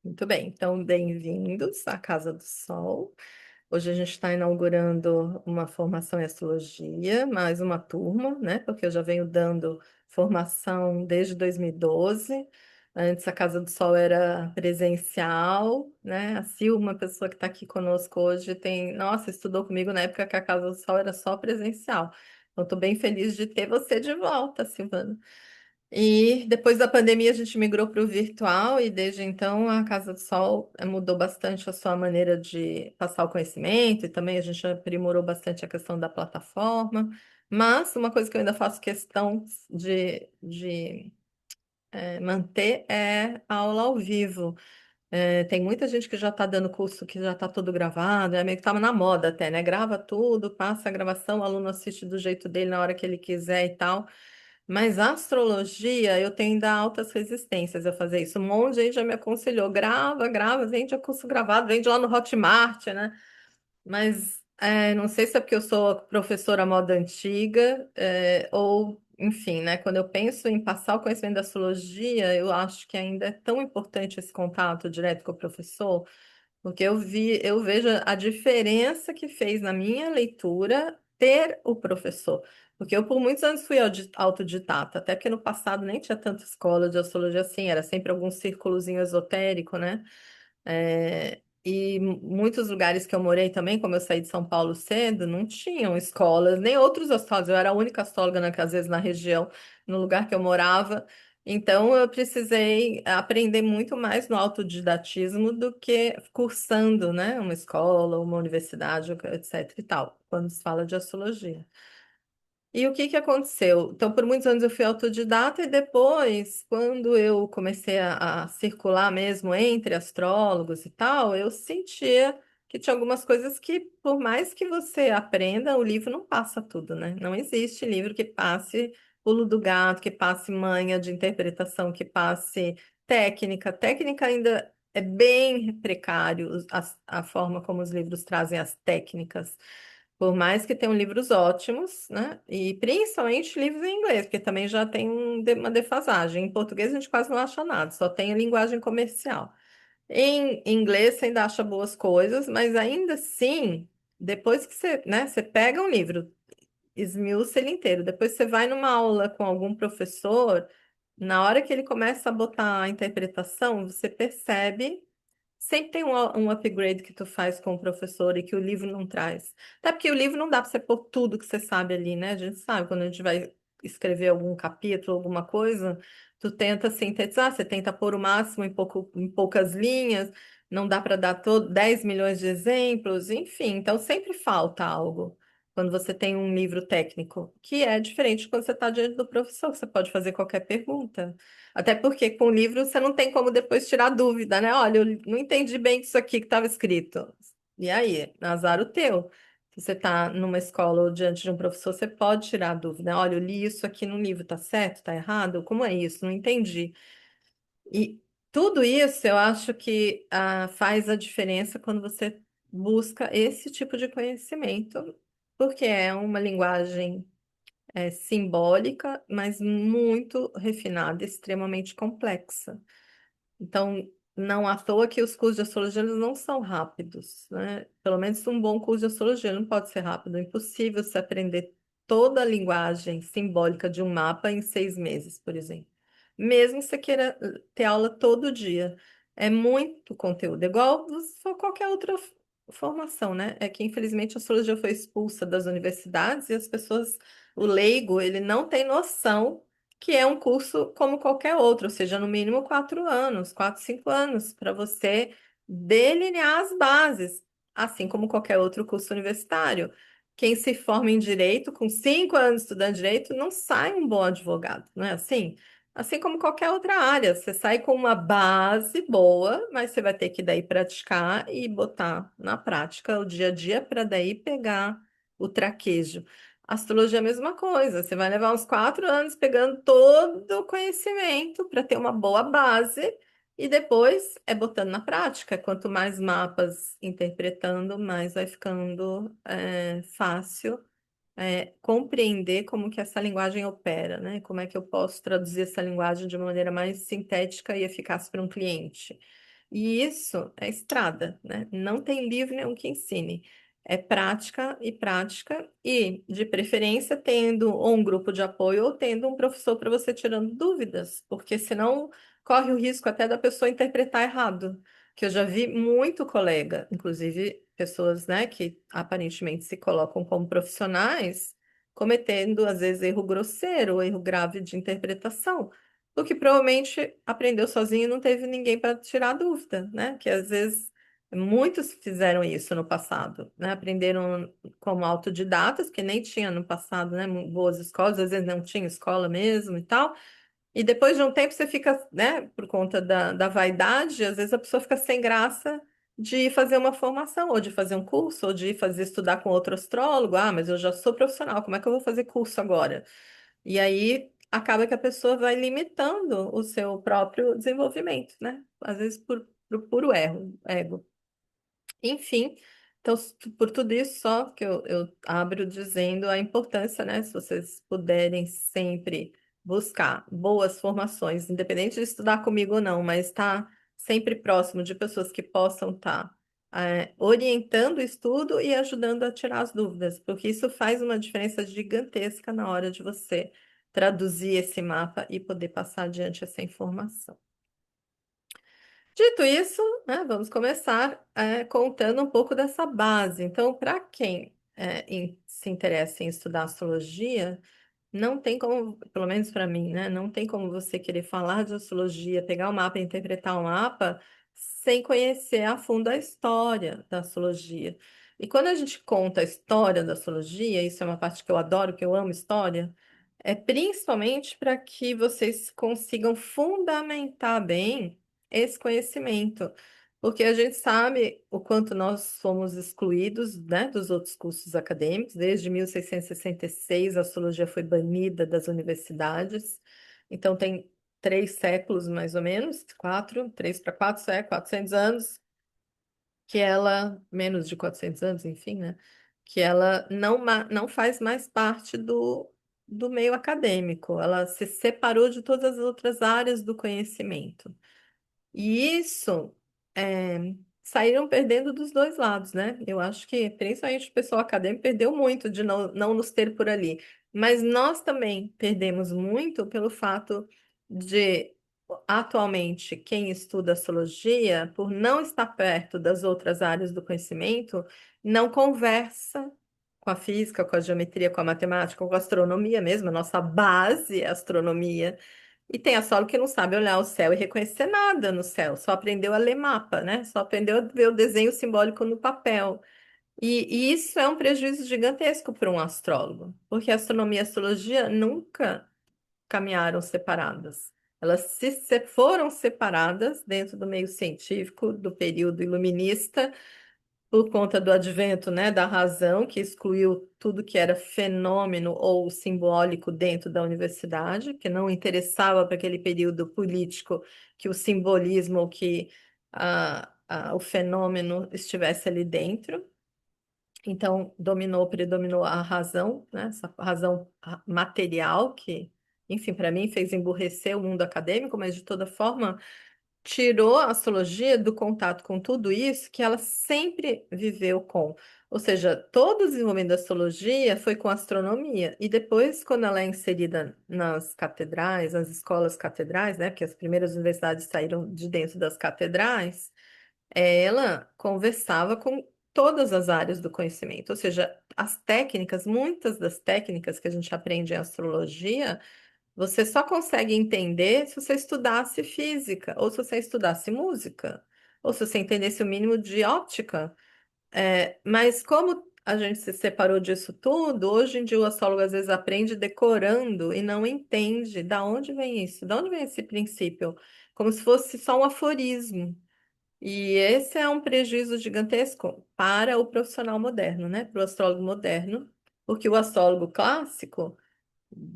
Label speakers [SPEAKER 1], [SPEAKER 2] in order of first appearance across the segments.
[SPEAKER 1] Muito bem, então bem-vindos à Casa do Sol. Hoje a gente está inaugurando uma formação em astrologia, mais uma turma, né? Porque eu já venho dando formação desde 2012. Antes a Casa do Sol era presencial, né? A Sil, uma pessoa que está aqui conosco hoje, nossa, estudou comigo na época que a Casa do Sol era só presencial. Então, estou bem feliz de ter você de volta, Silvana. E depois da pandemia a gente migrou para o virtual e desde então a Casa do Sol mudou bastante a sua maneira de passar o conhecimento e também a gente aprimorou bastante a questão da plataforma. Mas uma coisa que eu ainda faço questão de manter é a aula ao vivo. Tem muita gente que já está dando curso que já está todo gravado, é meio que estava na moda até, né? Grava tudo, passa a gravação, o aluno assiste do jeito dele na hora que ele quiser e tal. Mas a astrologia, eu tenho ainda altas resistências a fazer isso. Um monte de gente já me aconselhou, grava, grava, vende a curso gravado, vende lá no Hotmart, né? Mas não sei se é porque eu sou professora moda antiga, ou, enfim, né? Quando eu penso em passar o conhecimento da astrologia, eu acho que ainda é tão importante esse contato direto com o professor, porque eu vejo a diferença que fez na minha leitura ter o professor. Porque eu, por muitos anos, fui autodidata, até porque no passado nem tinha tanta escola de astrologia assim, era sempre algum círculozinho esotérico, né? E muitos lugares que eu morei também, como eu saí de São Paulo cedo, não tinham escolas, nem outros astrólogos. Eu era a única astróloga, né, que às vezes na região, no lugar que eu morava. Então eu precisei aprender muito mais no autodidatismo do que cursando, né, uma escola, uma universidade, etc e tal, quando se fala de astrologia. E o que que aconteceu? Então, por muitos anos eu fui autodidata e depois, quando eu comecei a circular mesmo entre astrólogos e tal, eu sentia que tinha algumas coisas que, por mais que você aprenda, o livro não passa tudo, né? Não existe livro que passe pulo do gato, que passe manha de interpretação, que passe técnica. Técnica ainda é bem precário, a forma como os livros trazem as técnicas. Por mais que tenham livros ótimos, né? E principalmente livros em inglês, porque também já tem uma defasagem. Em português a gente quase não acha nada, só tem a linguagem comercial. Em inglês você ainda acha boas coisas, mas ainda assim, depois que você, né, você pega um livro, esmiuça ele inteiro, depois você vai numa aula com algum professor, na hora que ele começa a botar a interpretação, você percebe. Sempre tem um upgrade que tu faz com o professor e que o livro não traz. Até porque o livro não dá para você pôr tudo que você sabe ali, né? A gente sabe, quando a gente vai escrever algum capítulo, alguma coisa, tu tenta sintetizar, você tenta pôr o máximo em poucas linhas, não dá para dar 10 milhões de exemplos, enfim, então sempre falta algo. Quando você tem um livro técnico, que é diferente quando você está diante do professor, você pode fazer qualquer pergunta. Até porque com o livro você não tem como depois tirar dúvida, né? Olha, eu não entendi bem isso aqui que estava escrito. E aí, azar o teu. Se você está numa escola ou diante de um professor, você pode tirar a dúvida. Olha, eu li isso aqui no livro, tá certo? Tá errado? Como é isso? Não entendi. E tudo isso eu acho que faz a diferença quando você busca esse tipo de conhecimento, porque é uma linguagem simbólica, mas muito refinada, extremamente complexa. Então, não à toa que os cursos de astrologia eles não são rápidos, né? Pelo menos um bom curso de astrologia não pode ser rápido. É impossível se aprender toda a linguagem simbólica de um mapa em 6 meses, por exemplo. Mesmo que você queira ter aula todo dia. É muito conteúdo, igual qualquer outra formação, né? É que, infelizmente, a astrologia foi expulsa das universidades e as pessoas, o leigo, ele não tem noção que é um curso como qualquer outro, ou seja, no mínimo 4 anos, 4, 5 anos, para você delinear as bases, assim como qualquer outro curso universitário. Quem se forma em direito, com 5 anos estudando direito, não sai um bom advogado, não é assim? Assim como qualquer outra área, você sai com uma base boa, mas você vai ter que daí praticar e botar na prática o dia a dia para daí pegar o traquejo. Astrologia é a mesma coisa. Você vai levar uns 4 anos pegando todo o conhecimento para ter uma boa base e depois é botando na prática. Quanto mais mapas interpretando, mais vai ficando fácil compreender como que essa linguagem opera, né? Como é que eu posso traduzir essa linguagem de uma maneira mais sintética e eficaz para um cliente. E isso é estrada, né? Não tem livro nenhum que ensine. É prática e prática, e de preferência tendo ou um grupo de apoio ou tendo um professor para você tirando dúvidas, porque senão corre o risco até da pessoa interpretar errado. Que eu já vi muito colega, inclusive pessoas, né, que aparentemente se colocam como profissionais, cometendo às vezes erro grosseiro, erro grave de interpretação. Porque provavelmente aprendeu sozinho e não teve ninguém para tirar dúvida, né? Que às vezes muitos fizeram isso no passado, né? Aprenderam como autodidatas, que nem tinha no passado, né? Boas escolas, às vezes não tinha escola mesmo e tal. E depois de um tempo você fica, né? Por conta da vaidade, às vezes a pessoa fica sem graça de fazer uma formação, ou de fazer um curso, ou de fazer estudar com outro astrólogo. Ah, mas eu já sou profissional, como é que eu vou fazer curso agora? E aí acaba que a pessoa vai limitando o seu próprio desenvolvimento, né? Às vezes por puro ego. Enfim, então, por tudo isso, só que eu abro dizendo a importância, né? Se vocês puderem sempre buscar boas formações, independente de estudar comigo ou não, mas estar sempre próximo de pessoas que possam estar orientando o estudo e ajudando a tirar as dúvidas, porque isso faz uma diferença gigantesca na hora de você traduzir esse mapa e poder passar adiante essa informação. Dito isso, né, vamos começar contando um pouco dessa base. Então, para quem se interessa em estudar astrologia, não tem como, pelo menos para mim, né, não tem como você querer falar de astrologia, pegar o mapa e interpretar o mapa sem conhecer a fundo a história da astrologia. E quando a gente conta a história da astrologia, isso é uma parte que eu adoro, que eu amo história, é principalmente para que vocês consigam fundamentar bem esse conhecimento, porque a gente sabe o quanto nós fomos excluídos, né, dos outros cursos acadêmicos. Desde 1666, a astrologia foi banida das universidades. Então, tem 3 séculos, mais ou menos, 4, 3 para 4, 400 anos, que ela, menos de 400 anos, enfim, né, que ela não faz mais parte do meio acadêmico. Ela se separou de todas as outras áreas do conhecimento. E isso saíram perdendo dos dois lados, né? Eu acho que principalmente o pessoal acadêmico perdeu muito de não nos ter por ali. Mas nós também perdemos muito pelo fato de, atualmente, quem estuda astrologia, por não estar perto das outras áreas do conhecimento, não conversa com a física, com a geometria, com a matemática, com a astronomia mesmo. A nossa base é a astronomia. E tem astrólogo que não sabe olhar o céu e reconhecer nada no céu, só aprendeu a ler mapa, né? Só aprendeu a ver o desenho simbólico no papel. E isso é um prejuízo gigantesco para um astrólogo, porque a astronomia e a astrologia nunca caminharam separadas. Elas foram separadas dentro do meio científico, do período iluminista, por conta do advento, né, da razão, que excluiu tudo que era fenômeno ou simbólico dentro da universidade, que não interessava para aquele período político que o simbolismo ou que o fenômeno estivesse ali dentro. Então, predominou a razão, né, essa razão material que, enfim, para mim fez emburrecer o mundo acadêmico, mas de toda forma tirou a astrologia do contato com tudo isso que ela sempre viveu com. Ou seja, todo o desenvolvimento da astrologia foi com astronomia. E depois, quando ela é inserida nas catedrais, nas escolas catedrais, né, porque as primeiras universidades saíram de dentro das catedrais, ela conversava com todas as áreas do conhecimento. Ou seja, as técnicas, muitas das técnicas que a gente aprende em astrologia, você só consegue entender se você estudasse física, ou se você estudasse música, ou se você entendesse o mínimo de óptica. Mas como a gente se separou disso tudo, hoje em dia o astrólogo às vezes aprende decorando e não entende da onde vem isso, da onde vem esse princípio, como se fosse só um aforismo. E esse é um prejuízo gigantesco para o profissional moderno, né? Para o astrólogo moderno, porque o astrólogo clássico,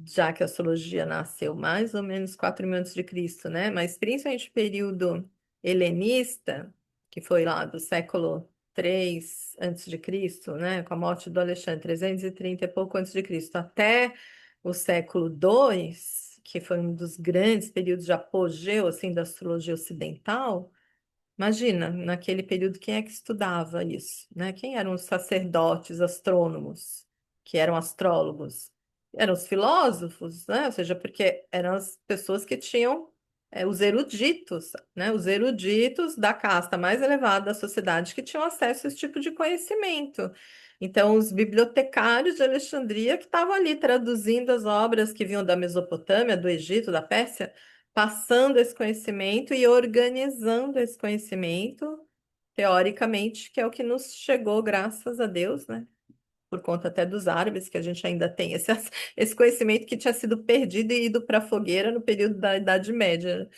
[SPEAKER 1] já que a astrologia nasceu mais ou menos 4.000 antes de Cristo, né? Mas principalmente o período helenista, que foi lá do século 3 antes de Cristo, né? Com a morte do Alexandre, 330 e pouco antes de Cristo, até o século 2, que foi um dos grandes períodos de apogeu assim da astrologia ocidental. Imagina, naquele período, quem é que estudava isso, né? Quem eram os sacerdotes, astrônomos, que eram astrólogos? Eram os filósofos, né? Ou seja, porque eram as pessoas que tinham os eruditos, né? Os eruditos da casta mais elevada da sociedade que tinham acesso a esse tipo de conhecimento. Então, os bibliotecários de Alexandria que estavam ali traduzindo as obras que vinham da Mesopotâmia, do Egito, da Pérsia, passando esse conhecimento e organizando esse conhecimento, teoricamente, que é o que nos chegou, graças a Deus, né? Por conta até dos árabes, que a gente ainda tem esse conhecimento que tinha sido perdido e ido para a fogueira no período da Idade Média, né?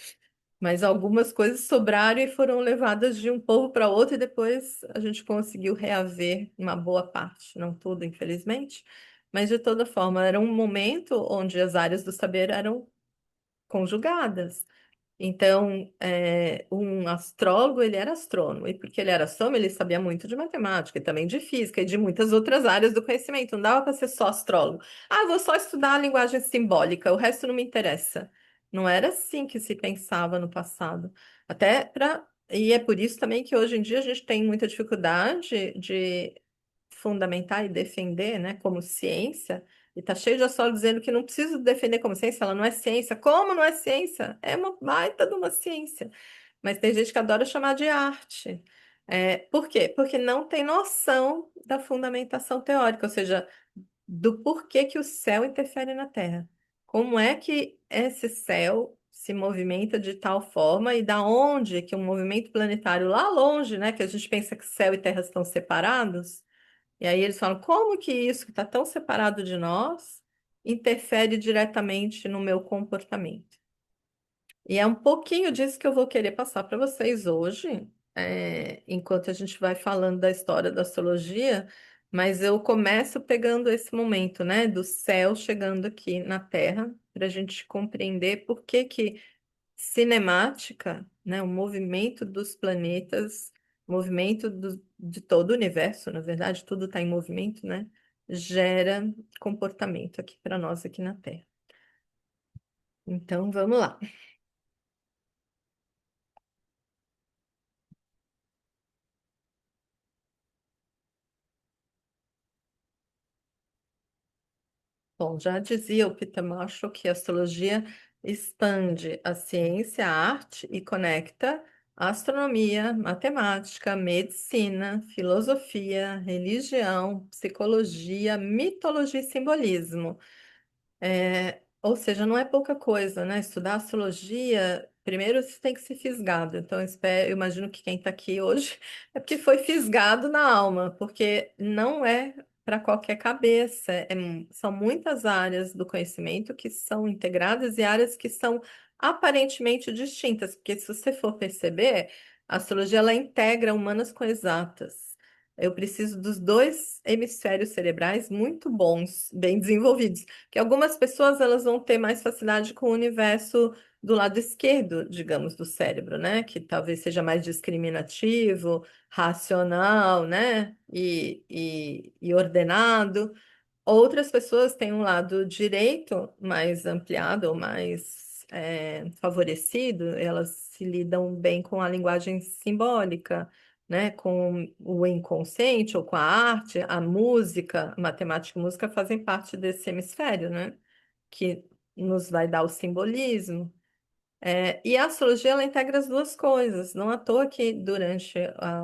[SPEAKER 1] Mas algumas coisas sobraram e foram levadas de um povo para outro, e depois a gente conseguiu reaver uma boa parte, não tudo, infelizmente. Mas de toda forma, era um momento onde as áreas do saber eram conjugadas. Então, um astrólogo, ele era astrônomo, e porque ele era astrônomo, ele sabia muito de matemática e também de física e de muitas outras áreas do conhecimento. Não dava para ser só astrólogo. Ah, vou só estudar a linguagem simbólica, o resto não me interessa. Não era assim que se pensava no passado. Até para. E é por isso também que hoje em dia a gente tem muita dificuldade de fundamentar e defender, né, como ciência, e tá cheio de astrólogos dizendo que não precisa defender como ciência, ela não é ciência. Como não é ciência? É uma baita de uma ciência. Mas tem gente que adora chamar de arte. Por quê? Porque não tem noção da fundamentação teórica, ou seja, do porquê que o céu interfere na Terra. Como é que esse céu se movimenta de tal forma e da onde que um movimento planetário lá longe, né, que a gente pensa que céu e Terra estão separados, e aí eles falam, como que isso que está tão separado de nós interfere diretamente no meu comportamento? E é um pouquinho disso que eu vou querer passar para vocês hoje, enquanto a gente vai falando da história da astrologia, mas eu começo pegando esse momento, né, do céu chegando aqui na Terra, para a gente compreender por que que cinemática, né, o movimento dos planetas, movimento de todo o universo, na verdade, tudo está em movimento, né, gera comportamento aqui para nós aqui na Terra. Então, vamos lá. Bom, já dizia o Peter Marshall que a astrologia expande a ciência, a arte e conecta astronomia, matemática, medicina, filosofia, religião, psicologia, mitologia e simbolismo. Ou seja, não é pouca coisa, né? Estudar astrologia, primeiro você tem que ser fisgado. Então, eu imagino que quem está aqui hoje é porque foi fisgado na alma, porque não é para qualquer cabeça. São muitas áreas do conhecimento que são integradas e áreas que são aparentemente distintas, porque se você for perceber, a astrologia ela integra humanas com exatas. Eu preciso dos dois hemisférios cerebrais muito bons, bem desenvolvidos, que algumas pessoas elas vão ter mais facilidade com o universo do lado esquerdo, digamos, do cérebro, né? Que talvez seja mais discriminativo, racional, né? E ordenado. Outras pessoas têm um lado direito mais ampliado ou mais favorecido, elas se lidam bem com a linguagem simbólica, né, com o inconsciente ou com a arte, a música, a matemática e música fazem parte desse hemisfério, né, que nos vai dar o simbolismo. E a astrologia, ela integra as duas coisas. Não à toa que, durante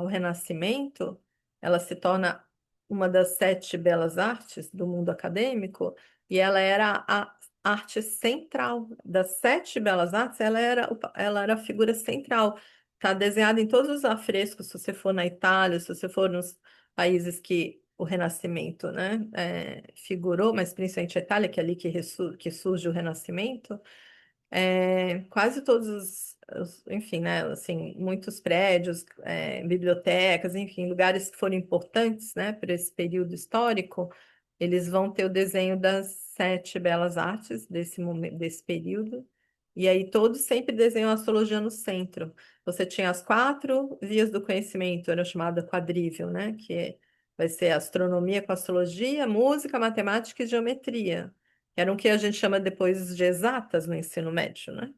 [SPEAKER 1] o Renascimento, ela se torna uma das sete belas artes do mundo acadêmico, e ela era a arte central. Das sete belas artes, ela era a figura central. Está desenhada em todos os afrescos, se você for na Itália, se você for nos países que o Renascimento, né, figurou, mas principalmente a Itália, que é ali que surge o Renascimento. Quase todos enfim, né, assim, muitos prédios, bibliotecas, enfim, lugares que foram importantes, né, para esse período histórico, eles vão ter o desenho das sete belas artes desse momento, desse período, e aí todos sempre desenham a astrologia no centro. Você tinha as quatro vias do conhecimento, era chamada quadrível, né, vai ser astronomia com astrologia, música, matemática e geometria. Eram o que a gente chama depois de exatas no ensino médio, né?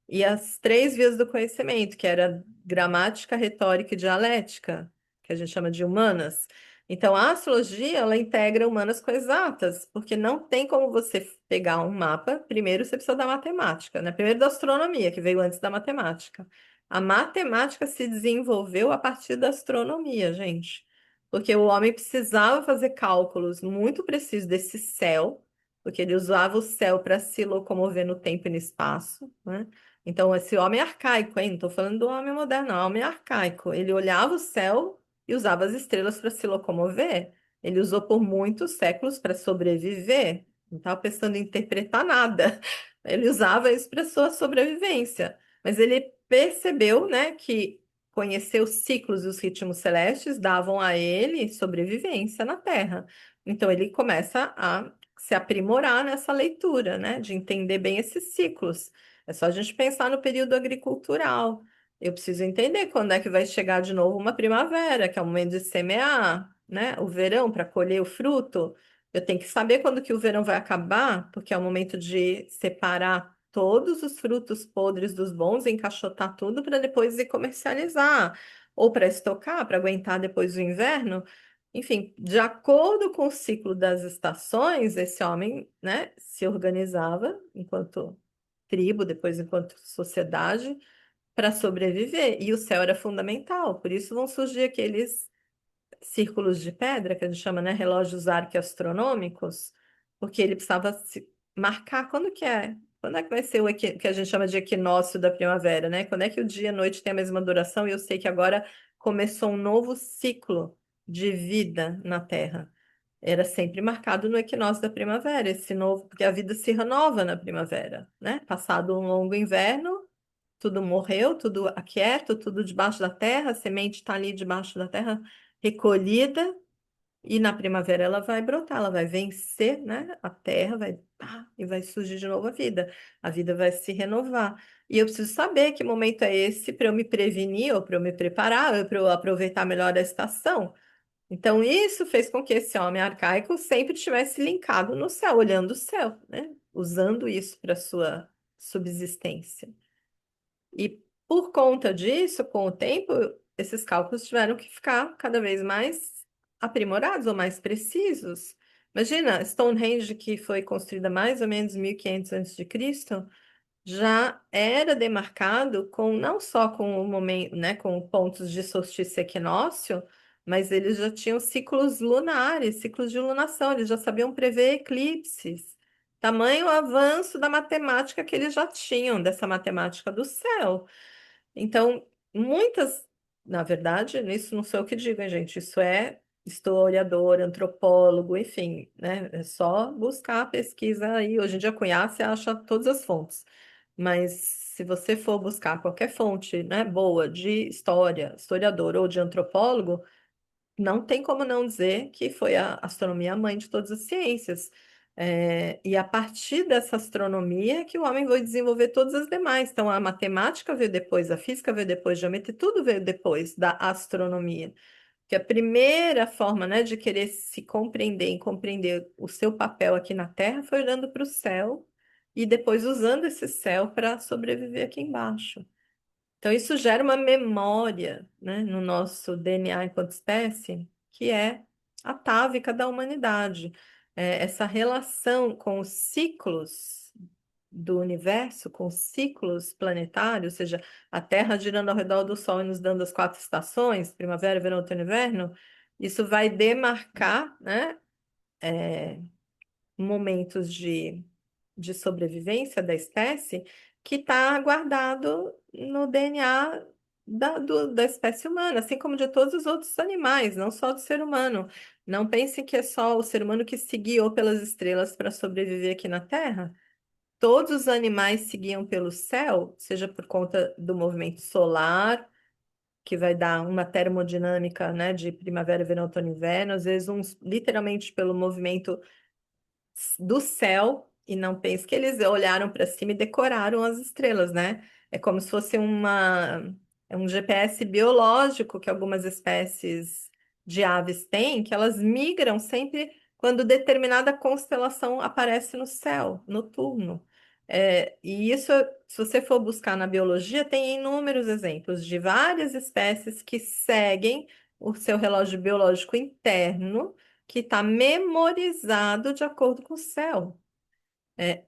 [SPEAKER 1] e as três vias do conhecimento, que era gramática, retórica e dialética, que a gente chama de humanas. Então, a astrologia, ela integra humanas com exatas, porque não tem como você pegar um mapa, primeiro você precisa da matemática, né? Primeiro da astronomia, que veio antes da matemática. A matemática se desenvolveu a partir da astronomia, gente, porque o homem precisava fazer cálculos muito precisos desse céu, porque ele usava o céu para se locomover no tempo e no espaço, né? Então, esse homem arcaico, hein? Não estou falando do homem moderno, não, homem arcaico. Ele olhava o céu e usava as estrelas para se locomover. Ele usou por muitos séculos para sobreviver. Não estava pensando em interpretar nada. Ele usava isso para sua sobrevivência. Mas ele percebeu, né, que conhecer os ciclos e os ritmos celestes davam a ele sobrevivência na Terra. Então ele começa a se aprimorar nessa leitura, né, de entender bem esses ciclos. É só a gente pensar no período agricultural. Eu preciso entender quando é que vai chegar de novo uma primavera, que é o momento de semear, né? O verão para colher o fruto. Eu tenho que saber quando que o verão vai acabar, porque é o momento de separar todos os frutos podres dos bons, encaixotar tudo para depois ir comercializar, ou para estocar, para aguentar depois o inverno. Enfim, de acordo com o ciclo das estações, esse homem, né, se organizava enquanto tribo, depois enquanto sociedade, para sobreviver. E o céu era fundamental, por isso vão surgir aqueles círculos de pedra, que a gente chama, né, relógios arquiastronômicos, porque ele precisava se marcar quando é que vai ser que a gente chama de equinócio da primavera, né? Quando é que o dia e a noite tem a mesma duração? E eu sei que agora começou um novo ciclo de vida na Terra. Era sempre marcado no equinócio da primavera, esse novo, porque a vida se renova na primavera, né? Passado um longo inverno, tudo morreu, tudo quieto, tudo debaixo da terra, a semente está ali debaixo da terra, recolhida, e na primavera ela vai brotar, ela vai vencer, né? A terra vai, pá, e vai surgir de novo a vida vai se renovar. E eu preciso saber que momento é esse para eu me prevenir, ou para eu me preparar, ou para eu aproveitar melhor a estação. Então, isso fez com que esse homem arcaico sempre estivesse linkado no céu, olhando o céu, né? Usando isso para sua subsistência. E por conta disso, com o tempo, esses cálculos tiveram que ficar cada vez mais aprimorados ou mais precisos. Imagina, Stonehenge, que foi construída mais ou menos 1500 a.C., já era demarcado com não só com o momento, né, com pontos de solstício e equinócio, mas eles já tinham ciclos lunares, ciclos de lunação, eles já sabiam prever eclipses. Tamanho o avanço da matemática que eles já tinham, dessa matemática do céu. Então, muitas, na verdade, isso não sou eu que digo, hein, gente, isso é historiador, antropólogo, enfim, né? É só buscar a pesquisa aí. Hoje em dia, Cunha, você acha todas as fontes. Mas se você for buscar qualquer fonte, né, boa de história, historiador ou de antropólogo, não tem como não dizer que foi a astronomia a mãe de todas as ciências. E a partir dessa astronomia que o homem vai desenvolver todas as demais. Então, a matemática veio depois, a física veio depois, a geometria, tudo veio depois da astronomia. Que a primeira forma, né, de querer se compreender e compreender o seu papel aqui na Terra foi olhando para o céu e depois usando esse céu para sobreviver aqui embaixo. Então, isso gera uma memória, né, no nosso DNA enquanto espécie, que é atávica da humanidade. Essa relação com os ciclos do universo, com os ciclos planetários, ou seja, a Terra girando ao redor do Sol e nos dando as quatro estações, primavera, verão, outono e inverno, isso vai demarcar, né, momentos de sobrevivência da espécie que está guardado no DNA da espécie humana, assim como de todos os outros animais, não só do ser humano. Não pense que é só o ser humano que se guiou pelas estrelas para sobreviver aqui na Terra. Todos os animais seguiam pelo céu, seja por conta do movimento solar, que vai dar uma termodinâmica, né, de primavera, verão, outono e inverno, às vezes uns literalmente pelo movimento do céu, e não pense que eles olharam para cima e decoraram as estrelas, né? É como se fosse é um GPS biológico que algumas espécies de aves têm, que elas migram sempre quando determinada constelação aparece no céu noturno. E isso, se você for buscar na biologia, tem inúmeros exemplos de várias espécies que seguem o seu relógio biológico interno, que está memorizado de acordo com o céu.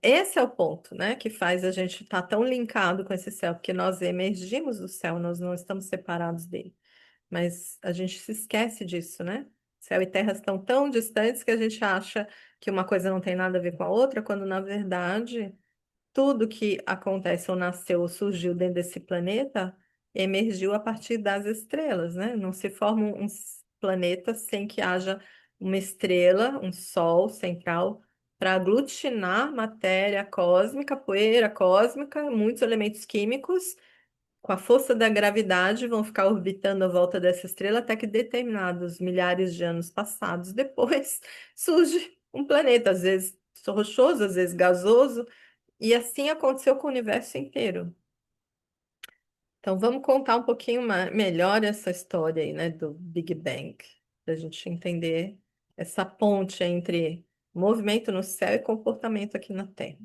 [SPEAKER 1] Esse é o ponto, né, que faz a gente estar tão linkado com esse céu, porque nós emergimos do céu, nós não estamos separados dele. Mas a gente se esquece disso, né? Céu e terra estão tão distantes que a gente acha que uma coisa não tem nada a ver com a outra, quando na verdade tudo que acontece ou nasceu ou surgiu dentro desse planeta emergiu a partir das estrelas, né? Não se forma um planeta sem que haja uma estrela, um sol central, para aglutinar matéria cósmica, poeira cósmica, muitos elementos químicos, com a força da gravidade, vão ficar orbitando à volta dessa estrela até que determinados milhares de anos passados depois surge um planeta, às vezes rochoso, às vezes gasoso, e assim aconteceu com o universo inteiro. Então vamos contar um pouquinho melhor essa história aí, né, do Big Bang, para a gente entender essa ponte entre movimento no céu e comportamento aqui na Terra.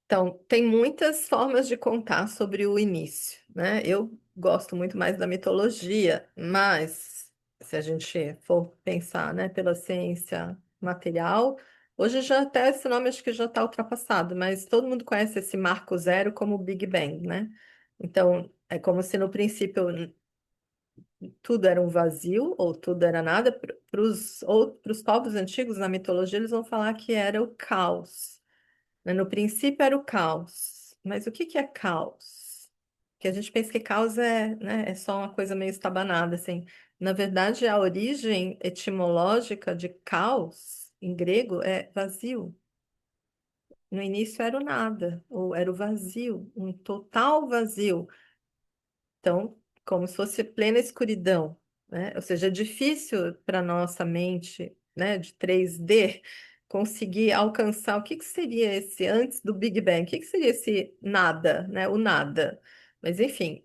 [SPEAKER 1] Então, tem muitas formas de contar sobre o início, né? Eu gosto muito mais da mitologia, mas se a gente for pensar, né, pela ciência material, hoje já até esse nome acho que já está ultrapassado, mas todo mundo conhece esse marco zero como Big Bang, né? Então, é como se no princípio tudo era um vazio ou tudo era nada. Para os povos antigos na mitologia, eles vão falar que era o caos, né? No princípio era o caos. Mas o que que é caos? Que a gente pensa que caos é, né, é só uma coisa meio estabanada, assim. Na verdade, a origem etimológica de caos, em grego, é vazio. No início era o nada, ou era o vazio, um total vazio. Então, como se fosse plena escuridão, né? Ou seja, é difícil para nossa mente, né, de 3D conseguir alcançar o que que seria esse antes do Big Bang, o que que seria esse nada, né? O nada. Mas enfim,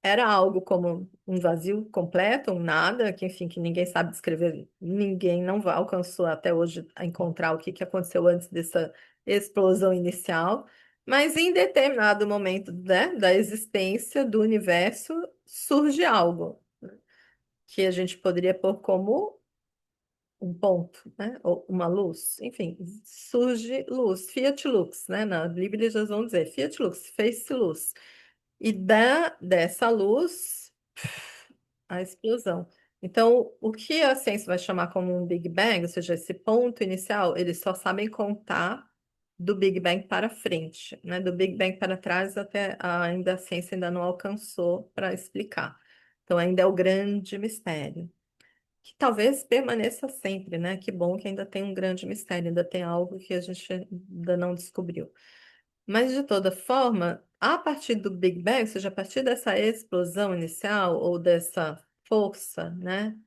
[SPEAKER 1] era algo como um vazio completo, um nada, que enfim, que ninguém sabe descrever, ninguém não alcançou até hoje a encontrar o que que aconteceu antes dessa explosão inicial, mas em determinado momento, né, da existência do universo surge algo que a gente poderia pôr como um ponto, né, ou uma luz, enfim, surge luz, Fiat Lux, né, na Bíblia eles vão dizer Fiat Lux, fez-se luz. E dessa luz, a explosão. Então, o que a ciência vai chamar como um Big Bang, ou seja, esse ponto inicial, eles só sabem contar do Big Bang para frente, né? Do Big Bang para trás, até ainda a ciência ainda não alcançou para explicar. Então, ainda é o grande mistério, que talvez permaneça sempre, né? Que bom que ainda tem um grande mistério, ainda tem algo que a gente ainda não descobriu. Mas, de toda forma, a partir do Big Bang, ou seja, a partir dessa explosão inicial ou dessa força, né,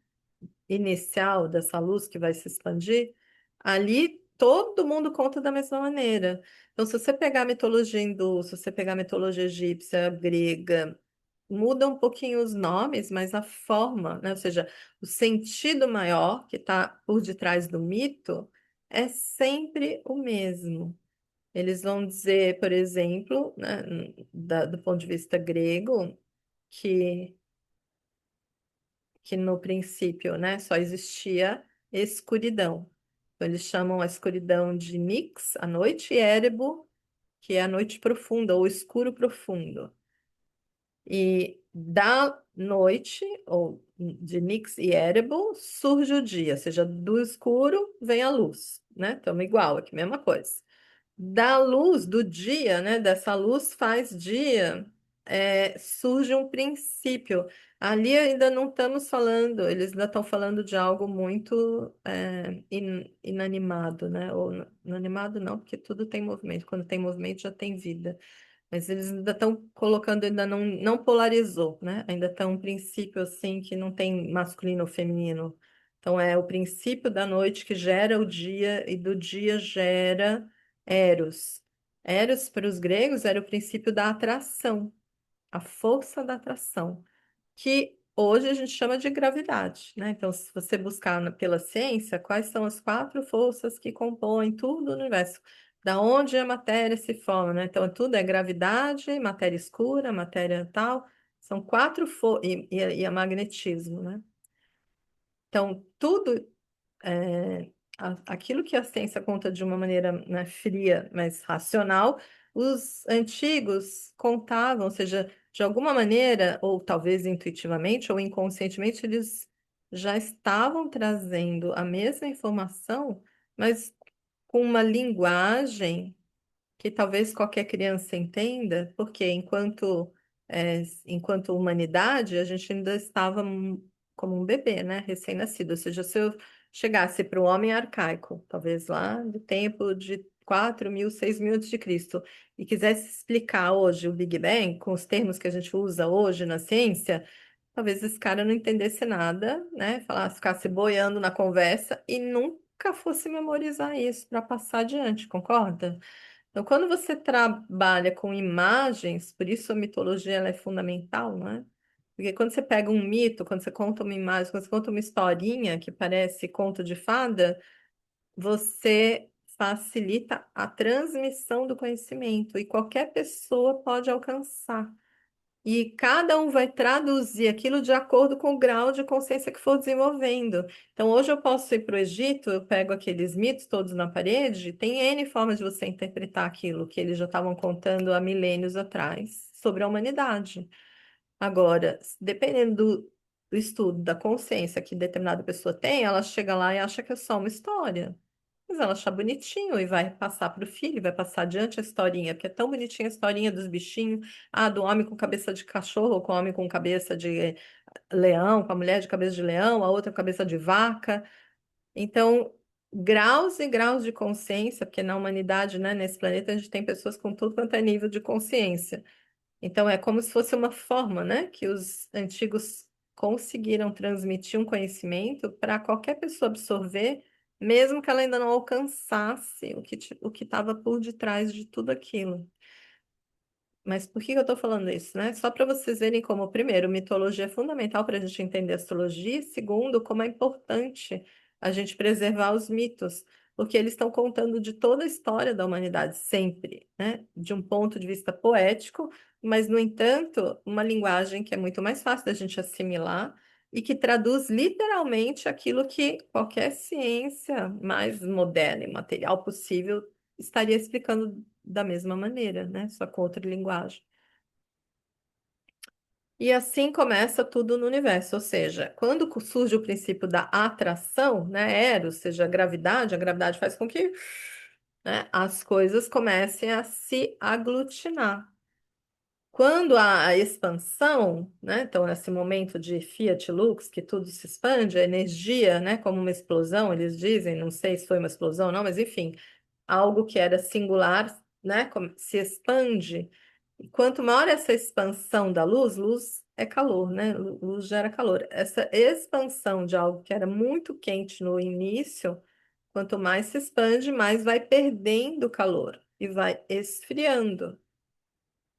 [SPEAKER 1] inicial, dessa luz que vai se expandir, ali todo mundo conta da mesma maneira. Então, se você pegar a mitologia hindu, se você pegar a mitologia egípcia, grega, muda um pouquinho os nomes, mas a forma, né, ou seja, o sentido maior que está por detrás do mito é sempre o mesmo. Eles vão dizer, por exemplo, né, do ponto de vista grego, que, que no princípio, né, só existia escuridão. Então, eles chamam a escuridão de Nix, a noite, e Érebo, que é a noite profunda, ou escuro profundo. E da noite, ou de Nix e Érebo, surge o dia, ou seja, do escuro vem a luz, né? Então, igual aqui, mesma coisa. Da luz do dia, né? Dessa luz faz dia, surge um princípio. Ali ainda não estamos falando, eles ainda estão falando de algo muito inanimado, né? Ou inanimado não, porque tudo tem movimento. Quando tem movimento já tem vida. Mas eles ainda estão colocando, ainda não polarizou, né? Ainda está um princípio assim que não tem masculino ou feminino. Então é o princípio da noite que gera o dia e do dia gera Eros. Eros, para os gregos, era o princípio da atração, a força da atração, que hoje a gente chama de gravidade, né? Então, se você buscar pela ciência, quais são as quatro forças que compõem tudo no universo? Da onde a matéria se forma, né? Então, tudo é gravidade, matéria escura, matéria tal. São quatro forças, e a magnetismo, né? Então, tudo aquilo que a ciência conta de uma maneira, né, fria, mas racional, os antigos contavam, ou seja, de alguma maneira, ou talvez intuitivamente ou inconscientemente, eles já estavam trazendo a mesma informação, mas com uma linguagem que talvez qualquer criança entenda, porque enquanto humanidade, a gente ainda estava como um bebê, né, recém-nascido. Ou seja, se eu chegasse para o homem arcaico, talvez lá do tempo de 4.000, 6.000 antes de Cristo, e quisesse explicar hoje o Big Bang com os termos que a gente usa hoje na ciência, talvez esse cara não entendesse nada, né, falasse, ficasse boiando na conversa e nunca fosse memorizar isso para passar adiante, concorda? Então, quando você trabalha com imagens, por isso a mitologia ela é fundamental, não é? Porque quando você pega um mito, quando você conta uma imagem, quando você conta uma historinha que parece conto de fada, você facilita a transmissão do conhecimento e qualquer pessoa pode alcançar. E cada um vai traduzir aquilo de acordo com o grau de consciência que for desenvolvendo. Então, hoje eu posso ir para o Egito, eu pego aqueles mitos todos na parede, tem N formas de você interpretar aquilo que eles já estavam contando há milênios atrás sobre a humanidade. Agora, dependendo do estudo, da consciência que determinada pessoa tem, ela chega lá e acha que é só uma história. Mas ela acha bonitinho e vai passar para o filho, vai passar adiante a historinha, porque é tão bonitinha a historinha dos bichinhos. Ah, do homem com cabeça de cachorro, com o homem com cabeça de leão, com a mulher de cabeça de leão, a outra cabeça de vaca. Então, graus e graus de consciência, porque na humanidade, né, nesse planeta, a gente tem pessoas com tudo quanto é nível de consciência. Então, é como se fosse uma forma, né, que os antigos conseguiram transmitir um conhecimento para qualquer pessoa absorver, mesmo que ela ainda não alcançasse o que estava por detrás de tudo aquilo. Mas por que que eu estou falando isso, né? Só para vocês verem como, primeiro, mitologia é fundamental para a gente entender a astrologia, e segundo, como é importante a gente preservar os mitos, porque eles estão contando de toda a história da humanidade, sempre, né? De um ponto de vista poético, mas, no entanto, uma linguagem que é muito mais fácil da gente assimilar e que traduz literalmente aquilo que qualquer ciência mais moderna e material possível estaria explicando da mesma maneira, né? Só com outra linguagem. E assim começa tudo no universo, ou seja, quando surge o princípio da atração, né, Eros, seja a gravidade faz com que, né, as coisas comecem a se aglutinar. Quando há a expansão, né, então nesse momento de Fiat Lux, que tudo se expande, a energia, né, como uma explosão, eles dizem, não sei se foi uma explosão ou não, mas enfim, algo que era singular, né, se expande. E quanto maior essa expansão da luz, luz é calor, né? Luz gera calor. Essa expansão de algo que era muito quente no início, quanto mais se expande, mais vai perdendo calor e vai esfriando.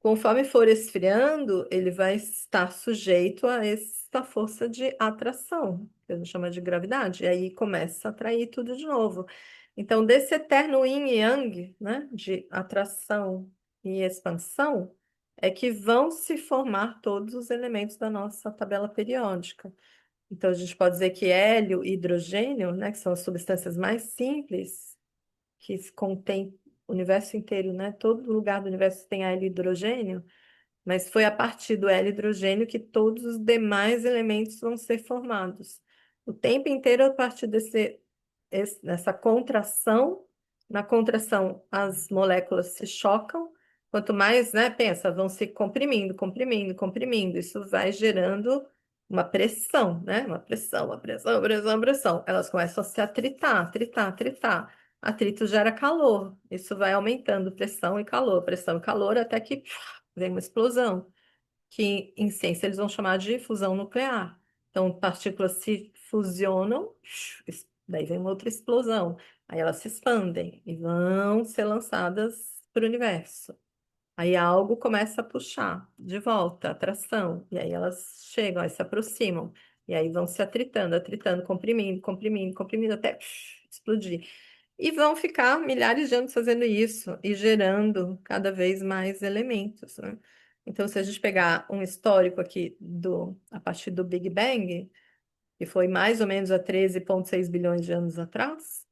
[SPEAKER 1] Conforme for esfriando, ele vai estar sujeito a essa força de atração, que a gente chama de gravidade, e aí começa a atrair tudo de novo. Então, desse eterno yin e yang, né, de atração e expansão, é que vão se formar todos os elementos da nossa tabela periódica. Então, a gente pode dizer que hélio e hidrogênio, né, que são as substâncias mais simples, que contém o universo inteiro, né? Todo lugar do universo tem hélio e hidrogênio, mas foi a partir do hélio e hidrogênio que todos os demais elementos vão ser formados. O tempo inteiro, a partir dessa contração, na contração, as moléculas se chocam. Quanto mais, né, pensa, vão se comprimindo, comprimindo, comprimindo. Isso vai gerando uma pressão, né? Uma pressão, uma pressão, pressão, pressão. Elas começam a se atritar, atritar, atritar. Atrito gera calor. Isso vai aumentando pressão e calor, até que vem uma explosão, que em ciência eles vão chamar de fusão nuclear. Então, partículas se fusionam, daí vem uma outra explosão. Aí elas se expandem e vão ser lançadas para o universo. Aí algo começa a puxar de volta, atração, e aí elas chegam, aí se aproximam, e aí vão se atritando, atritando, comprimindo, comprimindo, comprimindo até explodir. E vão ficar milhares de anos fazendo isso e gerando cada vez mais elementos, né? Então, se a gente pegar um histórico aqui a partir do Big Bang, que foi mais ou menos há 13,6 bilhões de anos atrás,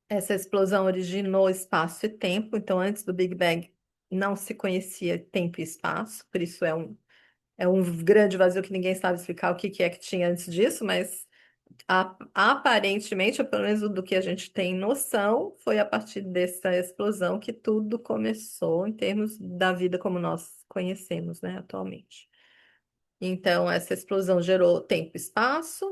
[SPEAKER 1] essa explosão originou espaço e tempo, então antes do Big Bang não se conhecia tempo e espaço, por isso é um grande vazio que ninguém sabe explicar o que que é que tinha antes disso, mas aparentemente, ou pelo menos do que a gente tem noção, foi a partir dessa explosão que tudo começou em termos da vida como nós conhecemos, né, atualmente. Então, essa explosão gerou tempo e espaço,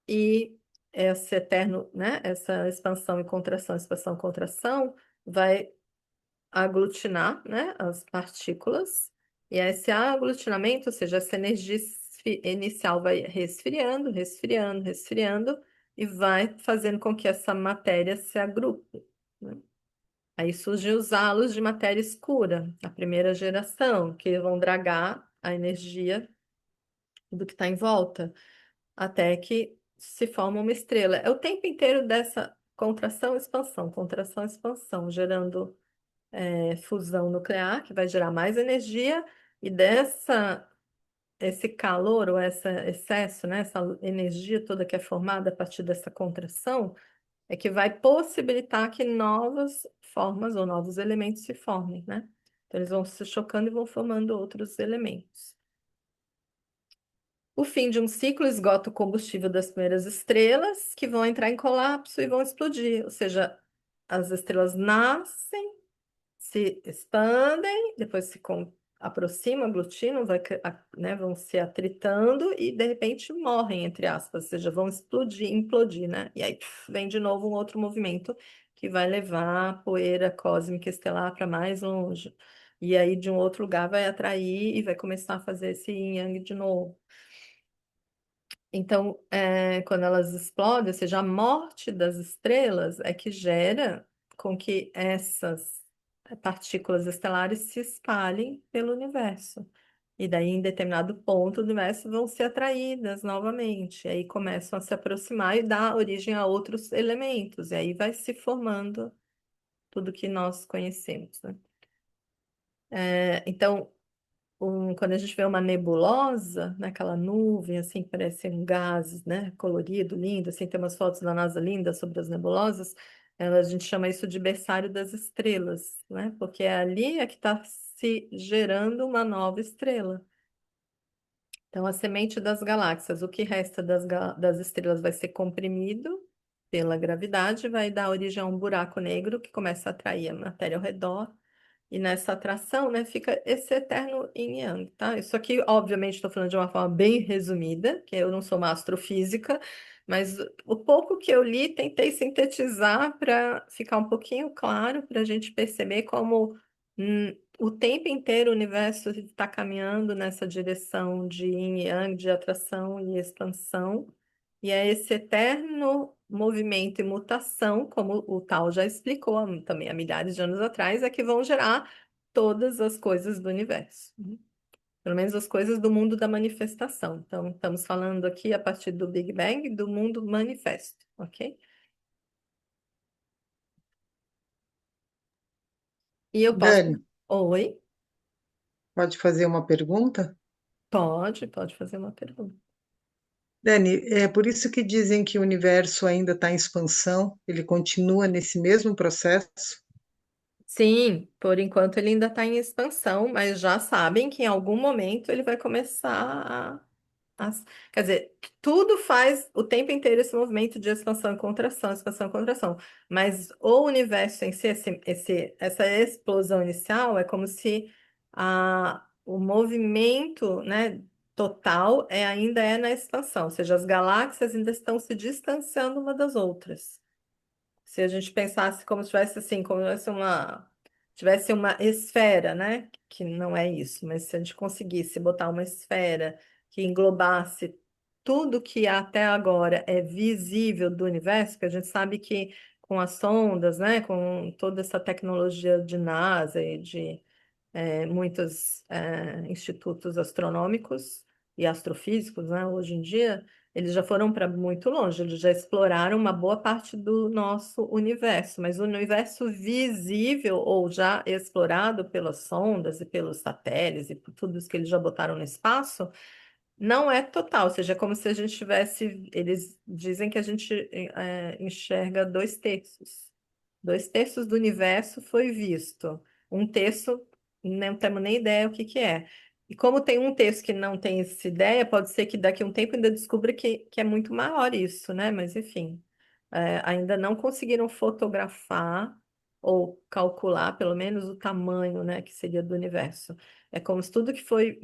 [SPEAKER 1] e esse eterno, né, essa expansão e contração, vai aglutinar, né, as partículas, e esse aglutinamento, ou seja, essa energia inicial vai resfriando, resfriando, resfriando, e vai fazendo com que essa matéria se agrupe, né? Aí surgem os halos de matéria escura, a primeira geração, que vão dragar a energia do que está em volta até que se forma uma estrela. É o tempo inteiro dessa contração, expansão, gerando fusão nuclear, que vai gerar mais energia, e esse calor, ou esse excesso, né, essa energia toda que é formada a partir dessa contração, é que vai possibilitar que novas formas ou novos elementos se formem, né? Então, eles vão se chocando e vão formando outros elementos. O fim de um ciclo esgota o combustível das primeiras estrelas, que vão entrar em colapso e vão explodir. Ou seja, as estrelas nascem, se expandem, depois aproximam, aglutinam, né, vão se atritando e, de repente, morrem, entre aspas. Ou seja, vão explodir, implodir, né? E aí vem de novo um outro movimento que vai levar a poeira cósmica estelar para mais longe. E aí, de um outro lugar, vai atrair e vai começar a fazer esse yin-yang de novo. Então, quando elas explodem, ou seja, a morte das estrelas é que gera com que essas partículas estelares se espalhem pelo universo. E daí, em determinado ponto do universo, vão ser atraídas novamente. Aí começam a se aproximar e dar origem a outros elementos. E aí vai se formando tudo que nós conhecemos, né? Então, quando a gente vê uma nebulosa, né, aquela nuvem assim, que parece um gás, né, colorido, lindo, assim, tem umas fotos da NASA lindas sobre as nebulosas, a gente chama isso de berçário das estrelas, né, porque é ali que está se gerando uma nova estrela. Então, a semente das galáxias, o que resta das estrelas vai ser comprimido pela gravidade, vai dar origem a um buraco negro que começa a atrair a matéria ao redor, e nessa atração, né, fica esse eterno yin e yang, tá? Isso aqui, obviamente, estou falando de uma forma bem resumida, que eu não sou uma astrofísica, mas o pouco que eu li, tentei sintetizar para ficar um pouquinho claro, para a gente perceber como o tempo inteiro o universo está caminhando nessa direção de yin e yang, de atração e expansão, e é esse eterno movimento e mutação, como o Tal já explicou também há milhares de anos atrás, é que vão gerar todas as coisas do universo, né? Pelo menos as coisas do mundo da manifestação. Então, estamos falando aqui a partir do Big Bang, do mundo manifesto, ok? E eu posso.
[SPEAKER 2] Dani,
[SPEAKER 1] Oi?
[SPEAKER 2] pode fazer uma pergunta?
[SPEAKER 1] Pode fazer uma pergunta.
[SPEAKER 2] Dani, é por isso que dizem que o universo ainda está em expansão, ele continua nesse mesmo processo?
[SPEAKER 1] Sim, por enquanto ele ainda está em expansão, mas já sabem que em algum momento ele vai começar quer dizer, tudo faz o tempo inteiro esse movimento de expansão e contração. Mas o universo em si, essa explosão inicial, é como se o movimento, né, total ainda é na expansão, ou seja, as galáxias ainda estão se distanciando uma das outras. Se a gente pensasse como se tivesse assim, como tivesse uma esfera, né? Que não é isso, mas se a gente conseguisse botar uma esfera que englobasse tudo que até agora é visível do universo, que a gente sabe que com as sondas, né, com toda essa tecnologia de NASA e muitos institutos astronômicos e astrofísicos, né, hoje em dia, eles já foram para muito longe, eles já exploraram uma boa parte do nosso universo, mas o universo visível ou já explorado pelas sondas e pelos satélites e por tudo isso que eles já botaram no espaço, não é total, ou seja, é como se a gente tivesse. Eles dizem que a gente enxerga dois terços. Dois terços do universo foi visto. Um terço, não temos nem ideia o que que é. E como tem um terço que não tem essa ideia, pode ser que daqui a um tempo ainda descubra que é muito maior isso, né? Mas enfim, ainda não conseguiram fotografar ou calcular, pelo menos, o tamanho, né, que seria do universo. É como se tudo que foi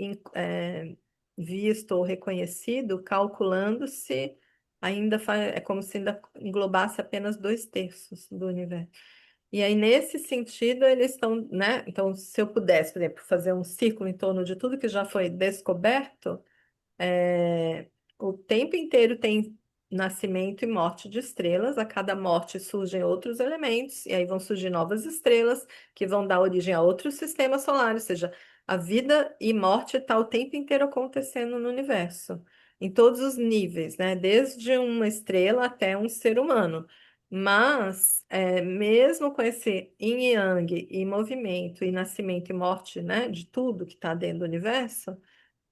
[SPEAKER 1] visto ou reconhecido, calculando-se, é como se ainda englobasse apenas dois terços do universo. E aí, nesse sentido, eles estão, né? Então, se eu pudesse, por exemplo, fazer um círculo em torno de tudo que já foi descoberto, o tempo inteiro tem nascimento e morte de estrelas, a cada morte surgem outros elementos, e aí vão surgir novas estrelas que vão dar origem a outros sistemas solares, ou seja, a vida e morte está o tempo inteiro acontecendo no universo, em todos os níveis, né? Desde uma estrela até um ser humano. Mas, mesmo com esse yin e yang e movimento e nascimento e morte, né, de tudo que está dentro do universo,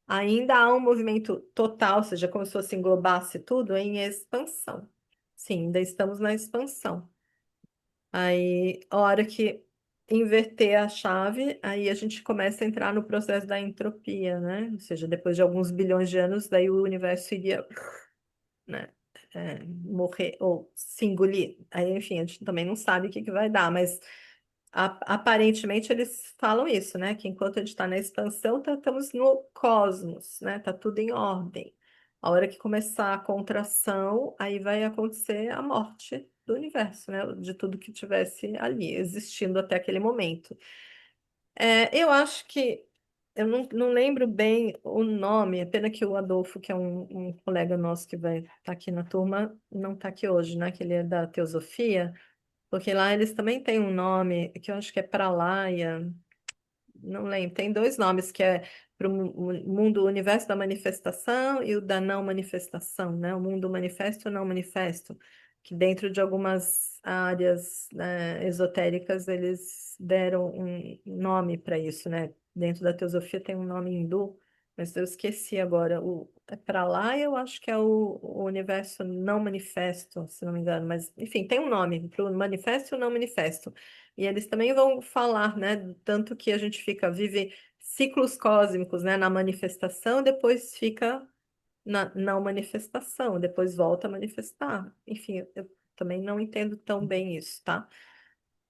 [SPEAKER 1] ainda há um movimento total, ou seja, como se fosse englobasse tudo em expansão. Sim, ainda estamos na expansão. Aí, a hora que inverter a chave, aí a gente começa a entrar no processo da entropia, né? Ou seja, depois de alguns bilhões de anos, daí o universo iria, né, morrer ou se engolir. Aí, enfim, a gente também não sabe o que que vai dar, mas aparentemente eles falam isso, né? Que enquanto a gente está na expansão, estamos no cosmos, né? Tá tudo em ordem. A hora que começar a contração, aí vai acontecer a morte do universo, né? De tudo que tivesse ali, existindo até aquele momento. Eu acho que eu não lembro bem o nome, é pena que o Adolfo, que é um colega nosso que vai estar aqui na turma, não está aqui hoje, né? Que ele é da teosofia, porque lá eles também têm um nome que eu acho que é Pralaya, não lembro, tem dois nomes que é para o mundo, o universo da manifestação e o da não manifestação, né? O mundo manifesto e o não manifesto, que dentro de algumas áreas, né, esotéricas eles deram um nome para isso, né? Dentro da teosofia tem um nome hindu, mas eu esqueci agora. É para lá eu acho que é o universo não manifesto, se não me engano, mas enfim, tem um nome para o manifesto e o não manifesto. E eles também vão falar, né? Tanto que a gente vive ciclos cósmicos, né? Na manifestação, depois fica na não manifestação, depois volta a manifestar. Enfim, eu também não entendo tão bem isso, tá?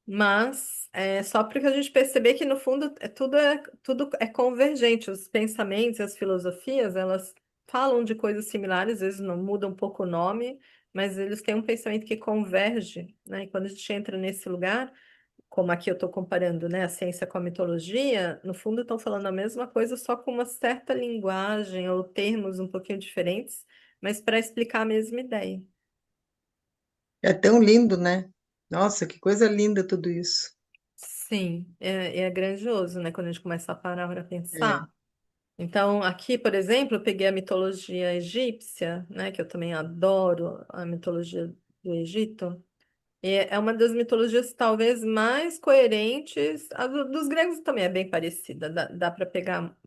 [SPEAKER 1] Mas é só para a gente perceber que no fundo tudo é convergente. Os pensamentos e as filosofias, elas falam de coisas similares, às vezes não muda um pouco o nome, mas eles têm um pensamento que converge, né? E quando a gente entra nesse lugar, como aqui eu estou comparando, né, a ciência com a mitologia, no fundo estão falando a mesma coisa, só com uma certa linguagem ou termos um pouquinho diferentes, mas para explicar a mesma ideia.
[SPEAKER 2] É tão lindo, né? Nossa, que coisa linda tudo isso.
[SPEAKER 1] Sim, é grandioso, né, quando a gente começa a parar para pensar.
[SPEAKER 2] É.
[SPEAKER 1] Então, aqui, por exemplo, eu peguei a mitologia egípcia, né, que eu também adoro a mitologia do Egito. É uma das mitologias talvez mais coerentes. A dos gregos também é bem parecida. Dá para pegar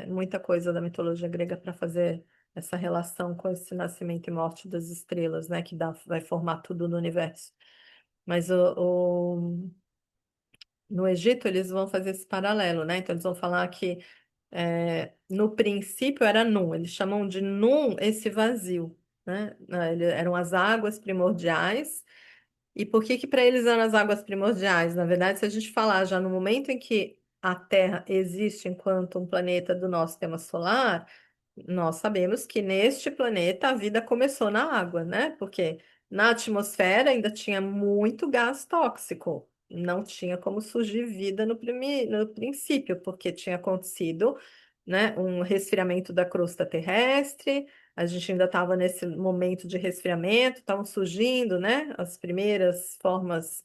[SPEAKER 1] muita coisa da mitologia grega para fazer essa relação com esse nascimento e morte das estrelas, né? Que vai formar tudo no universo. Mas no Egito eles vão fazer esse paralelo, né? Então eles vão falar que no princípio era Num. Eles chamam de Num esse vazio, né? Eram as águas primordiais e por que que para eles eram as águas primordiais? Na verdade, se a gente falar já no momento em que a Terra existe enquanto um planeta do nosso sistema solar, nós sabemos que neste planeta a vida começou na água, né? Porque na atmosfera ainda tinha muito gás tóxico. Não tinha como surgir vida no princípio, porque tinha acontecido, né, um resfriamento da crosta terrestre. A gente ainda estava nesse momento de resfriamento, estavam surgindo, né, as primeiras formas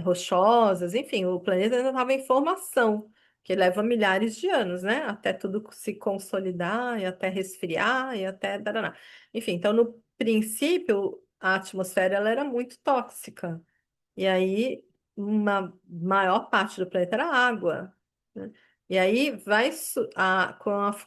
[SPEAKER 1] rochosas, enfim, o planeta ainda estava em formação. que leva milhares de anos, né? Até tudo se consolidar e até resfriar e até daraná. Enfim, então no princípio a atmosfera ela era muito tóxica. E aí, uma maior parte do planeta era água, né? E aí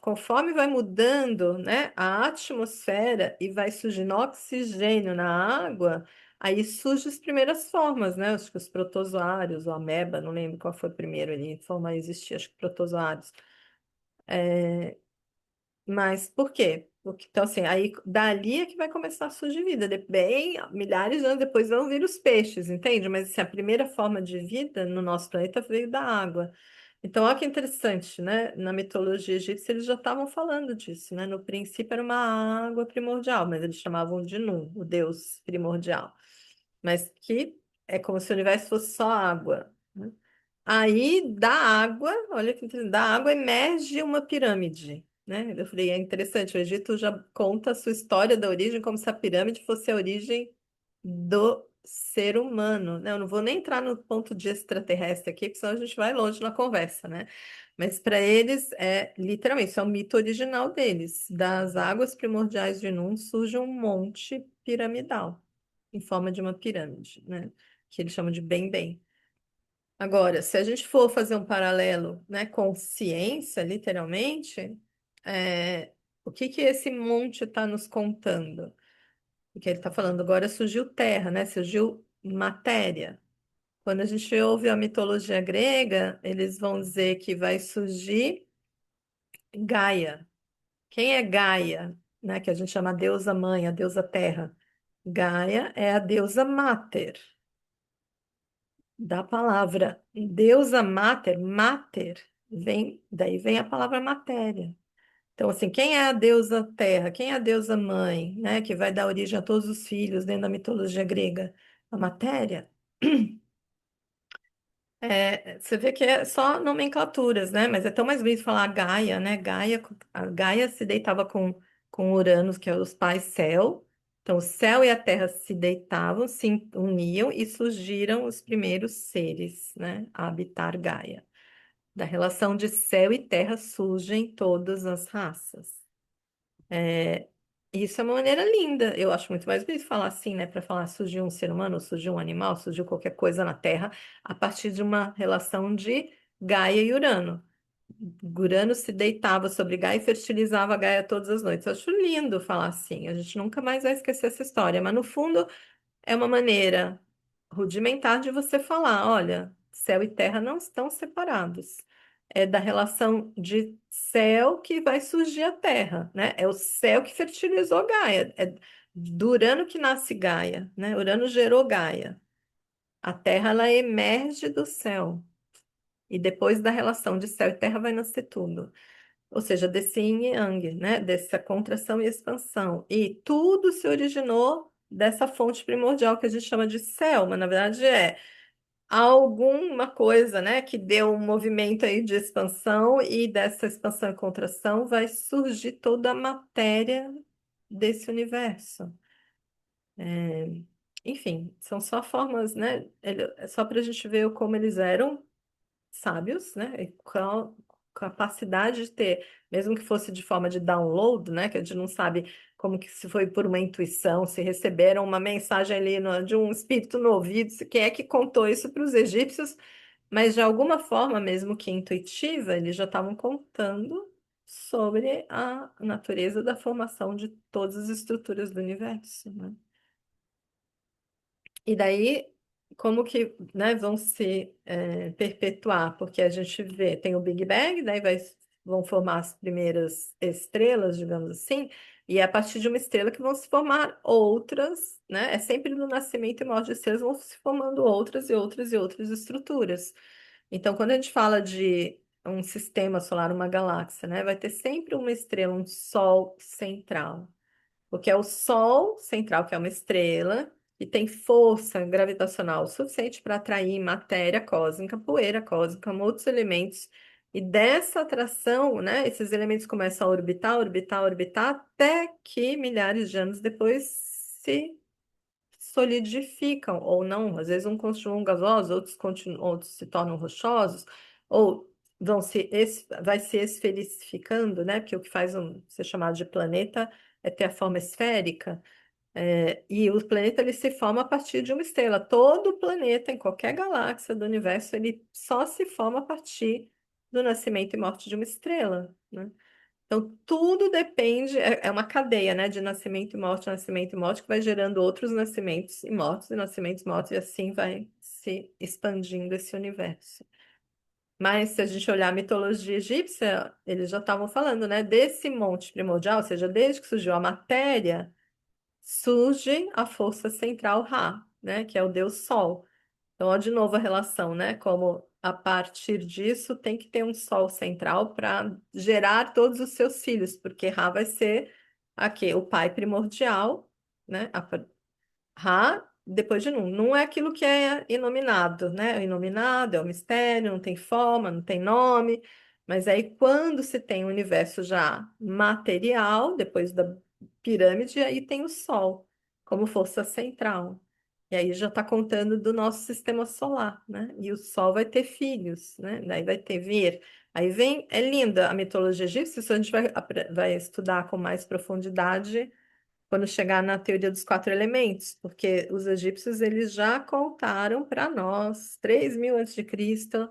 [SPEAKER 1] conforme vai mudando, né, a atmosfera e vai surgindo oxigênio na água, aí surgem as primeiras formas, né? Acho que os protozoários, ou ameba, não lembro qual foi o primeiro ali, forma a existir, acho que protozoários. Mas por quê? Então, assim, aí dali é que vai começar a surgir vida. Bem, milhares de anos depois vão vir os peixes, entende? Mas assim, a primeira forma de vida no nosso planeta veio da água. Então, olha que interessante, né? Na mitologia egípcia eles já estavam falando disso, né? No princípio era uma água primordial, mas eles chamavam de Nu, o deus primordial. Mas que é como se o universo fosse só água, né? Aí, da água, olha que interessante, da água emerge uma pirâmide, né? Eu falei, é interessante, o Egito já conta a sua história da origem como se a pirâmide fosse a origem do ser humano, né? Eu não vou nem entrar no ponto de extraterrestre aqui, porque senão a gente vai longe na conversa, né? Mas para eles é literalmente, isso é o mito original deles. Das águas primordiais de Num surge um monte piramidal, em forma de uma pirâmide, né? Que eles chamam de Bem-Bem. Agora, se a gente for fazer um paralelo, né, com ciência, literalmente, o que que esse monte está nos contando? O que ele está falando agora surgiu terra, né? Surgiu matéria. Quando a gente ouve a mitologia grega, eles vão dizer que vai surgir Gaia. Quem é Gaia? Né? Que a gente chama a deusa mãe, a deusa terra. Gaia é a deusa máter da palavra deusa mater, mater, daí vem a palavra matéria. Então, assim, quem é a deusa terra? Quem é a deusa mãe, né? Que vai dar origem a todos os filhos dentro da mitologia grega? A matéria. Você vê que é só nomenclaturas, né? Mas é tão mais bonito falar Gaia, né? A Gaia se deitava com Uranus, que é os pais céu. Então, o céu e a terra se deitavam, se uniam e surgiram os primeiros seres, né? A habitar Gaia. Da relação de céu e terra surgem todas as raças. É, isso é uma maneira linda. Eu acho muito mais bonito falar assim, né? Para falar surgiu um ser humano, surgiu um animal, surgiu qualquer coisa na Terra a partir de uma relação de Gaia e Urano. Urano se deitava sobre Gaia e fertilizava Gaia todas as noites. Eu acho lindo falar assim. A gente nunca mais vai esquecer essa história. Mas no fundo é uma maneira rudimentar de você falar, olha, céu e terra não estão separados. É da relação de céu que vai surgir a terra, né? É o céu que fertilizou Gaia. É do Urano que nasce Gaia, né? Urano gerou Gaia. A terra, ela emerge do céu. E depois da relação de céu e terra vai nascer tudo. Ou seja, desse yin e yang, né? Dessa contração e expansão. E tudo se originou dessa fonte primordial que a gente chama de céu, mas na verdade é alguma coisa, né, que deu um movimento aí de expansão e dessa expansão e contração vai surgir toda a matéria desse universo. É, enfim, são só formas, né? É só para a gente ver como eles eram sábios, né? E qual capacidade de ter, mesmo que fosse de forma de download, né? Que a gente não sabe como que se foi por uma intuição, se receberam uma mensagem ali de um espírito no ouvido, quem é que contou isso para os egípcios, mas de alguma forma, mesmo que intuitiva, eles já estavam contando sobre a natureza da formação de todas as estruturas do universo, né? E daí, como que, né, vão se perpetuar? Porque a gente vê, tem o Big Bang, daí vão formar as primeiras estrelas, digamos assim, e é a partir de uma estrela que vão se formar outras, né? É sempre no nascimento e morte de estrelas vão se formando outras e outras e outras estruturas. Então, quando a gente fala de um sistema solar, uma galáxia, né, vai ter sempre uma estrela, um sol central. Porque é o Sol central, que é uma estrela, e tem força gravitacional suficiente para atrair matéria cósmica, poeira cósmica, outros elementos. E dessa atração, né, esses elementos começam a orbitar, orbitar, orbitar, até que milhares de anos depois se solidificam, ou não. Às vezes um continuam gasosos, outros se tornam rochosos, ou vai se esferificando, né? Porque o que faz ser chamado de planeta é ter a forma esférica. E o planeta ele se forma a partir de uma estrela. Todo planeta, em qualquer galáxia do universo, ele só se forma a partir do nascimento e morte de uma estrela, né? Então, tudo depende, é uma cadeia, né, de nascimento e morte, que vai gerando outros nascimentos e mortes, e assim vai se expandindo esse universo. Mas se a gente olhar a mitologia egípcia, eles já estavam falando, né, desse monte primordial, ou seja, desde que surgiu a matéria, surge a força central Ra, né, que é o deus Sol. Então, ó, de novo a relação, né, como a partir disso tem que ter um Sol central para gerar todos os seus filhos, porque Ra vai ser aqui o pai primordial, né, Ra, depois de Nun. Nun é aquilo que é inominado, né? O inominado é o mistério, não tem forma, não tem nome. Mas aí, quando se tem o universo já material, depois da pirâmide, aí tem o Sol como força central. E aí já está contando do nosso sistema solar, né? E o Sol vai ter filhos, né? Daí vai ter vir. Aí vem, é linda a mitologia egípcia, isso a gente vai estudar com mais profundidade quando chegar na teoria dos quatro elementos, porque os egípcios eles já contaram para nós, 3.000 antes de Cristo,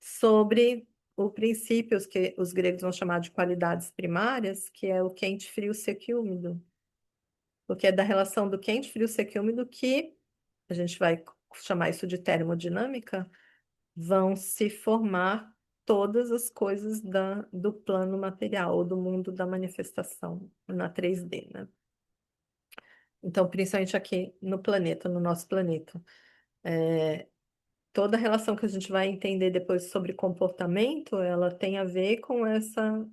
[SPEAKER 1] sobre o princípio que os gregos vão chamar de qualidades primárias, que é o quente, frio, seco e úmido. Porque é da relação do quente, frio, seco e úmido que a gente vai chamar isso de termodinâmica, vão se formar todas as coisas do plano material, ou do mundo da manifestação na 3D, né? Então, principalmente aqui no planeta, no nosso planeta. Toda a relação que a gente vai entender depois sobre comportamento, ela tem a ver com essa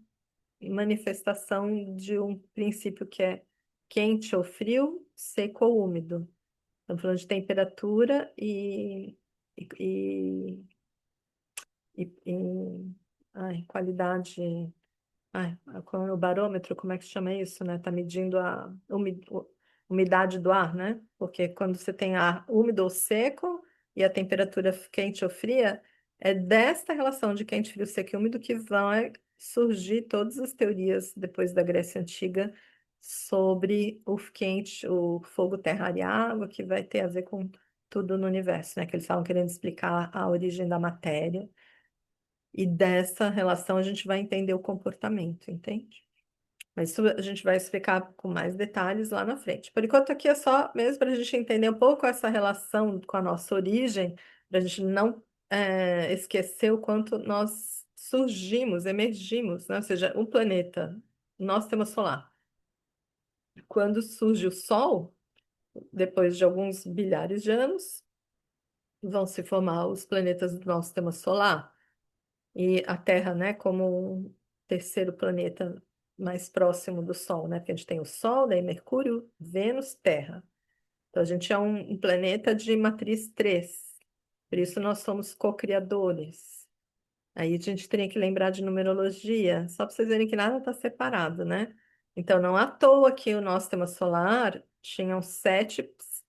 [SPEAKER 1] manifestação de um princípio que é quente ou frio, seco ou úmido. Estamos falando de temperatura e, e, qualidade. Ai, o barômetro, como é que chama isso, né? Tá medindo a umidade do ar, né? Porque quando você tem ar úmido ou seco e a temperatura quente ou fria, é desta relação de quente, frio, seco e úmido que vão surgir todas as teorias depois da Grécia Antiga sobre o quente, o fogo, terra, ar e água, que vai ter a ver com tudo no universo, né? Que eles estavam querendo explicar a origem da matéria. E dessa relação a gente vai entender o comportamento, entende? Mas isso a gente vai explicar com mais detalhes lá na frente. Por enquanto, aqui é só mesmo para a gente entender um pouco essa relação com a nossa origem, para a gente não esquecer o quanto nós surgimos, emergimos, né? Ou seja, um planeta, nosso sistema solar. Quando surge o Sol, depois de alguns bilhares de anos, vão se formar os planetas do nosso sistema solar. E a Terra, né, como um terceiro planeta mais próximo do Sol, né? Porque a gente tem o Sol, daí Mercúrio, Vênus, Terra. Então a gente é um planeta de matriz 3. Por isso nós somos co-criadores. Aí a gente teria que lembrar de numerologia, só para vocês verem que nada está separado, né? Então não à toa que o nosso sistema solar tinham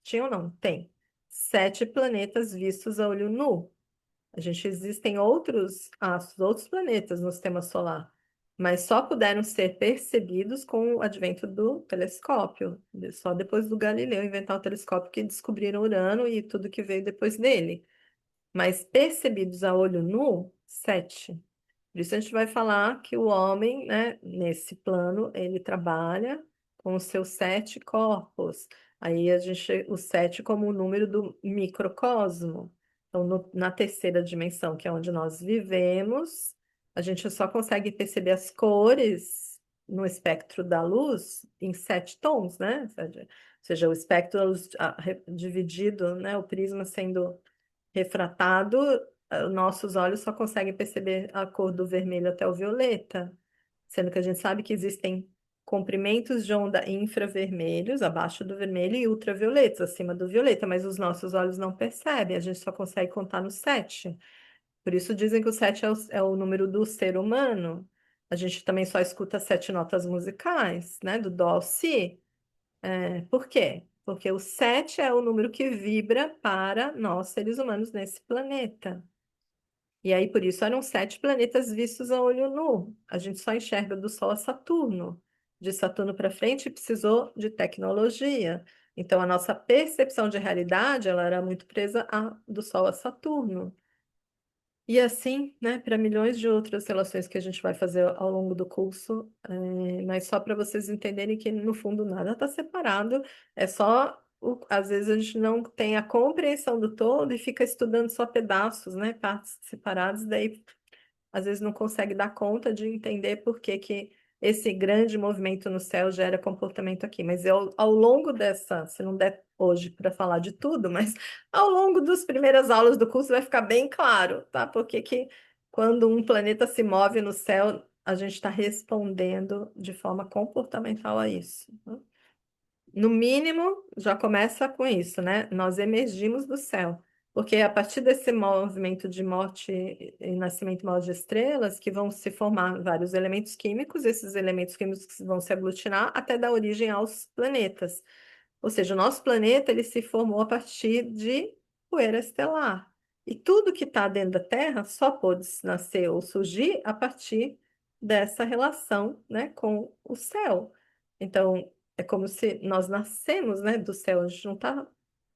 [SPEAKER 1] tinham não, tem 7 planetas vistos a olho nu. Existem outros astros, outros planetas no sistema solar, mas só puderam ser percebidos com o advento do telescópio. Só depois do Galileu inventar o telescópio que descobriram Urano e tudo que veio depois dele. Mas percebidos a olho nu, 7. Por isso a gente vai falar que o homem, né, nesse plano, ele trabalha com os seus 7 corpos. Aí o 7 como o número do microcosmo. Então, na terceira dimensão, que é onde nós vivemos, a gente só consegue perceber as cores no espectro da luz em 7 tons, né? Ou seja, o espectro da luz dividido, né? O prisma sendo refratado, nossos olhos só conseguem perceber a cor do vermelho até o violeta, sendo que a gente sabe que existem comprimentos de onda infravermelhos abaixo do vermelho e ultravioletos acima do violeta, mas os nossos olhos não percebem, a gente só consegue contar no 7. Por isso dizem que o 7 é o número do ser humano. A gente também só escuta 7 notas musicais, né? Do dó ao si. Por quê? Porque o 7 é o número que vibra para nós, seres humanos, nesse planeta. E aí, por isso, eram 7 planetas vistos a olho nu. A gente só enxerga do Sol a Saturno. De Saturno para frente, precisou de tecnologia. Então, a nossa percepção de realidade, ela era muito presa do Sol a Saturno. E assim, né, para milhões de outras relações que a gente vai fazer ao longo do curso, mas só para vocês entenderem que, no fundo, nada está separado, é só, às vezes a gente não tem a compreensão do todo e fica estudando só pedaços, né, partes separadas, daí às vezes não consegue dar conta de entender por que que esse grande movimento no céu gera comportamento aqui. Mas eu, ao longo dessa, se não der hoje para falar de tudo, mas ao longo das primeiras aulas do curso vai ficar bem claro, tá? Porque que quando um planeta se move no céu, a gente está respondendo de forma comportamental a isso, né? No mínimo, já começa com isso, né? Nós emergimos do céu. Porque é a partir desse movimento de morte e nascimento maior de estrelas, que vão se formar vários elementos químicos, esses elementos químicos vão se aglutinar até dar origem aos planetas. Ou seja, o nosso planeta ele se formou a partir de poeira estelar. E tudo que está dentro da Terra só pôde nascer ou surgir a partir dessa relação, né, com o céu. Então, é como se nós nascemos, né, do céu. A gente não está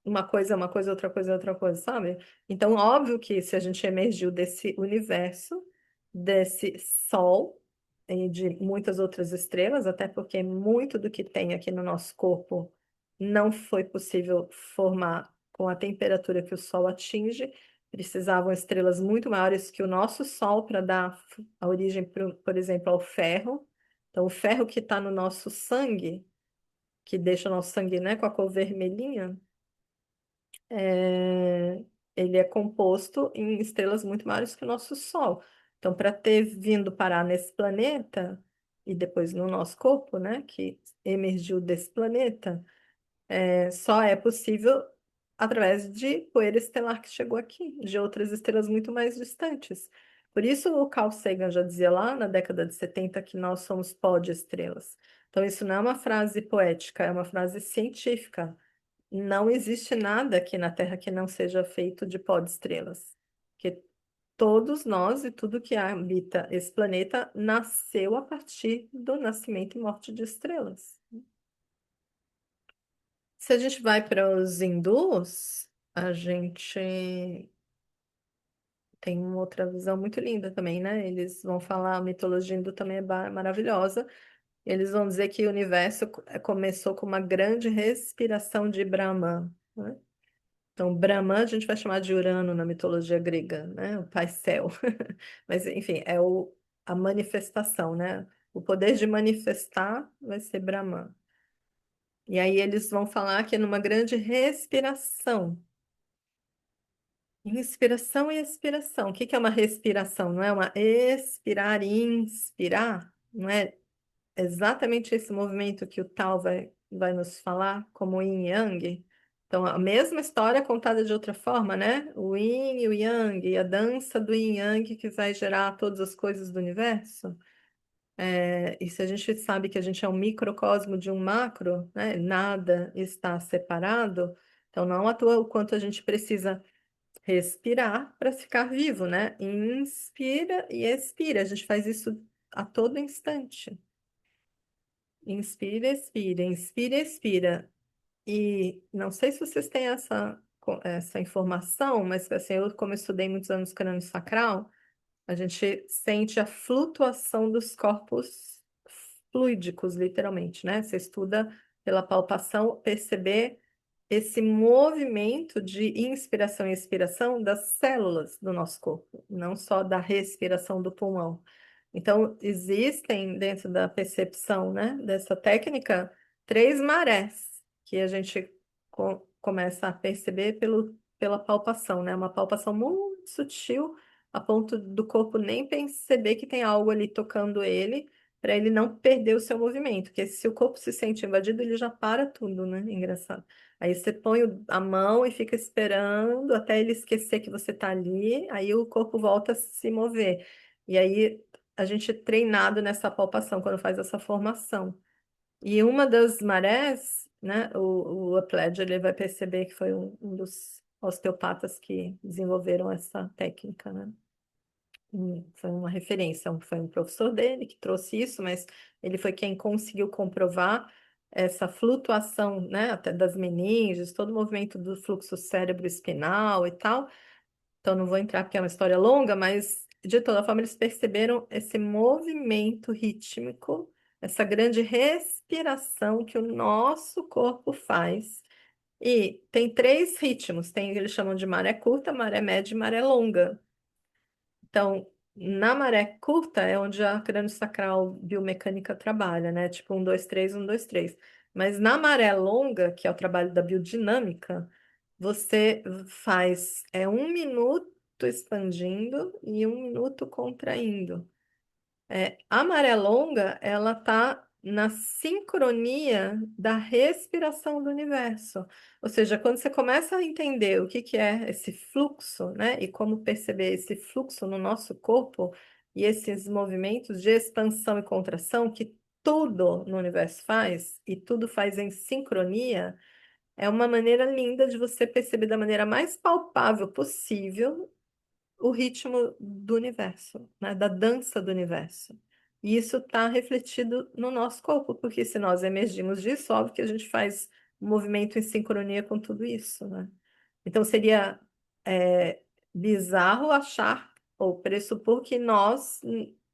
[SPEAKER 1] uma coisa, outra coisa, outra coisa, sabe? Então, óbvio que se a gente emergiu desse universo, desse Sol e de muitas outras estrelas, até porque muito do que tem aqui no nosso corpo não foi possível formar com a temperatura que o Sol atinge. Precisavam estrelas muito maiores que o nosso Sol para dar a origem, por exemplo, ao ferro. Então, o ferro que está no nosso sangue, que deixa o nosso sangue, né, com a cor vermelhinha, ele é composto em estrelas muito maiores que o nosso Sol. Então, para ter vindo parar nesse planeta e depois no nosso corpo, né, que emergiu desse planeta, só é possível através de poeira estelar que chegou aqui, de outras estrelas muito mais distantes. Por isso, o Carl Sagan já dizia lá na década de 70 que nós somos pó de estrelas. Então, isso não é uma frase poética, é uma frase científica. Não existe nada aqui na Terra que não seja feito de pó de estrelas. Que todos nós e tudo que habita esse planeta nasceu a partir do nascimento e morte de estrelas. Se a gente vai para os hindus, a gente tem uma outra visão muito linda também, né? Eles vão falar, a mitologia hindu também é maravilhosa. Eles vão dizer que o universo começou com uma grande respiração de Brahma, né? Então, Brahma a gente vai chamar de Urano na mitologia grega, né? O pai céu. Mas, enfim, é a manifestação, né? O poder de manifestar vai ser Brahma. E aí eles vão falar que é numa grande respiração. Inspiração e expiração. O que que é uma respiração? Não é uma expirar e inspirar? Não é exatamente esse movimento que o Tao vai nos falar, como yin e yang? Então, a mesma história contada de outra forma, né? O yin e o yang, e a dança do yin e yang que vai gerar todas as coisas do universo. E se a gente sabe que a gente é um microcosmo de um macro, né? Nada está separado, então não à toa o quanto a gente precisa respirar para ficar vivo, né? Inspira e expira. A gente faz isso a todo instante. Inspira, expira, inspira, expira. E não sei se vocês têm essa informação, mas assim, eu, como estudei muitos anos crânio sacral, a gente sente a flutuação dos corpos fluídicos, literalmente, né? Você estuda pela palpação, perceber esse movimento de inspiração e expiração das células do nosso corpo, não só da respiração do pulmão. Então, existem dentro da percepção, né, dessa técnica, 3 marés que a gente começa a perceber pela palpação, né? Uma palpação muito sutil, a ponto do corpo nem perceber que tem algo ali tocando ele, para ele não perder o seu movimento, porque se o corpo se sente invadido, ele já para tudo, né? Engraçado. Aí você põe a mão e fica esperando até ele esquecer que você está ali, aí o corpo volta a se mover. E aí a gente é treinado nessa palpação quando faz essa formação. E uma das marés, né, o Upledge, ele vai perceber que foi um dos osteopatas que desenvolveram essa técnica, né? foi uma referência, foi um professor dele que trouxe isso, mas ele foi quem conseguiu comprovar essa flutuação, né, até das meninges, todo o movimento do fluxo cérebro-espinal e tal. Então, não vou entrar porque é uma história longa, mas de toda forma eles perceberam esse movimento rítmico, essa grande respiração que o nosso corpo faz. E tem três ritmos, tem, eles chamam de maré curta, maré média e maré longa. Então, na maré curta é onde a crânio-sacral biomecânica trabalha, né? Tipo 1, 2, 3, 1, 2, 3. Mas na maré longa, que é o trabalho da biodinâmica, você faz 1 minuto expandindo e 1 minuto contraindo. A maré longa, ela tá na sincronia da respiração do universo. Ou seja, quando você começa a entender o que que é esse fluxo, né, e como perceber esse fluxo no nosso corpo e esses movimentos de expansão e contração que tudo no universo faz e tudo faz em sincronia, é uma maneira linda de você perceber da maneira mais palpável possível o ritmo do universo, né? Da dança do universo. E isso está refletido no nosso corpo, porque se nós emergimos disso, óbvio que a gente faz um movimento em sincronia com tudo isso, né? Então seria é, bizarro achar ou pressupor que nós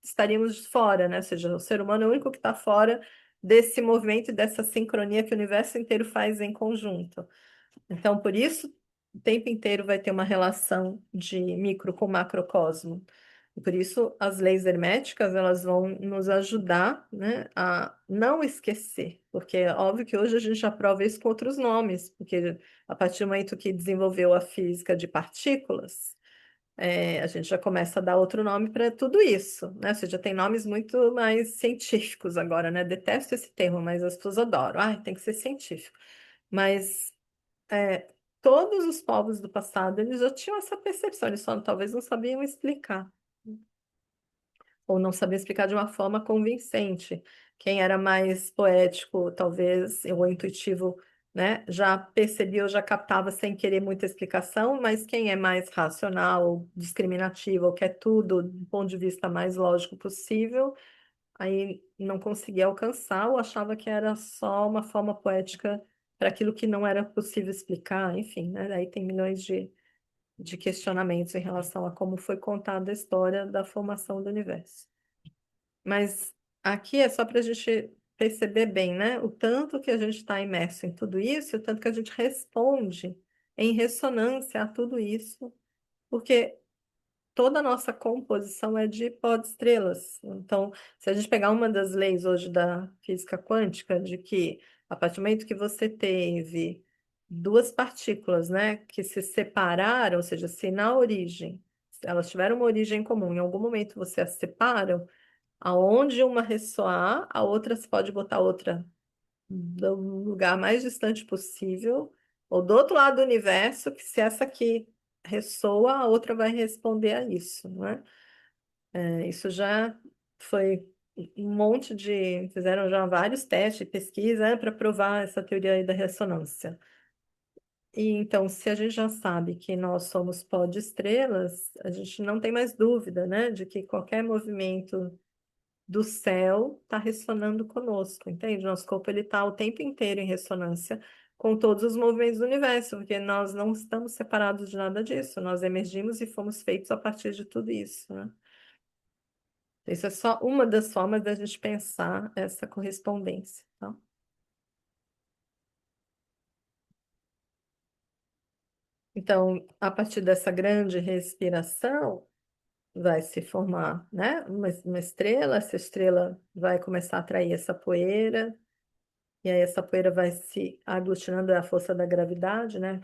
[SPEAKER 1] estaríamos fora, né? Ou seja, o ser humano é o único que está fora desse movimento e dessa sincronia que o universo inteiro faz em conjunto. Então, por isso, o tempo inteiro vai ter uma relação de micro com macrocosmo. E por isso, as leis herméticas, elas vão nos ajudar, né, a não esquecer. Porque é óbvio que hoje a gente já prova isso com outros nomes, porque a partir do momento que desenvolveu a física de partículas, a gente já começa a dar outro nome para tudo isso, né? Ou seja, tem nomes muito mais científicos agora, né? Detesto esse termo, mas as pessoas adoram. Ai, tem que ser científico. Mas é, todos os povos do passado, eles já tinham essa percepção, eles só talvez não sabiam explicar, ou não sabiam explicar de uma forma convincente. Quem era mais poético, talvez, ou intuitivo, né, já percebia ou já captava sem querer muita explicação, mas quem é mais racional, ou discriminativo, ou quer tudo do ponto de vista mais lógico possível, aí não conseguia alcançar ou achava que era só uma forma poética para aquilo que não era possível explicar, enfim, né? Aí tem milhões de questionamentos em relação a como foi contada a história da formação do universo. Mas aqui é só para a gente perceber bem, né? O tanto que a gente está imerso em tudo isso, e o tanto que a gente responde em ressonância a tudo isso, porque toda a nossa composição é de pó de estrelas. Então, se a gente pegar uma das leis hoje da física quântica, de que a partir do momento que você teve duas partículas, né, que se separaram, ou seja, se na origem elas tiveram uma origem comum, em algum momento você as separam, aonde uma ressoar, a outra se pode botar a outra do lugar mais distante possível, ou do outro lado do universo, que se essa aqui ressoa, a outra vai responder a isso, não é? Isso já foi um monte de. Fizeram já vários testes, pesquisa, para provar essa teoria aí da ressonância. E então, se a gente já sabe que nós somos pó de estrelas, a gente não tem mais dúvida, né, de que qualquer movimento do céu está ressonando conosco, entende? Nosso corpo ele está o tempo inteiro em ressonância com todos os movimentos do universo, porque nós não estamos separados de nada disso, nós emergimos e fomos feitos a partir de tudo isso, né? Isso é só uma das formas da gente pensar essa correspondência, tá? Então, a partir dessa grande respiração, vai se formar, né, uma estrela, essa estrela vai começar a atrair essa poeira, e aí essa poeira vai se aglutinando, é a força da gravidade, né?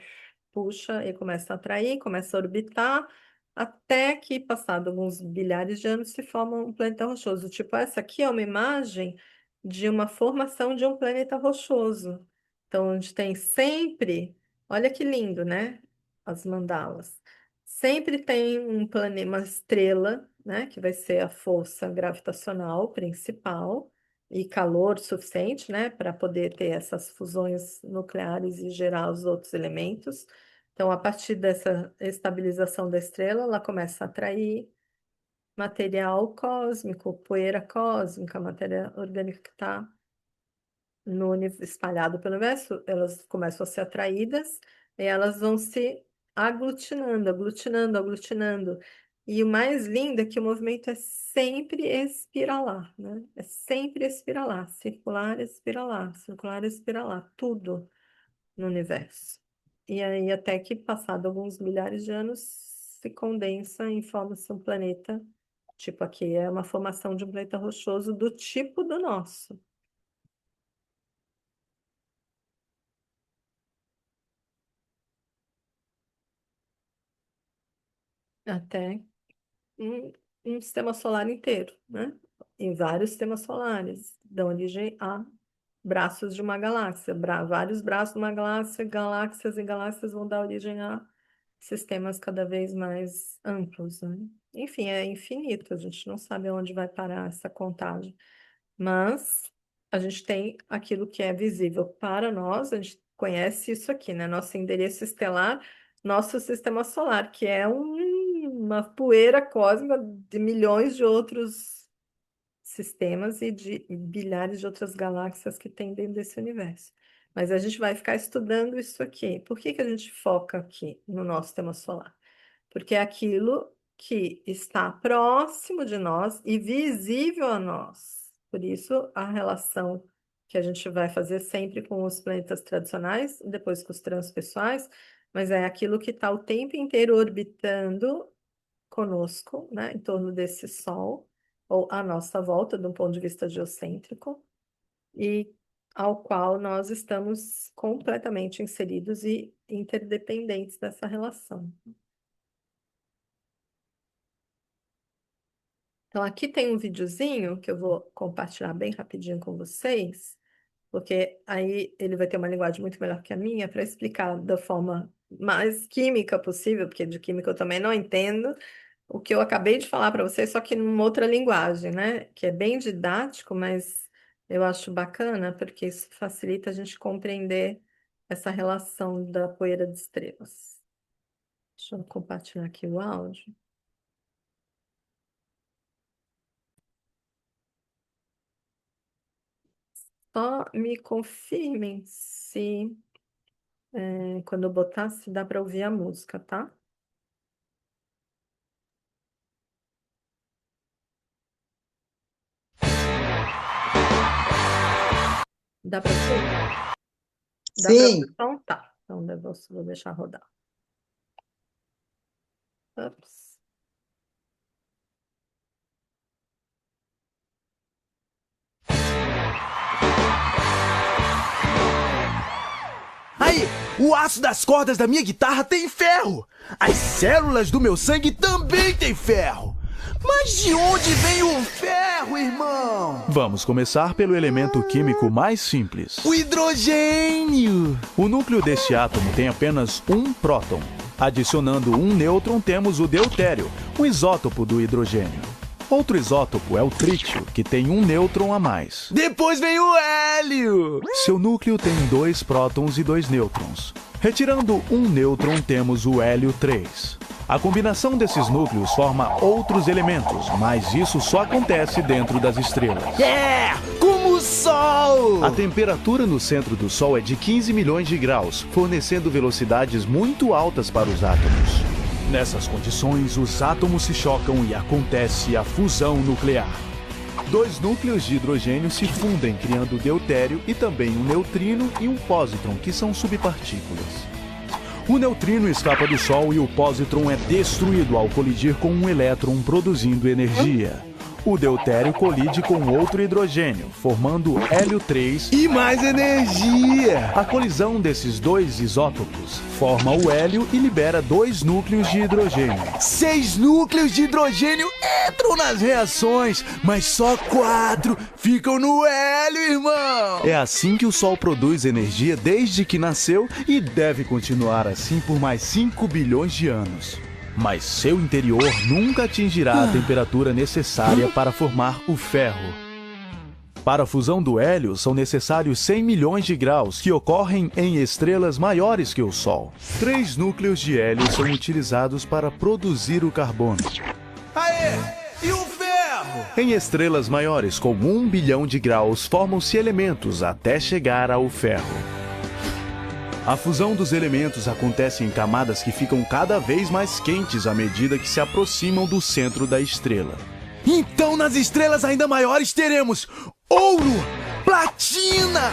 [SPEAKER 1] Puxa e começa a atrair, começa a orbitar, até que, passado alguns bilhares de anos, se forma um planeta rochoso. Tipo, essa aqui é uma imagem de uma formação de um planeta rochoso. Então, onde tem sempre, olha que lindo, né? As mandalas. Sempre tem um planeta, uma estrela, né? Que vai ser a força gravitacional principal e calor suficiente, né, para poder ter essas fusões nucleares e gerar os outros elementos. Então, a partir dessa estabilização da estrela, ela começa a atrair. material cósmico, poeira cósmica, matéria orgânica que está espalhado pelo universo, elas começam a ser atraídas e elas vão se aglutinando, aglutinando, aglutinando. E o mais lindo é que o movimento é sempre espiralar, né? É sempre espiralar, circular, espiralar, tudo no universo. E aí, até que, passado alguns milhares de anos, se condensa e forma-se um planeta. Tipo, aqui é uma formação de um planeta rochoso do tipo do nosso. Até um, um sistema solar inteiro, né? Em vários sistemas solares, dão origem a braços de uma galáxia, vários braços de uma galáxia, galáxias e galáxias vão dar origem a sistemas cada vez mais amplos, né? Enfim, é infinito, a gente não sabe onde vai parar essa contagem, mas a gente tem aquilo que é visível para nós, a gente conhece isso aqui, né? Nosso endereço estelar, nosso sistema solar, que é uma poeira cósmica de milhões de outros sistemas e de bilhares de outras galáxias que tem dentro desse universo. Mas a gente vai ficar estudando isso aqui. Por que que a gente foca aqui no nosso sistema solar? Porque é aquilo que está próximo de nós e visível a nós. Por isso, a relação que a gente vai fazer sempre com os planetas tradicionais, depois com os transpessoais, mas é aquilo que está o tempo inteiro orbitando conosco, né, em torno desse Sol, ou à nossa volta, de um ponto de vista geocêntrico, e ao qual nós estamos completamente inseridos e interdependentes dessa relação. Então, aqui tem um videozinho que eu vou compartilhar bem rapidinho com vocês, porque aí ele vai ter uma linguagem muito melhor que a minha para explicar da forma mais química possível, porque de química eu também não entendo, o que eu acabei de falar para vocês, só que numa outra linguagem, né? Que é bem didático, mas eu acho bacana, porque isso facilita a gente compreender essa relação da poeira de estrelas. Deixa eu compartilhar aqui o áudio. Só me confirmem se, quando eu botar, se dá para ouvir a música, tá? Dá para ouvir? Dá para
[SPEAKER 2] Sim,
[SPEAKER 1] ouvir? Então tá. Então eu vou deixar rodar. Ups.
[SPEAKER 3] Aí, o aço das cordas da minha guitarra tem ferro. As células do meu sangue também têm ferro. Mas de onde vem o ferro, irmão?
[SPEAKER 4] Vamos começar pelo elemento químico mais simples.
[SPEAKER 3] O hidrogênio.
[SPEAKER 4] O núcleo deste átomo tem apenas um próton. Adicionando um nêutron, temos o deutério, um isótopo do hidrogênio. Outro isótopo é o trítio, que tem um nêutron a mais.
[SPEAKER 3] Depois vem o hélio.
[SPEAKER 4] Seu núcleo tem 2 prótons e 2 nêutrons. Retirando um nêutron, temos o hélio 3. A combinação desses núcleos forma outros elementos, mas isso só acontece dentro das estrelas.
[SPEAKER 3] Como o Sol.
[SPEAKER 4] A temperatura no centro do Sol é de 15 milhões de graus, fornecendo velocidades muito altas para os átomos. Nessas condições, os átomos se chocam e acontece a fusão nuclear. 2 núcleos de hidrogênio se fundem, criando o deutério e também um neutrino e um pósitron, que são subpartículas. O neutrino escapa do Sol e o pósitron é destruído ao colidir com um elétron, produzindo energia. O deutério colide com outro hidrogênio, formando hélio 3
[SPEAKER 3] E mais energia.
[SPEAKER 4] A colisão desses 2 isótopos forma o hélio e libera 2 núcleos de hidrogênio.
[SPEAKER 3] 6 núcleos de hidrogênio entram nas reações, mas só 4 ficam no hélio, irmão.
[SPEAKER 4] É assim que o Sol produz energia desde que nasceu e deve continuar assim por mais 5 bilhões de anos. Mas seu interior nunca atingirá a temperatura necessária para formar o ferro. Para a fusão do hélio, são necessários 100 milhões de graus, que ocorrem em estrelas maiores que o Sol. 3 núcleos de hélio são utilizados para produzir o carbono.
[SPEAKER 3] Aê! E o ferro?
[SPEAKER 4] Em estrelas maiores com 1 bilhão de graus, formam-se elementos até chegar ao ferro. A fusão dos elementos acontece em camadas que ficam cada vez mais quentes à medida que se aproximam do centro da estrela.
[SPEAKER 3] Então nas estrelas ainda maiores teremos ouro, platina,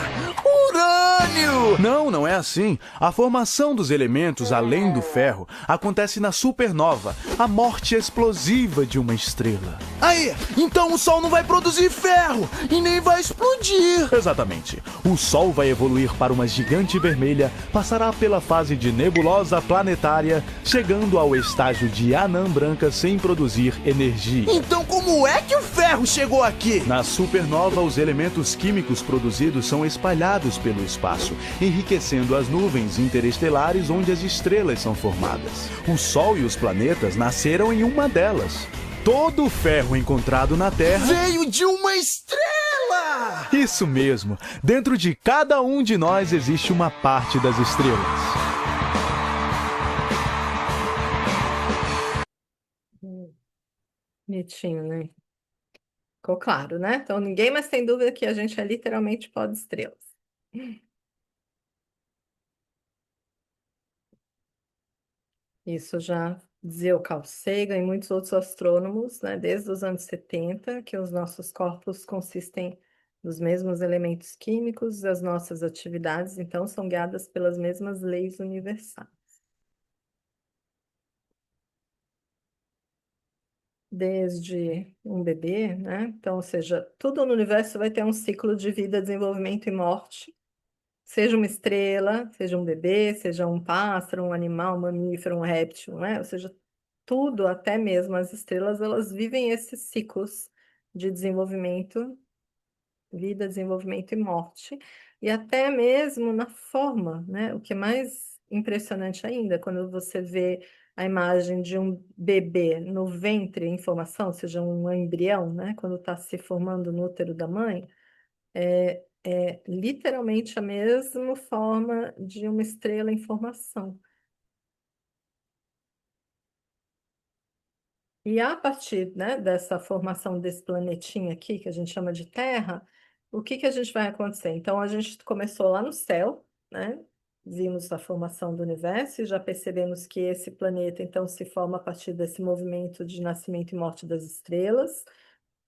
[SPEAKER 3] urânio!
[SPEAKER 4] Não é assim. A formação dos elementos além do ferro acontece na supernova, a morte explosiva de uma estrela.
[SPEAKER 3] Aí, então o Sol não vai produzir ferro e nem vai explodir.
[SPEAKER 4] Exatamente. O Sol vai evoluir para uma gigante vermelha, passará pela fase de nebulosa planetária, chegando ao estágio de anã branca sem produzir energia.
[SPEAKER 3] Então como é que o ferro chegou aqui?
[SPEAKER 4] Na supernova, os elementos químicos produzidos são espalhados pelo espaço, enriquecendo as nuvens interestelares onde as estrelas são formadas. O Sol e os planetas nasceram em uma delas. Todo o ferro encontrado na Terra
[SPEAKER 3] Veio de uma estrela!
[SPEAKER 4] Isso mesmo. Dentro de cada um de nós existe uma parte das estrelas.
[SPEAKER 1] Bonitinho, né? Ficou claro, né? Então ninguém mais tem dúvida que a gente é literalmente pó de estrelas. Isso já dizia o Carl Sagan e muitos outros astrônomos, né, desde os anos 70, que os nossos corpos consistem dos mesmos elementos químicos, as nossas atividades, então, são guiadas pelas mesmas leis universais. Desde um bebê, né? Então, ou seja, tudo no universo vai ter um ciclo de vida, desenvolvimento e morte. Seja uma estrela, seja um bebê, seja um pássaro, um animal, um mamífero, um réptil, né? Ou seja, tudo, até mesmo as estrelas, elas vivem esses ciclos de desenvolvimento, vida, desenvolvimento e morte, e até mesmo na forma, né? O que é mais impressionante ainda, quando você vê a imagem de um bebê no ventre em formação, ou seja, um embrião, né? Quando está se formando no útero da mãe, é literalmente a mesma forma de uma estrela em formação. E a partir, né, dessa formação desse planetinha aqui, que a gente chama de Terra, o que que a gente vai acontecer? Então, a gente começou lá no céu, né? Vimos a formação do universo e já percebemos que esse planeta, então, se forma a partir desse movimento de nascimento e morte das estrelas.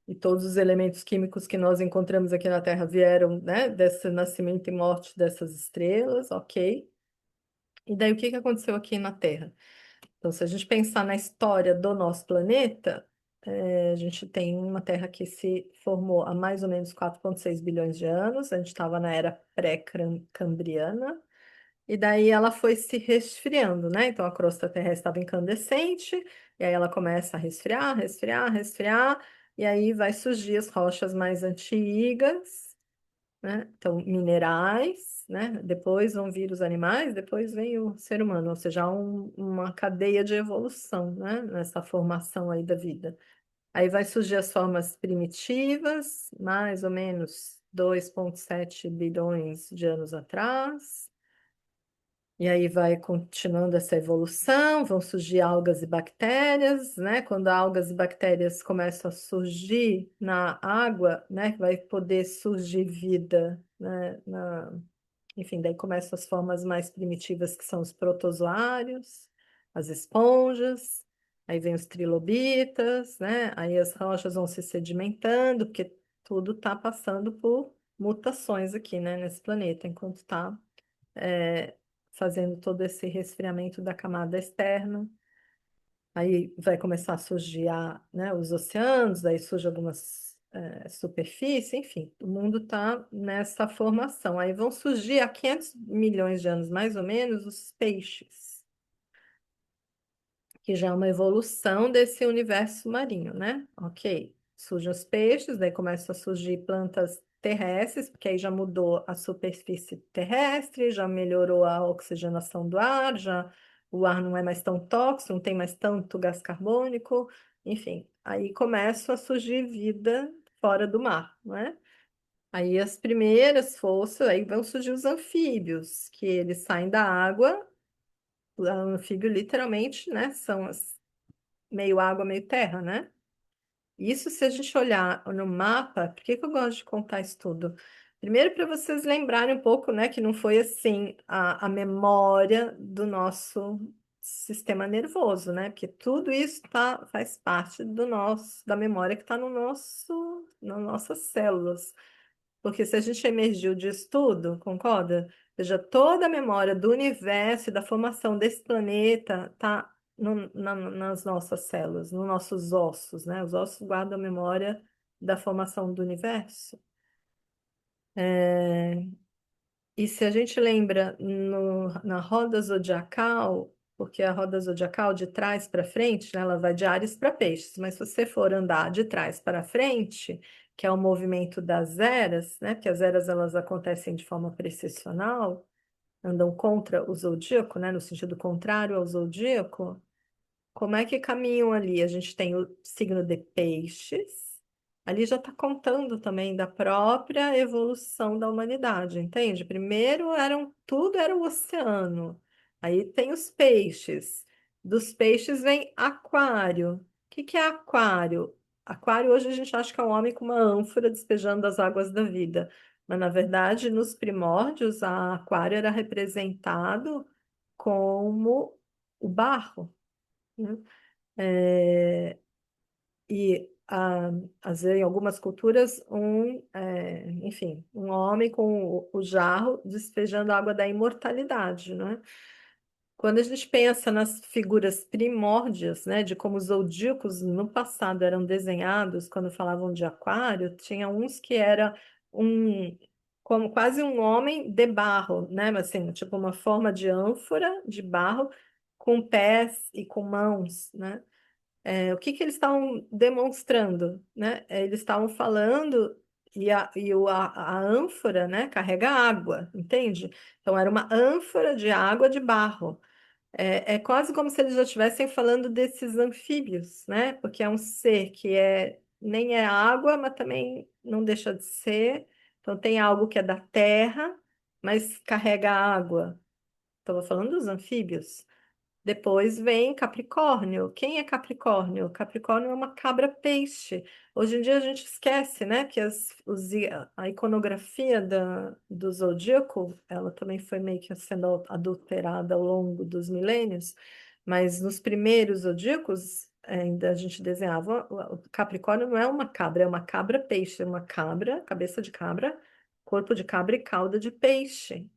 [SPEAKER 1] E todos os elementos químicos que nós encontramos aqui na Terra vieram, né, desse nascimento e morte dessas estrelas, ok? E daí, o que que aconteceu aqui na Terra? Então, se a gente pensar na história do nosso planeta, a gente tem uma Terra que se formou há mais ou menos 4,6 bilhões de anos, a gente estava na era pré-cambriana, e daí ela foi se resfriando, né? Então, a crosta terrestre estava incandescente, e aí ela começa a resfriar, resfriar, resfriar, e aí vai surgir as rochas mais antigas, né? Então, minerais, né? Depois vão vir os animais, depois vem o ser humano, ou seja, há uma cadeia de evolução, né? Nessa formação aí da vida. Aí vai surgir as formas primitivas, mais ou menos 2,7 bilhões de anos atrás. E aí vai continuando essa evolução, vão surgir algas e bactérias, né? Quando algas e bactérias começam a surgir na água, né? Vai poder surgir vida, né? Enfim, daí começam as formas mais primitivas, que são os protozoários, as esponjas, aí vem os trilobitas, né? Aí as rochas vão se sedimentando, porque tudo está passando por mutações aqui, né? Nesse planeta, enquanto está fazendo todo esse resfriamento da camada externa. Aí vai começar a surgir né, os oceanos, daí surge algumas superfícies, enfim, o mundo está nessa formação. Aí vão surgir há 500 milhões de anos, mais ou menos, os peixes, que já é uma evolução desse universo marinho, né? Ok, surgem os peixes, daí começam a surgir plantas terrestres, porque aí já mudou a superfície terrestre, já melhorou a oxigenação do ar, já o ar não é mais tão tóxico, não tem mais tanto gás carbônico, enfim, aí começa a surgir vida fora do mar, não é? Aí as primeiras forças, aí vão surgir os anfíbios, que eles saem da água, o anfíbio literalmente, né, são meio água, meio terra, né? Isso se a gente olhar no mapa, por que que eu gosto de contar isso tudo? Primeiro, para vocês lembrarem um pouco, né, que não foi assim a memória do nosso sistema nervoso, né? Porque tudo isso faz parte do nosso, da memória que está no nosso, nas nossas células. Porque se a gente emergiu disso tudo, concorda? Ou seja, toda a memória do universo e da formação desse planeta está nas nossas células, nos nossos ossos, né? Os ossos guardam a memória da formação do universo. E se a gente lembra na roda zodiacal, porque a roda zodiacal de trás para frente, né, ela vai de Áries para Peixes, mas se você for andar de trás para frente, que é o movimento das eras, né, porque as eras elas acontecem de forma precessional, andam contra o zodíaco, né, no sentido contrário ao zodíaco. Como é que caminham ali? A gente tem o signo de Peixes. Ali já está contando também da própria evolução da humanidade, entende? Primeiro tudo era o oceano. Aí tem os peixes. Dos peixes vem aquário. O que que é aquário? Aquário hoje a gente acha que é um homem com uma ânfora despejando as águas da vida. Mas na verdade, nos primórdios, a aquário era representado como o barro, né? É, e às vezes, em algumas culturas, enfim, um homem com o jarro despejando a água da imortalidade, né? Quando a gente pensa nas figuras primórdias, né, de como os zodíacos no passado eram desenhados, quando falavam de aquário, tinha uns que era um como quase um homem de barro, né, mas assim, tipo uma forma de ânfora de barro com pés e com mãos, né? O que que eles estavam demonstrando, né? Eles estavam falando a ânfora, né, carrega água, entende? Então era uma ânfora de água de barro. É quase como se eles já estivessem falando desses anfíbios, né? Porque é um ser que nem é água, mas também não deixa de ser. Então tem algo que é da terra, mas carrega água. Estava falando dos anfíbios. Depois vem Capricórnio. Quem é Capricórnio? Capricórnio é uma cabra-peixe. Hoje em dia a gente esquece, né, que a iconografia do zodíaco, ela também foi meio que sendo adulterada ao longo dos milênios, mas nos primeiros zodíacos ainda a gente desenhava, o Capricórnio não é uma cabra, é uma cabra-peixe, é uma cabra, cabeça de cabra, corpo de cabra e cauda de peixe.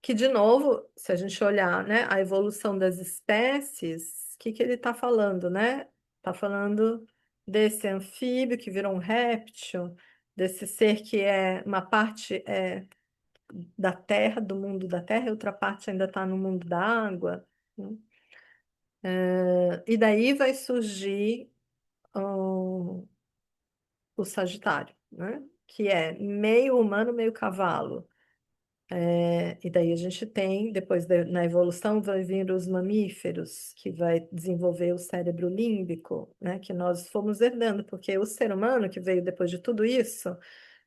[SPEAKER 1] Que, de novo, se a gente olhar, né, a evolução das espécies, o que que ele está falando, né? Está falando desse anfíbio que virou um réptil, desse ser que é uma parte da terra, do mundo da terra, e outra parte ainda está no mundo da água, né? E daí vai surgir o Sagitário, né? Que é meio humano, meio cavalo. E daí a gente tem, depois na evolução, vai vir os mamíferos, que vai desenvolver o cérebro límbico, né, que nós fomos herdando, porque o ser humano que veio depois de tudo isso,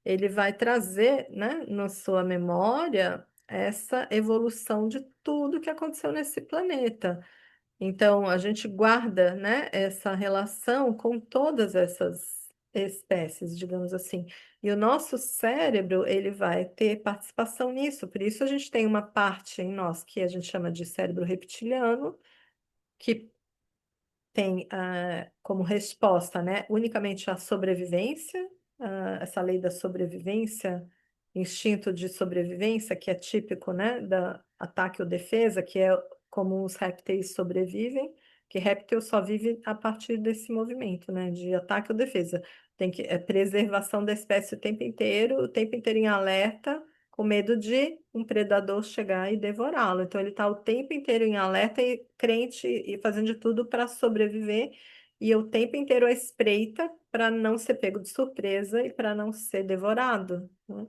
[SPEAKER 1] ele vai trazer, né, na sua memória essa evolução de tudo que aconteceu nesse planeta. Então, a gente guarda, né, essa relação com todas essas espécies, digamos assim. E o nosso cérebro, ele vai ter participação nisso. Por isso, a gente tem uma parte em nós que a gente chama de cérebro reptiliano, que tem como resposta, né, unicamente a sobrevivência, essa lei da sobrevivência, instinto de sobrevivência, que é típico, né, da ataque ou defesa, que é como os répteis sobrevivem, que réptil só vive a partir desse movimento, né, de ataque ou defesa. É preservação da espécie o tempo inteiro em alerta, com medo de um predador chegar e devorá-lo. Então, ele está o tempo inteiro em alerta e crente e fazendo de tudo para sobreviver, e o tempo inteiro à espreita para não ser pego de surpresa e para não ser devorado, né?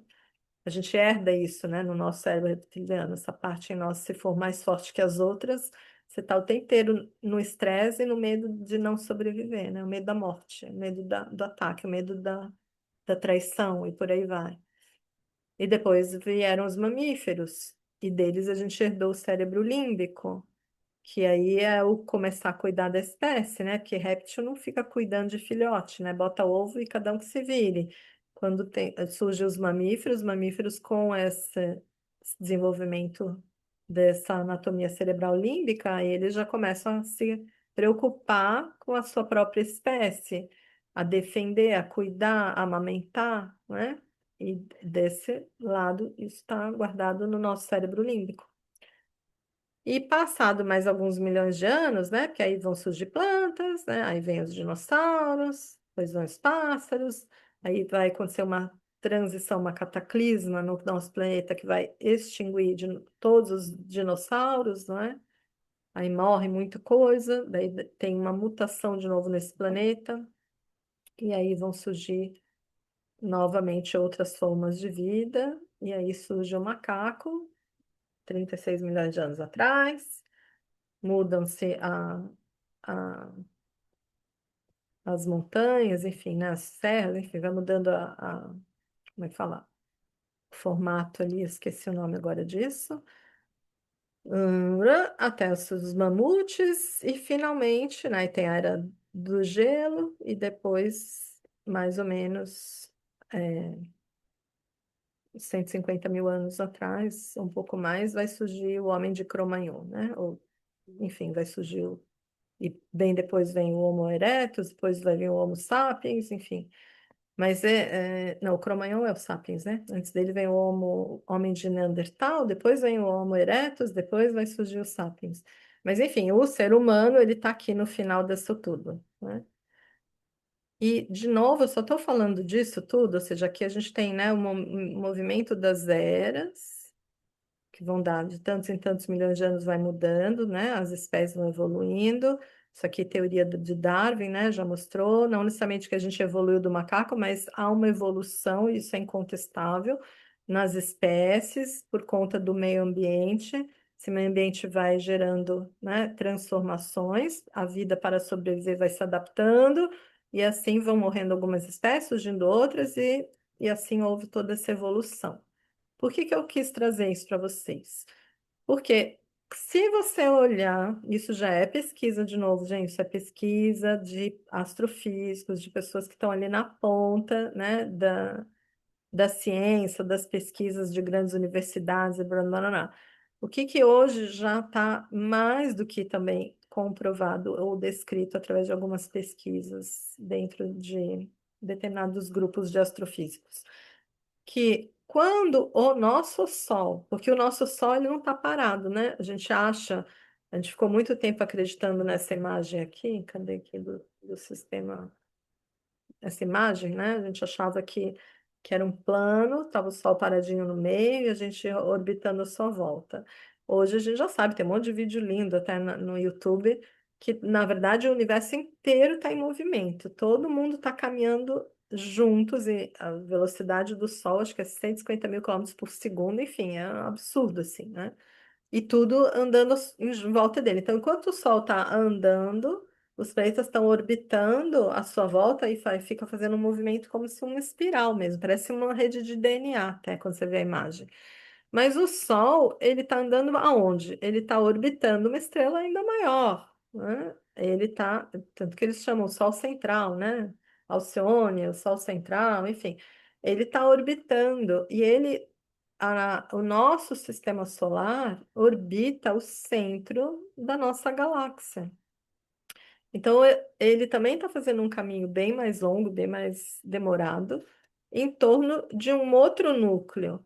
[SPEAKER 1] A gente herda isso, né, no nosso cérebro reptiliano, essa parte em nós, se for mais forte que as outras, você está o tempo inteiro no estresse e no medo de não sobreviver, né? O medo da morte, o medo do ataque, o medo da traição e por aí vai. E depois vieram os mamíferos, e deles a gente herdou o cérebro límbico, que aí é o começar a cuidar da espécie, né? Porque réptil não fica cuidando de filhote, né? Bota ovo e cada um que se vire. Quando surgem os mamíferos com esse desenvolvimento dessa anatomia cerebral límbica, aí eles já começam a se preocupar com a sua própria espécie, a defender, a cuidar, a amamentar, né? E desse lado, isso está guardado no nosso cérebro límbico. E passado mais alguns milhões de anos, né? Porque aí vão surgir plantas, né? Aí vem os dinossauros, depois vão os pássaros, aí vai acontecer uma transição, uma cataclisma no nosso planeta que vai extinguir todos os dinossauros, né? Aí morre muita coisa, daí tem uma mutação de novo nesse planeta, e aí vão surgir novamente outras formas de vida, e aí surge o macaco, 36 milhões de anos atrás, mudam-se as montanhas, enfim, né, as serras, enfim, vai mudando como é que fala? O formato ali, esqueci o nome agora disso. Até os mamutes, e finalmente, né, tem a era do gelo, e depois, mais ou menos, 150 mil anos atrás, um pouco mais, vai surgir o homem de Cro-Magnon, né? Ou, enfim, vai surgir e bem depois vem o Homo erectus, depois vai vir o Homo sapiens, enfim. Mas não, o Cro-Magnon é o sapiens, né? Antes dele vem o homem de Neandertal, depois vem o Homo erectus, depois vai surgir o sapiens. Mas enfim, o ser humano, ele está aqui no final disso tudo, né? E, de novo, eu só estou falando disso tudo, ou seja, aqui a gente tem, né, o movimento das eras, que vão dar de tantos em tantos milhões de anos vai mudando, né? As espécies vão evoluindo. Isso aqui é teoria de Darwin, né? Já mostrou, não necessariamente que a gente evoluiu do macaco, mas há uma evolução, e isso é incontestável, nas espécies por conta do meio ambiente. Esse meio ambiente vai gerando, né, transformações, a vida para sobreviver vai se adaptando, e assim vão morrendo algumas espécies, surgindo outras, e assim houve toda essa evolução. Por que que eu quis trazer isso para vocês? Porque se você olhar, isso já é pesquisa de novo, gente, isso é pesquisa de astrofísicos, de pessoas que estão ali na ponta, né, da ciência, das pesquisas de grandes universidades, e blá, blá, blá, blá. O que que hoje já está mais do que também comprovado ou descrito através de algumas pesquisas dentro de determinados grupos de astrofísicos? Que quando o nosso Sol, porque o nosso Sol ele não está parado, né? A gente ficou muito tempo acreditando nessa imagem aqui, cadê aqui do sistema, essa imagem, né? A gente achava que era um plano, estava o Sol paradinho no meio e a gente orbitando a sua volta. Hoje a gente já sabe, tem um monte de vídeo lindo até no YouTube, que na verdade o universo inteiro está em movimento, todo mundo está caminhando juntos e a velocidade do Sol acho que é 150 mil quilômetros por segundo, enfim, é um absurdo assim, né? E tudo andando em volta dele. Então, enquanto o Sol está andando, os planetas estão orbitando à sua volta e fica fazendo um movimento como se uma espiral mesmo, parece uma rede de DNA até quando você vê a imagem. Mas o Sol, ele está andando aonde? Ele está orbitando uma estrela ainda maior, né? Ele está, tanto que eles chamam o Sol central, né? Alcione, o Sol central, enfim. Ele está orbitando e o nosso sistema solar orbita o centro da nossa galáxia. Então, ele também está fazendo um caminho bem mais longo, bem mais demorado, em torno de um outro núcleo.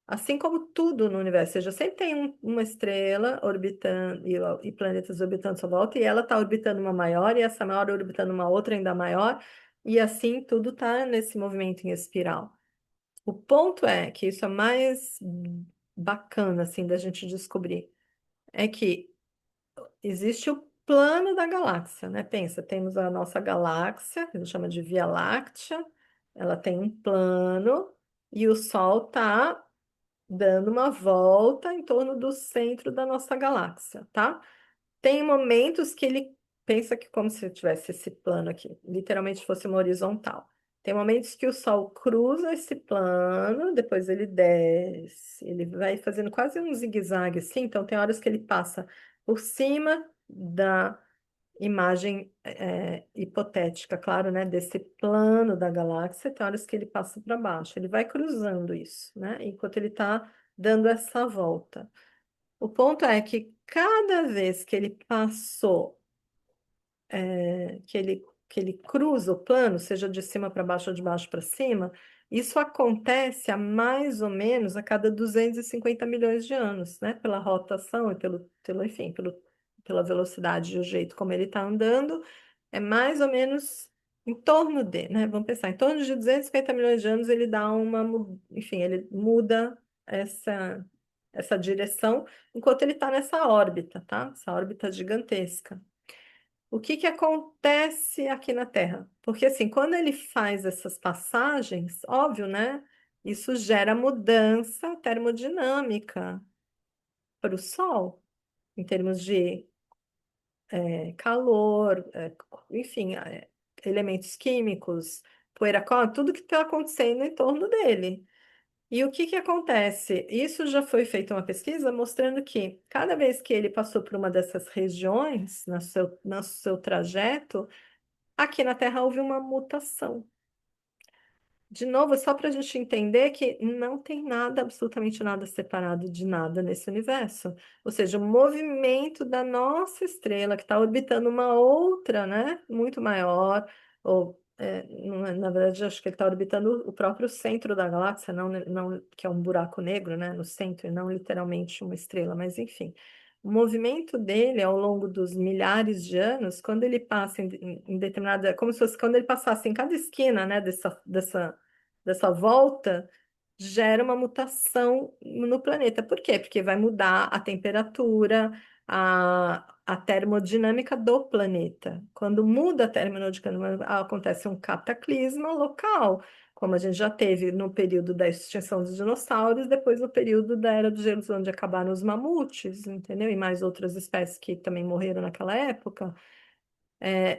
[SPEAKER 1] Assim como tudo no universo, ou seja, sempre tem uma estrela orbitando e planetas orbitando sua volta, e ela está orbitando uma maior, e essa maior orbitando uma outra ainda maior, e assim tudo está nesse movimento em espiral. O ponto é que isso é mais bacana assim da gente descobrir, é que existe o plano da galáxia, né? Pensa, temos a nossa galáxia, que a gente chama de Via Láctea, ela tem um plano e o Sol está dando uma volta em torno do centro da nossa galáxia, tá? Tem momentos que ele pensa que como se tivesse esse plano aqui, literalmente fosse uma horizontal. Tem momentos que o Sol cruza esse plano, depois ele desce, ele vai fazendo quase um zigue-zague assim, então tem horas que ele passa por cima da imagem hipotética, claro, né, desse plano da galáxia, tem horas que ele passa para baixo, ele vai cruzando isso, né, enquanto ele está dando essa volta. O ponto é que cada vez que ele passou, que ele cruza o plano, seja de cima para baixo ou de baixo para cima, isso acontece a mais ou menos a cada 250 milhões de anos, né? Pela rotação e enfim, pela velocidade e o jeito como ele está andando, é mais ou menos em torno de, né? Vamos pensar, em torno de 250 milhões de anos ele dá enfim, ele muda essa direção enquanto ele está nessa órbita, tá? Essa órbita gigantesca. O que que acontece aqui na Terra? Porque assim, quando ele faz essas passagens, óbvio, né? Isso gera mudança termodinâmica para o Sol, em termos de calor, enfim, elementos químicos, poeira, tudo que está acontecendo em torno dele. E o que que acontece? Isso já foi feita uma pesquisa mostrando que cada vez que ele passou por uma dessas regiões no seu trajeto, aqui na Terra houve uma mutação. De novo, só para a gente entender que não tem nada, absolutamente nada separado de nada nesse universo. Ou seja, o movimento da nossa estrela, que está orbitando uma outra, né, muito maior, ou, na verdade, acho que ele está orbitando o próprio centro da galáxia, não, que é um buraco negro, né, no centro, e não literalmente uma estrela, mas enfim. O movimento dele ao longo dos milhares de anos, quando ele passa em determinada, como se fosse quando ele passasse em cada esquina, né, dessa volta, gera uma mutação no planeta. Por quê? Porque vai mudar a temperatura, a termodinâmica do planeta. Quando muda a termodinâmica, acontece um cataclisma local, como a gente já teve no período da extinção dos dinossauros, depois no período da Era do Gelo, onde acabaram os mamutes, entendeu? E mais outras espécies que também morreram naquela época.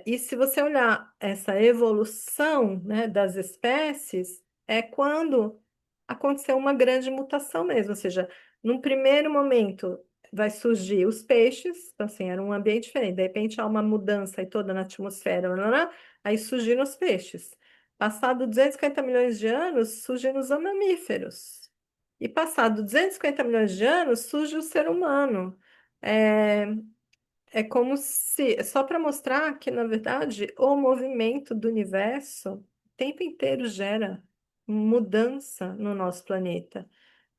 [SPEAKER 1] E se você olhar essa evolução, né, das espécies, é quando aconteceu uma grande mutação mesmo, ou seja, num primeiro momento vai surgir os peixes, então assim, era um ambiente diferente, de repente há uma mudança aí toda na atmosfera, blá, blá, blá, aí surgiram os peixes. Passado 250 milhões de anos, surgiram os mamíferos. E passado 250 milhões de anos, surge o ser humano. É, é como se, só para mostrar que, na verdade, o movimento do universo o tempo inteiro gera mudança no nosso planeta.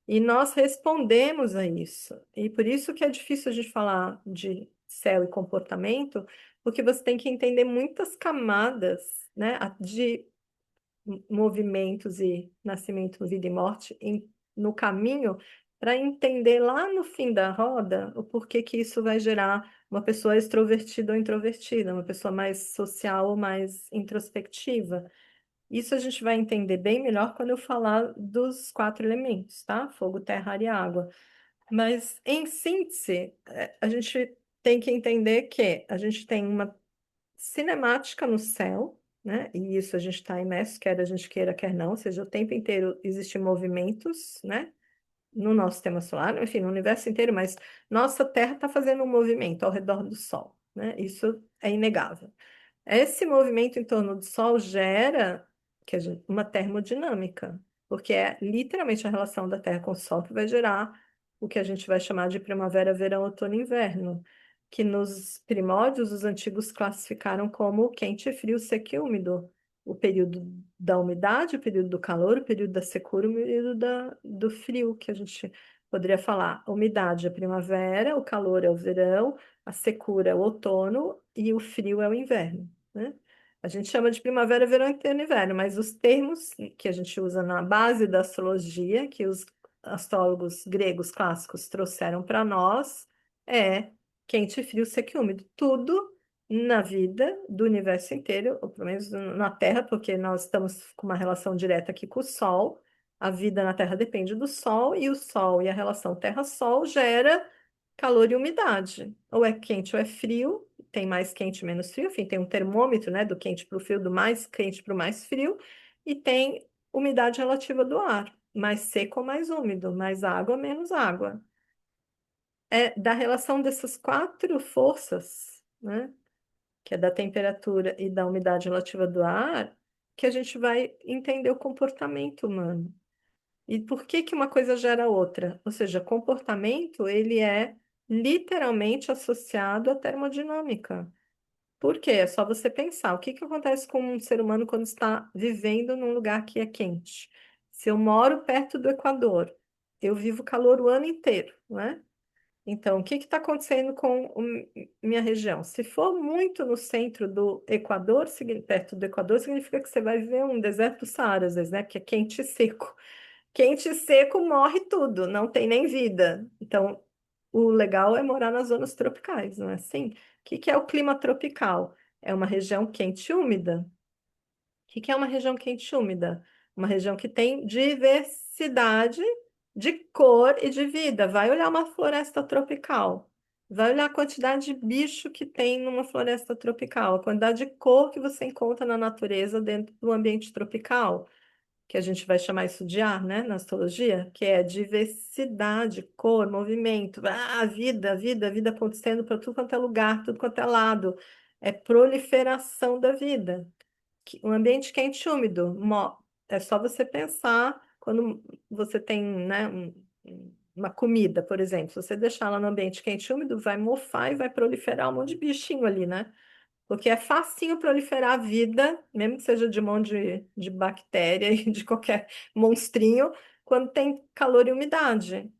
[SPEAKER 1] E nós respondemos a isso. E por isso que é difícil a gente falar de céu e comportamento, porque você tem que entender muitas camadas, né, de movimentos e nascimento, vida e morte no caminho para entender lá no fim da roda o porquê que isso vai gerar uma pessoa extrovertida ou introvertida, uma pessoa mais social ou mais introspectiva. Isso a gente vai entender bem melhor quando eu falar dos 4 elementos, tá? Fogo, terra, ar e água. Mas, em síntese, a gente tem que entender que a gente tem uma cinemática no céu, né? E isso a gente está imerso, quer a gente queira, quer não, ou seja, o tempo inteiro existem movimentos, né? No nosso sistema solar, enfim, no universo inteiro, mas nossa Terra está fazendo um movimento ao redor do Sol, né? Isso é inegável. Esse movimento em torno do Sol gera uma termodinâmica, porque é literalmente a relação da Terra com o Sol que vai gerar o que a gente vai chamar de primavera, verão, outono e inverno, que nos primórdios os antigos classificaram como quente, frio, seco e úmido. O período da umidade, o período do calor, o período da secura, o período do frio, que a gente poderia falar. A umidade é a primavera, o calor é o verão, a secura é o outono e o frio é o inverno, né? A gente chama de primavera, verão e inverno, mas os termos que a gente usa na base da astrologia, que os astrólogos gregos clássicos trouxeram para nós, é quente, frio, seco e úmido. Tudo na vida do universo inteiro, ou pelo menos na Terra, porque nós estamos com uma relação direta aqui com o Sol. A vida na Terra depende do Sol, e o Sol e a relação Terra-Sol gera calor e umidade. Ou é quente ou é frio, tem mais quente, menos frio, enfim, tem um termômetro, né, do quente para o frio, do mais quente para o mais frio, e tem umidade relativa do ar, mais seco ou mais úmido, mais água, menos água. é da relação dessas quatro forças, né? Que é da temperatura e da umidade relativa do ar, que a gente vai entender o comportamento humano. E por que que uma coisa gera outra? Ou seja, comportamento, ele é literalmente associado à termodinâmica. Por quê? É só você pensar. O que que acontece com um ser humano quando está vivendo num lugar que é quente? Se eu moro perto do Equador, eu vivo calor o ano inteiro, né? Então, o que está acontecendo com minha região? Se for muito no centro do Equador, perto do Equador, significa que você vai ver um deserto do Saara, às vezes, né? Porque é quente e seco. Quente e seco morre tudo, não tem nem vida. Então, o legal é morar nas zonas tropicais, não é assim? O que que é o clima tropical? É uma região quente e úmida. O que que é uma região quente e úmida? Uma região que tem diversidade de cor e de vida. Vai olhar uma floresta tropical. Vai olhar a quantidade de bicho que tem numa floresta tropical, a quantidade de cor que você encontra na natureza dentro do ambiente tropical, que a gente vai chamar isso de ar, né, na astrologia, que é diversidade, cor, movimento, vida acontecendo para tudo quanto é lugar, tudo quanto é lado. É proliferação da vida. Um ambiente quente e úmido, é só você pensar quando você tem, né, uma comida, por exemplo, se você deixar ela no ambiente quente e úmido, vai mofar e vai proliferar um monte de bichinho ali, né? Porque é facinho proliferar a vida, mesmo que seja de um monte de bactéria e de qualquer monstrinho, quando tem calor e umidade.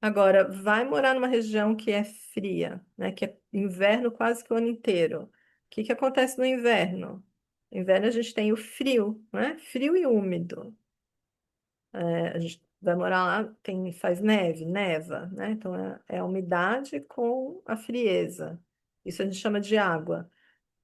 [SPEAKER 1] Agora, vai morar numa região que é fria, né? Que é inverno quase que o ano inteiro. O que que acontece no inverno? No inverno a gente tem o frio, né? Frio e úmido. A gente vai morar lá, faz neve, neva, né? Então é a umidade com a frieza. Isso a gente chama de água.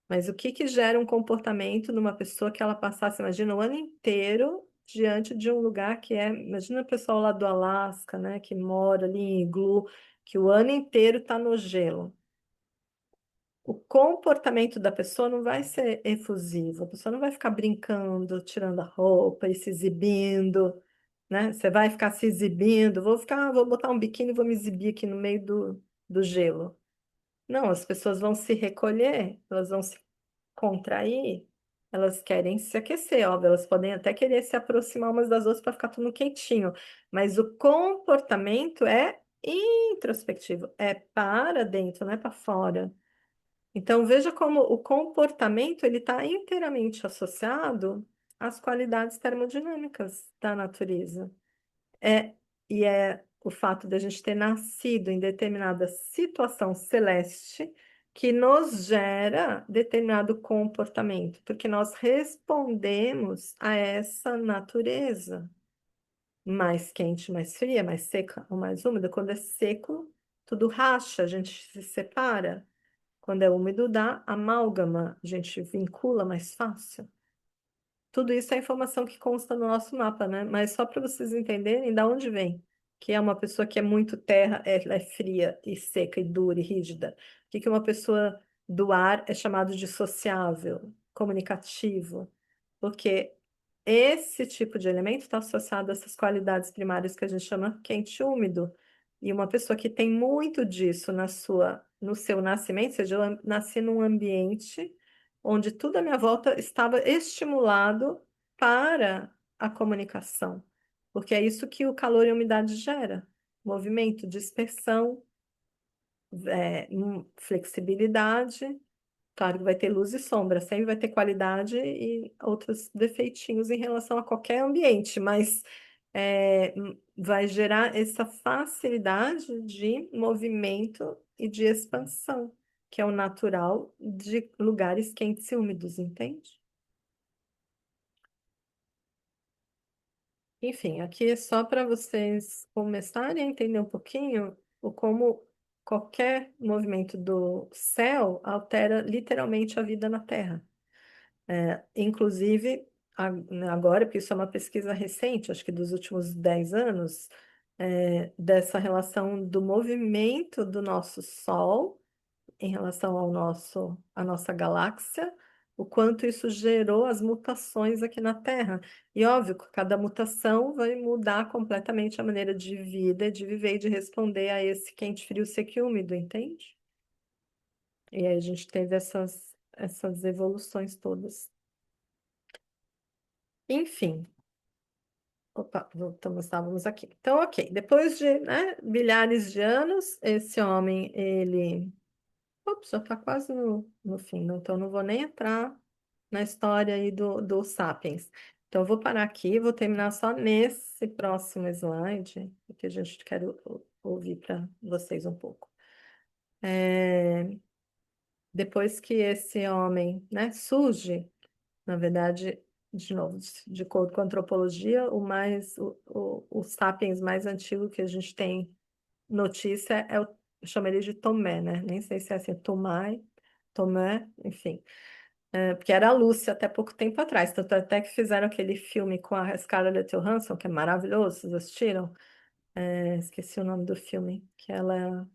[SPEAKER 1] Mas o que que gera um comportamento numa pessoa que ela passasse, imagina, o ano inteiro diante de um lugar que é, imagina o pessoal lá do Alasca, né, que mora ali em iglu, que o ano inteiro está no gelo. O comportamento da pessoa não vai ser efusivo, a pessoa não vai ficar brincando, tirando a roupa e se exibindo, né? Você vai ficar se exibindo, vou botar um biquíni e vou me exibir aqui no meio do gelo. Não, as pessoas vão se recolher, elas vão se contrair, elas querem se aquecer, óbvio, elas podem até querer se aproximar umas das outras para ficar tudo quentinho, mas o comportamento é introspectivo, é para dentro, não é para fora. Então veja como o comportamento ele está inteiramente associado às qualidades termodinâmicas da natureza. É, e é o fato de a gente ter nascido em determinada situação celeste que nos gera determinado comportamento, porque nós respondemos a essa natureza mais quente, mais fria, mais seca ou mais úmida. Quando é seco, tudo racha, a gente se separa. Quando é úmido, dá amálgama, a gente vincula mais fácil. Tudo isso é informação que consta no nosso mapa, né? Mas só para vocês entenderem de onde vem. Que é uma pessoa que é muito terra, ela é fria e seca e dura e rígida. O que que uma pessoa do ar é chamado de sociável, comunicativo? Porque esse tipo de elemento está associado a essas qualidades primárias que a gente chama quente e úmido. E uma pessoa que tem muito disso no seu nascimento, ou seja, eu nasci num ambiente onde tudo à minha volta estava estimulado para a comunicação, porque é isso que o calor e a umidade gera, movimento, dispersão, flexibilidade. Claro que vai ter luz e sombra, sempre vai ter qualidade e outros defeitinhos em relação a qualquer ambiente, mas vai gerar essa facilidade de movimento e de expansão, que é o natural de lugares quentes e úmidos, entende? Enfim, aqui é só para vocês começarem a entender um pouquinho o como qualquer movimento do céu altera literalmente a vida na Terra. Inclusive, agora, porque isso é uma pesquisa recente, acho que dos últimos 10 anos, dessa relação do movimento do nosso Sol em relação à nossa galáxia, o quanto isso gerou as mutações aqui na Terra. E óbvio, que cada mutação vai mudar completamente a maneira de vida, de viver e de responder a esse quente, frio, seco e úmido, entende? E aí a gente teve essas evoluções todas. Enfim, opa, voltamos, estávamos aqui. Então, ok, depois de, né, milhares de anos, esse homem, ele... Ops, já está quase no fim, então não vou nem entrar na história aí do Sapiens. Então, eu vou parar aqui, vou terminar só nesse próximo slide, porque a gente quer ouvir para vocês um pouco. Depois que esse homem, né, surge, na verdade, de novo, de acordo com a antropologia, o Sapiens mais antigo que a gente tem notícia é eu chamo ele de Tomé, né? Nem sei se é assim, Tomé, enfim. Porque era a Lucy até pouco tempo atrás. Tanto até que fizeram aquele filme com a Scarlett Johansson, que é maravilhoso, vocês assistiram? Esqueci o nome do filme, que ela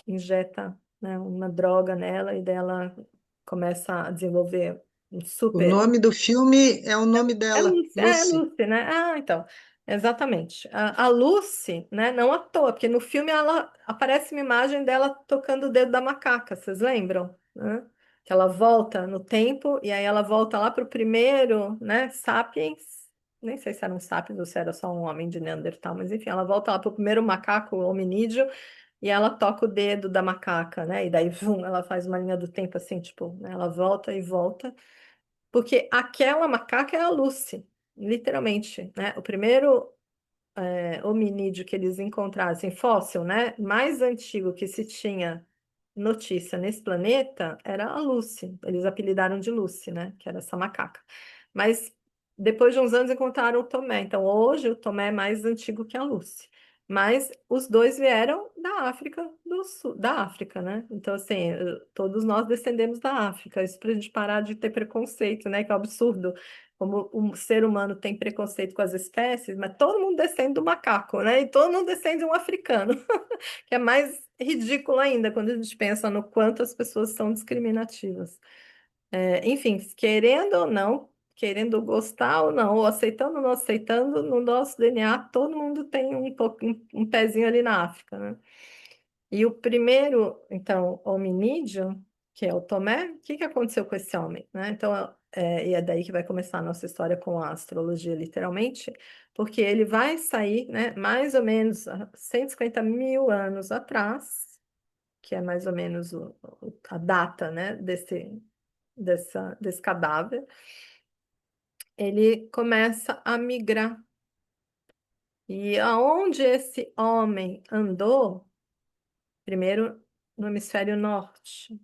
[SPEAKER 1] injeta, né, uma droga nela e dela começa a desenvolver um
[SPEAKER 2] O
[SPEAKER 1] super.
[SPEAKER 2] nome do filme é o nome
[SPEAKER 1] É
[SPEAKER 2] dela,
[SPEAKER 1] Lucy,
[SPEAKER 2] Lucy.
[SPEAKER 1] Lucy, né? Ah, então, exatamente. A Lucy, né, não à toa, porque no filme ela aparece uma imagem dela tocando o dedo da macaca, vocês lembram? Né? Que ela volta no tempo e aí ela volta lá para o primeiro, né, Sapiens, nem sei se era um Sapiens ou se era só um homem de Neandertal, mas enfim, ela volta lá para o primeiro macaco hominídeo e ela toca o dedo da macaca, né? E daí, vum, ela faz uma linha do tempo assim, tipo, né, ela volta e volta. Porque aquela macaca é a Lucy, literalmente, né? O primeiro hominídeo que eles encontraram, assim, fóssil, né? Mais antigo que se tinha notícia nesse planeta era a Lucy. Eles apelidaram de Lucy, né? Que era essa macaca. Mas depois de uns anos encontraram o Tomé. Então hoje o Tomé é mais antigo que a Lucy. Mas os dois vieram da África do Sul, da África, né? Então, assim, todos nós descendemos da África. Isso para a gente parar de ter preconceito, né? Que é um absurdo. Como o ser humano tem preconceito com as espécies, mas todo mundo descende do macaco, né? E todo mundo descende de um africano, que é mais ridículo ainda quando a gente pensa no quanto as pessoas são discriminativas. Enfim, querendo ou não, querendo gostar ou não, ou aceitando ou não aceitando, no nosso DNA todo mundo tem um pezinho ali na África, né? E o primeiro, então, hominídeo, que é o Tomé, o que que aconteceu com esse homem, né? Então, e é daí que vai começar a nossa história com a astrologia, literalmente, porque ele vai sair, né, mais ou menos há 150 mil anos atrás, que é mais ou menos a data, né, desse cadáver, ele começa a migrar. E aonde esse homem andou, primeiro no hemisfério norte.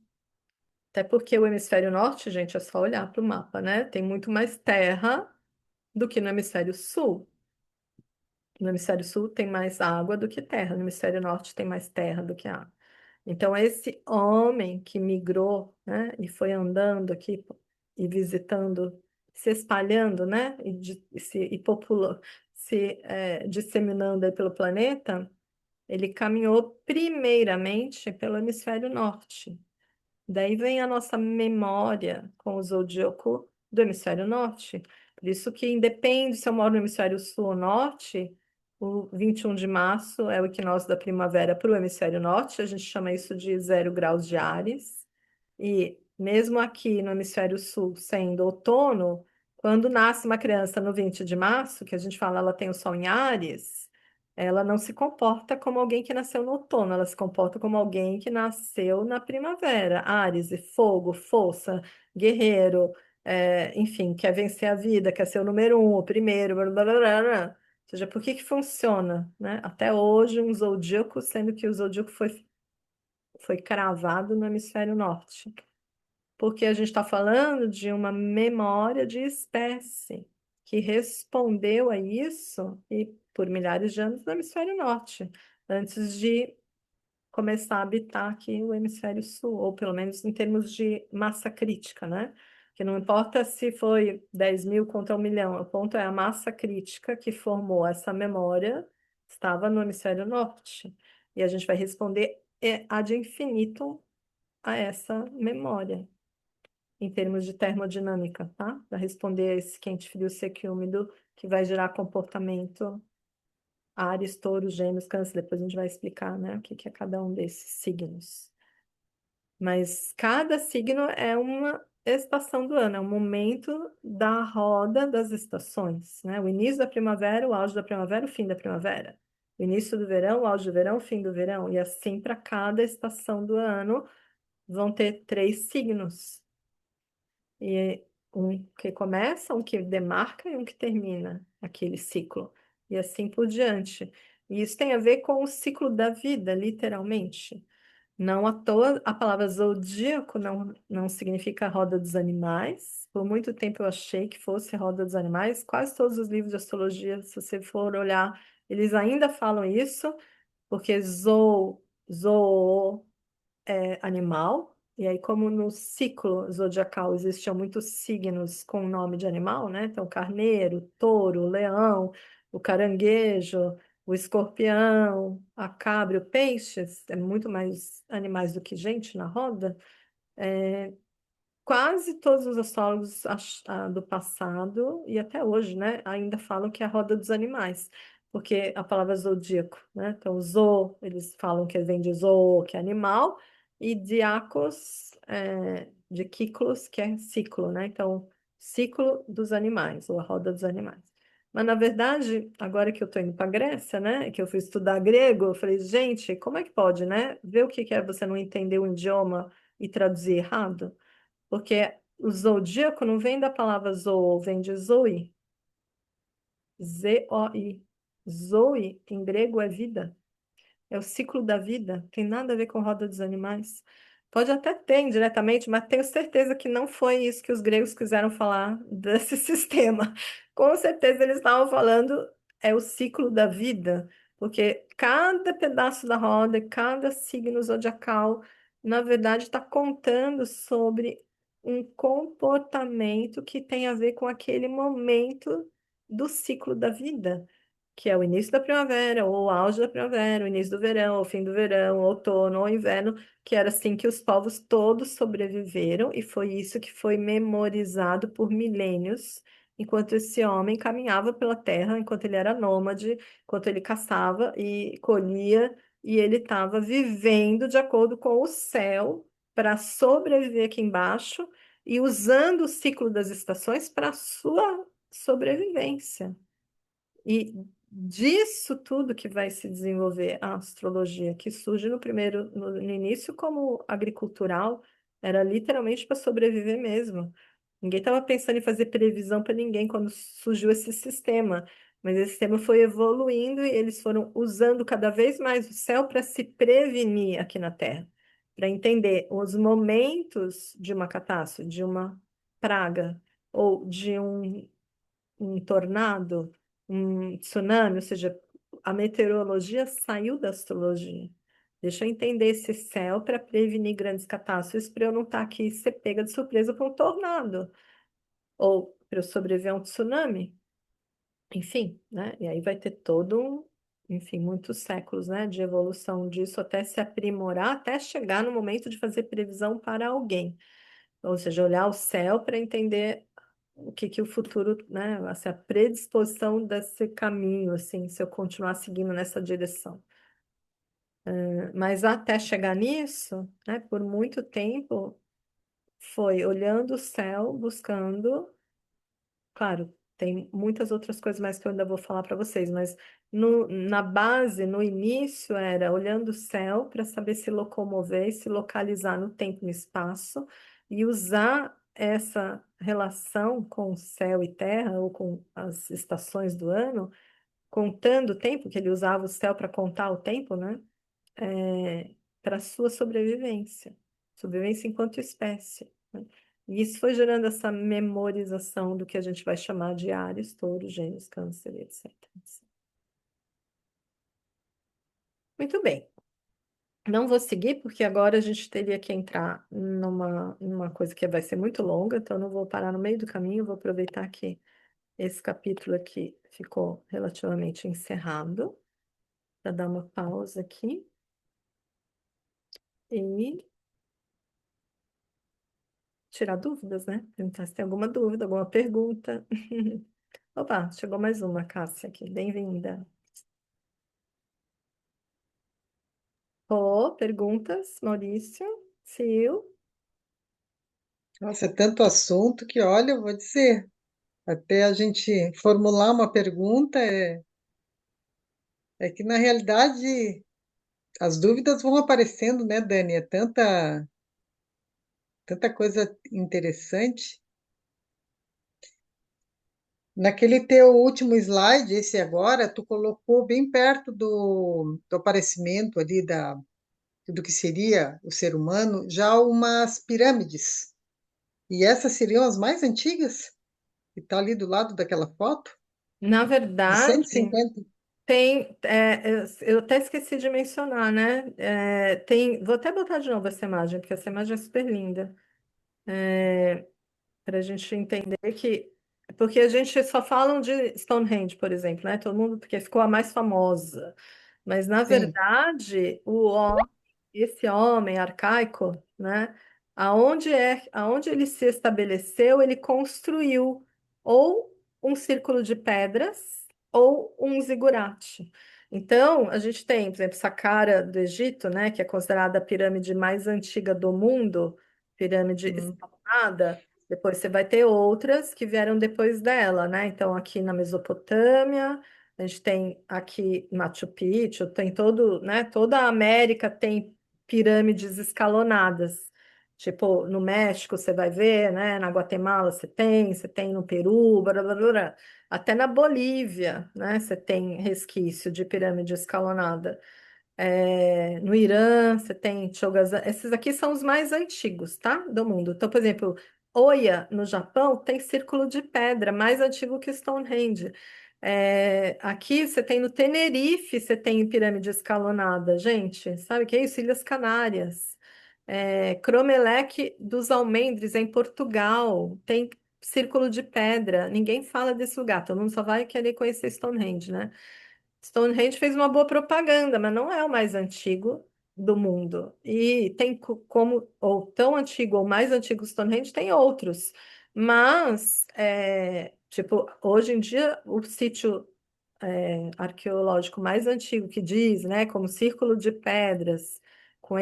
[SPEAKER 1] Até porque o hemisfério norte, gente, é só olhar para o mapa, né? Tem muito mais terra do que no hemisfério sul. No hemisfério sul tem mais água do que terra, no hemisfério norte tem mais terra do que água. Então, esse homem que migrou, né, e foi andando aqui e visitando, se espalhando, né, e disseminando aí pelo planeta, ele caminhou primeiramente pelo hemisfério norte. Daí vem a nossa memória com o zodíaco do hemisfério norte. Por isso que independe se eu moro no hemisfério sul ou norte, o 21 de março é o equinócio da primavera para o hemisfério norte, a gente chama isso de 0 graus de Áries. E mesmo aqui no hemisfério sul, sendo outono, quando nasce uma criança no 20 de março, que a gente fala ela tem o sol em Áries, ela não se comporta como alguém que nasceu no outono, ela se comporta como alguém que nasceu na primavera. Áries, e fogo, força, guerreiro, enfim, quer vencer a vida, quer ser o número um, o primeiro, blá, blá, blá, blá, blá. Ou seja, por que que funciona, né? Até hoje, um zodíaco, sendo que o zodíaco foi cravado no hemisfério norte. Porque a gente está falando de uma memória de espécie que respondeu a isso e por milhares de anos no hemisfério norte, antes de começar a habitar aqui o hemisfério sul, ou pelo menos em termos de massa crítica, né? Que não importa se foi 10 mil contra 1 milhão, o ponto é a massa crítica que formou essa memória estava no hemisfério norte. E a gente vai responder ad infinitum a essa memória. em termos de termodinâmica, tá? Para responder a esse quente, frio, seco e úmido, que vai gerar comportamento Áries, Touro, Gêmeos, Câncer. Depois a gente vai explicar, né, o que que é cada um desses signos. Mas cada signo é uma estação do ano, é um momento da roda das estações, né? O início da primavera, o auge da primavera, o fim da primavera. O início do verão, o auge do verão, o fim do verão. E assim para cada estação do ano vão ter 3 signos. E um que começa, um que demarca e um que termina aquele ciclo. E assim por diante. E isso tem a ver com o ciclo da vida, literalmente. Não à toa, a palavra zodíaco não significa roda dos animais. Por muito tempo eu achei que fosse roda dos animais. Quase todos os livros de astrologia, se você for olhar, eles ainda falam isso, porque zoo é animal. E aí, como no ciclo zodiacal existiam muitos signos com o nome de animal, né? Então, carneiro, touro, leão, o caranguejo, o escorpião, a cabra, o peixes, é muito mais animais do que gente na roda. Quase todos os astrólogos do passado e até hoje, né, ainda falam que é a roda dos animais, porque a palavra zodíaco, né? Então, eles falam que vem de zoo, que é animal, e diakos, de kiklos, que é ciclo, né? Então, ciclo dos animais, ou a roda dos animais. Mas, na verdade, agora que eu estou indo para a Grécia, né, que eu fui estudar grego, eu falei, gente, como é que pode, né? Ver o que que é você não entender o idioma e traduzir errado? Porque o zodíaco não vem da palavra zoou, vem de zoe. Z-O-I. Zoe, em grego, é vida. É o ciclo da vida. Tem nada a ver com roda dos animais. Pode até ter indiretamente, mas tenho certeza que não foi isso que os gregos quiseram falar desse sistema. Com certeza eles estavam falando é o ciclo da vida, porque cada pedaço da roda, cada signo zodiacal, na verdade, está contando sobre um comportamento que tem a ver com aquele momento do ciclo da vida, que é o início da primavera, ou o auge da primavera, o início do verão, o fim do verão, o outono, ou inverno, que era assim que os povos todos sobreviveram, e foi isso que foi memorizado por milênios, enquanto esse homem caminhava pela terra, enquanto ele era nômade, enquanto ele caçava e colhia, e ele estava vivendo de acordo com o céu para sobreviver aqui embaixo e usando o ciclo das estações para a sua sobrevivência. E disso tudo que vai se desenvolver a astrologia, que surge no início como agricultural, era literalmente para sobreviver mesmo. Ninguém estava pensando em fazer previsão para ninguém quando surgiu esse sistema, mas esse sistema foi evoluindo e eles foram usando cada vez mais o céu para se prevenir aqui na Terra, para entender os momentos de uma catástrofe, de uma praga ou de um tornado, um tsunami, ou seja, a meteorologia saiu da astrologia. Deixa eu entender esse céu para prevenir grandes catástrofes, para eu não estar aqui e ser pega de surpresa por um tornado, ou para eu sobreviver a um tsunami. Enfim, né? E aí vai ter enfim, muitos séculos, né, de evolução disso até se aprimorar, até chegar no momento de fazer previsão para alguém. Ou seja, olhar o céu para entender o que que o futuro, né, assim, a predisposição desse caminho, assim, se eu continuar seguindo nessa direção. Mas até chegar nisso, né, por muito tempo, foi olhando o céu, buscando, claro, tem muitas outras coisas mais que eu ainda vou falar para vocês, mas na base, no início, era olhando o céu para saber se locomover e se localizar no tempo e no espaço e usar essa relação com céu e terra, ou com as estações do ano, contando o tempo, que ele usava o céu para contar o tempo, né? Para sua sobrevivência, sobrevivência enquanto espécie, né? E isso foi gerando essa memorização do que a gente vai chamar de Áries, Touro, Gêmeos, Câncer, etc. Muito bem. Não vou seguir, porque agora a gente teria que entrar numa coisa que vai ser muito longa, então eu não vou parar no meio do caminho, vou aproveitar que esse capítulo aqui ficou relativamente encerrado, para dar uma pausa aqui. E tirar dúvidas, né? Perguntar se tem alguma dúvida, alguma pergunta. Opa, chegou mais uma, Cássia aqui. Bem-vinda. Perguntas, Maurício, Sil.
[SPEAKER 2] Nossa, é tanto assunto que, olha, eu vou dizer, até a gente formular uma pergunta, é que, na realidade, as dúvidas vão aparecendo, né, Dani? É tanta coisa interessante. Naquele teu último slide, esse agora, tu colocou bem perto do aparecimento ali do que seria o ser humano, já umas pirâmides. E essas seriam as mais antigas, que está ali do lado daquela foto,
[SPEAKER 1] Na
[SPEAKER 2] de
[SPEAKER 1] verdade,
[SPEAKER 2] 150.
[SPEAKER 1] eu até esqueci de mencionar, né? Vou até botar de novo essa imagem, porque essa imagem é super linda. Para a gente entender que. Porque a gente só falam de Stonehenge, por exemplo, né? Todo mundo, porque ficou a mais famosa. Mas, na
[SPEAKER 2] Sim.
[SPEAKER 1] verdade, esse homem arcaico, né? Aonde ele se estabeleceu, ele construiu ou um círculo de pedras ou um zigurate. Então, a gente tem, por exemplo, Saqqara do Egito, né? Que é considerada a pirâmide mais antiga do mundo, pirâmide
[SPEAKER 2] Uhum.
[SPEAKER 1] escalonada. Depois você vai ter outras que vieram depois dela, né? Então, aqui na Mesopotâmia, a gente tem aqui Machu Picchu, tem todo, né? Toda a América tem pirâmides escalonadas. Tipo, no México você vai ver, né? Na Guatemala você tem no Peru, blá, blá, blá, blá. Até na Bolívia, né? Você tem resquício de pirâmide escalonada. No Irã, você tem Chogazan. Esses aqui são os mais antigos, tá? Do mundo. Então, por exemplo, Oya, no Japão, tem círculo de pedra, mais antigo que Stonehenge. Aqui você tem no Tenerife, você tem pirâmide escalonada. Gente, sabe o que é isso? Ilhas Canárias. Cromelech dos Almendres, em Portugal, tem círculo de pedra. Ninguém fala desse lugar, todo mundo só vai querer conhecer Stonehenge, né? Stonehenge fez uma boa propaganda, mas não é o mais antigo do mundo. E tem como, ou tão antigo ou mais antigo que Stonehenge, tem outros. Mas, tipo, hoje em dia, o sítio arqueológico mais antigo que diz, né, como Círculo de Pedras, com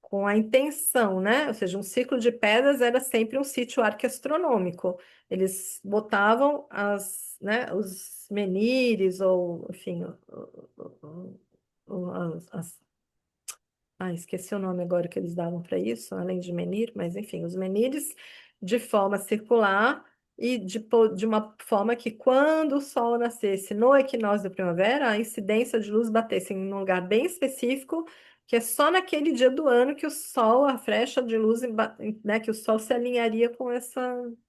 [SPEAKER 1] com a intenção, né? Ou seja, um círculo de pedras era sempre um sítio arqueastronômico. Eles botavam os menires, ou, enfim, esqueci o nome agora que eles davam para isso, além de menir, mas enfim, os menires de forma circular e de uma forma que quando o sol nascesse no equinócio da primavera, a incidência de luz batesse em um lugar bem específico, que é só naquele dia do ano que o sol, a frecha de luz, né, que o sol se alinharia com essa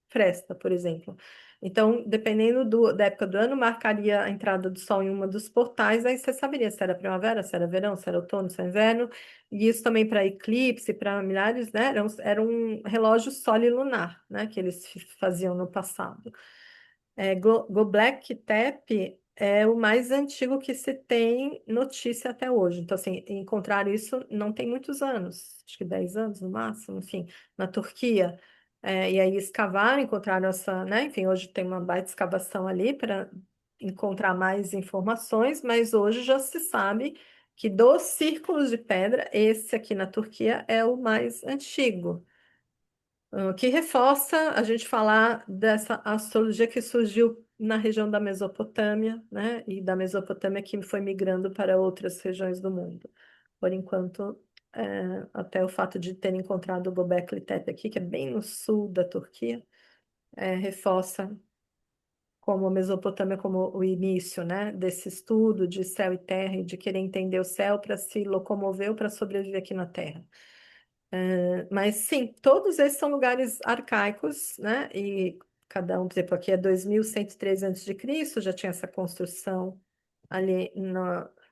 [SPEAKER 1] fresta, por exemplo. Então, dependendo da época do ano, marcaria a entrada do sol em uma dos portais, aí você saberia se era primavera, se era verão, se era outono, se era inverno, e isso também para eclipse, para milhares, né? Era um relógio sol e lunar, né? Que eles faziam no passado. Göbekli Tepe é o mais antigo que se tem notícia até hoje. Então, assim, encontrar isso não tem muitos anos, acho que 10 anos no máximo, enfim, na Turquia. E aí escavaram, encontraram essa, né? Enfim, hoje tem uma baita escavação ali para encontrar mais informações, mas hoje já se sabe que dos círculos de pedra, esse aqui na Turquia é o mais antigo. O que reforça a gente falar dessa astrologia que surgiu na região da Mesopotâmia, né? E da Mesopotâmia que foi migrando para outras regiões do mundo. Por enquanto, até o fato de ter encontrado o Göbekli Tepe aqui, que é bem no sul da Turquia, reforça como a Mesopotâmia como o início, né? Desse estudo de céu e terra e de querer entender o céu para se locomover ou para sobreviver aqui na Terra. Mas sim, todos esses são lugares arcaicos, né? E cada um, por exemplo, aqui é 2113 a.C., já tinha essa construção ali,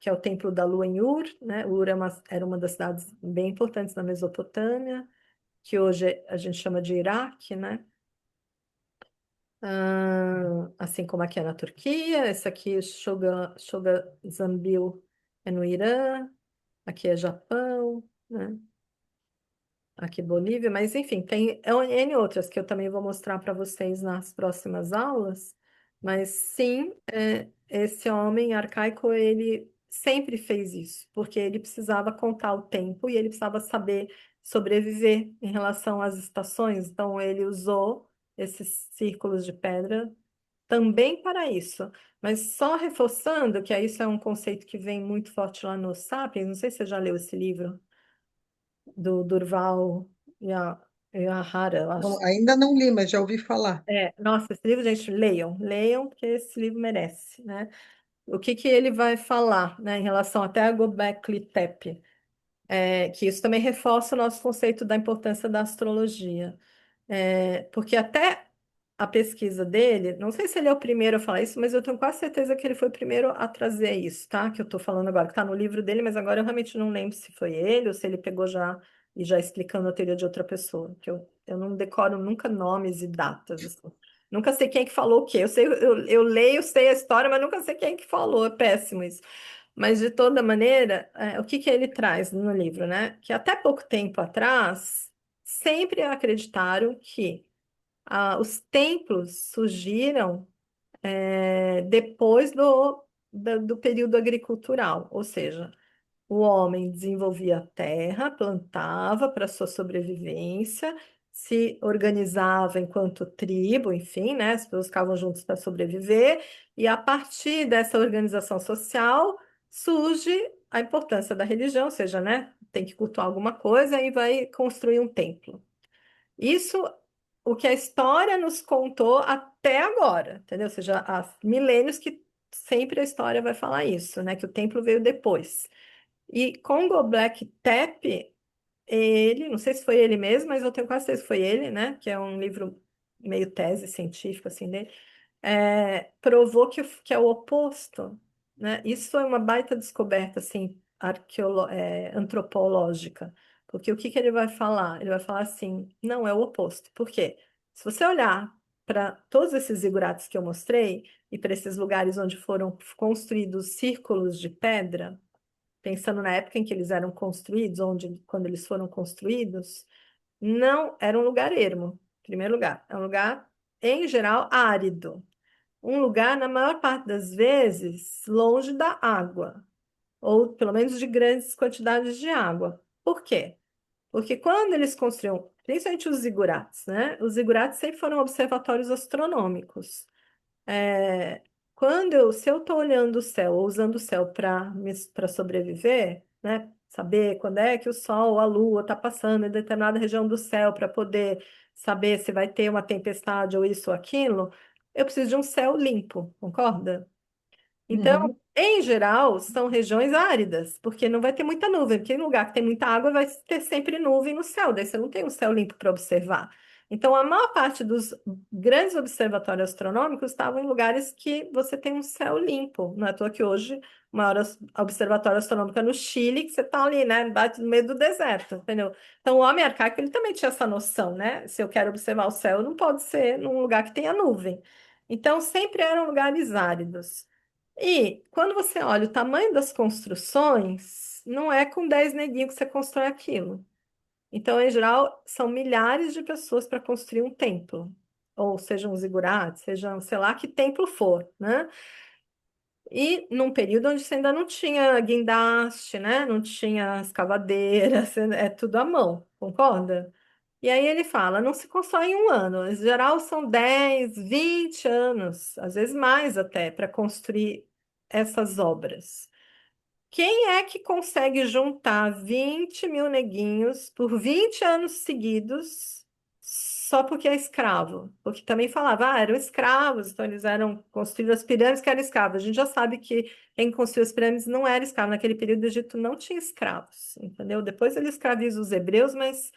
[SPEAKER 1] que é o Templo da Lua em Ur, né? Ur era uma das cidades bem importantes na Mesopotâmia, que hoje a gente chama de Iraque, né? Assim como aqui é na Turquia, esse aqui, Zambil, é no Irã, aqui é Japão, né? aqui Bolívia, mas enfim, tem N outras que eu também vou mostrar para vocês nas próximas aulas. Mas sim, esse homem arcaico, ele sempre fez isso, porque ele precisava contar o tempo e ele precisava saber sobreviver em relação às estações. Então, ele usou esses círculos de pedra também para isso. Mas só reforçando que isso é um conceito que vem muito forte lá no Sapiens, não sei se você já leu esse livro do Durval Yahara, eu
[SPEAKER 2] Não,
[SPEAKER 1] acho.
[SPEAKER 2] ainda não li, mas já ouvi falar.
[SPEAKER 1] Nossa, esse livro, gente, leiam, porque esse livro merece, né? O que que ele vai falar, né, em relação até a Göbekli Tepe, que isso também reforça o nosso conceito da importância da astrologia. Porque até a pesquisa dele, não sei se ele é o primeiro a falar isso, mas eu tenho quase certeza que ele foi o primeiro a trazer isso, tá? Que eu estou falando agora, que está no livro dele, mas agora eu realmente não lembro se foi ele ou se ele pegou já e já explicando a teoria de outra pessoa, que eu não decoro nunca nomes e datas, assim. Nunca sei quem é que falou o quê. Eu sei, eu leio, sei a história, mas nunca sei quem é que falou. É péssimo isso. Mas, de toda maneira, o que que ele traz no livro, né? Que até pouco tempo atrás, sempre acreditaram que os templos surgiram depois do período agricultural, ou seja, o homem desenvolvia a terra, plantava para sua sobrevivência, se organizava enquanto tribo, enfim, né? As pessoas ficavam juntos para sobreviver, e a partir dessa organização social surge a importância da religião, ou seja, né? Tem que cultuar alguma coisa e vai construir um templo. Isso o que a história nos contou até agora, entendeu? Ou seja, há milênios que sempre a história vai falar isso, né? Que o templo veio depois. E Congo Black Tap, ele, não sei se foi ele mesmo, mas eu tenho quase certeza que foi ele, né? Que é um livro meio tese científica, assim, dele. Provou que é o oposto, né? Isso foi uma baita descoberta, assim, antropológica. Porque o que que ele vai falar? Ele vai falar assim, não, é o oposto. Por quê? Se você olhar para todos esses zigurates que eu mostrei e para esses lugares onde foram construídos círculos de pedra, pensando na época em que eles eram construídos, quando eles foram construídos, não era um lugar ermo, em primeiro lugar. É um lugar, em geral, árido. Um lugar, na maior parte das vezes, longe da água, ou pelo menos de grandes quantidades de água. Por quê? Porque quando eles construíam, principalmente os zigurates, né? Os zigurates sempre foram observatórios astronômicos. É, se eu estou olhando o céu, ou usando o céu para sobreviver, né? Saber quando é que o Sol, a Lua está passando em determinada região do céu para poder saber se vai ter uma tempestade ou isso ou aquilo, eu preciso de um céu limpo, concorda? Então,
[SPEAKER 2] Uhum.
[SPEAKER 1] em geral, são regiões áridas, porque não vai ter muita nuvem, porque em lugar que tem muita água vai ter sempre nuvem no céu, daí você não tem um céu limpo para observar. Então, a maior parte dos grandes observatórios astronômicos estavam em lugares que você tem um céu limpo. Não é à toa que hoje o maior observatório astronômico é no Chile, que você está ali, né, bate no meio do deserto, entendeu? Então, o homem arcaico, ele também tinha essa noção, né? Se eu quero observar o céu, não pode ser num lugar que tenha nuvem. Então, sempre eram lugares áridos. E quando você olha o tamanho das construções, não é com 10 neguinhos que você constrói aquilo. Então, em geral, são milhares de pessoas para construir um templo. Ou sejam os zigurates, sejam, sei lá, que templo for, né? E num período onde você ainda não tinha guindaste, né? Não tinha escavadeira, é tudo à mão, concorda? E aí ele fala, não se constrói em um ano, em geral são 10, 20 anos, às vezes mais até, para construir essas obras. Quem é que consegue juntar 20 mil neguinhos por 20 anos seguidos só porque é escravo? Porque também falava, eram escravos, então eles eram construídos as pirâmides que eram escravos. A gente já sabe que quem construiu as pirâmides não era escravo. Naquele período do Egito não tinha escravos, entendeu? Depois ele escraviza os hebreus, mas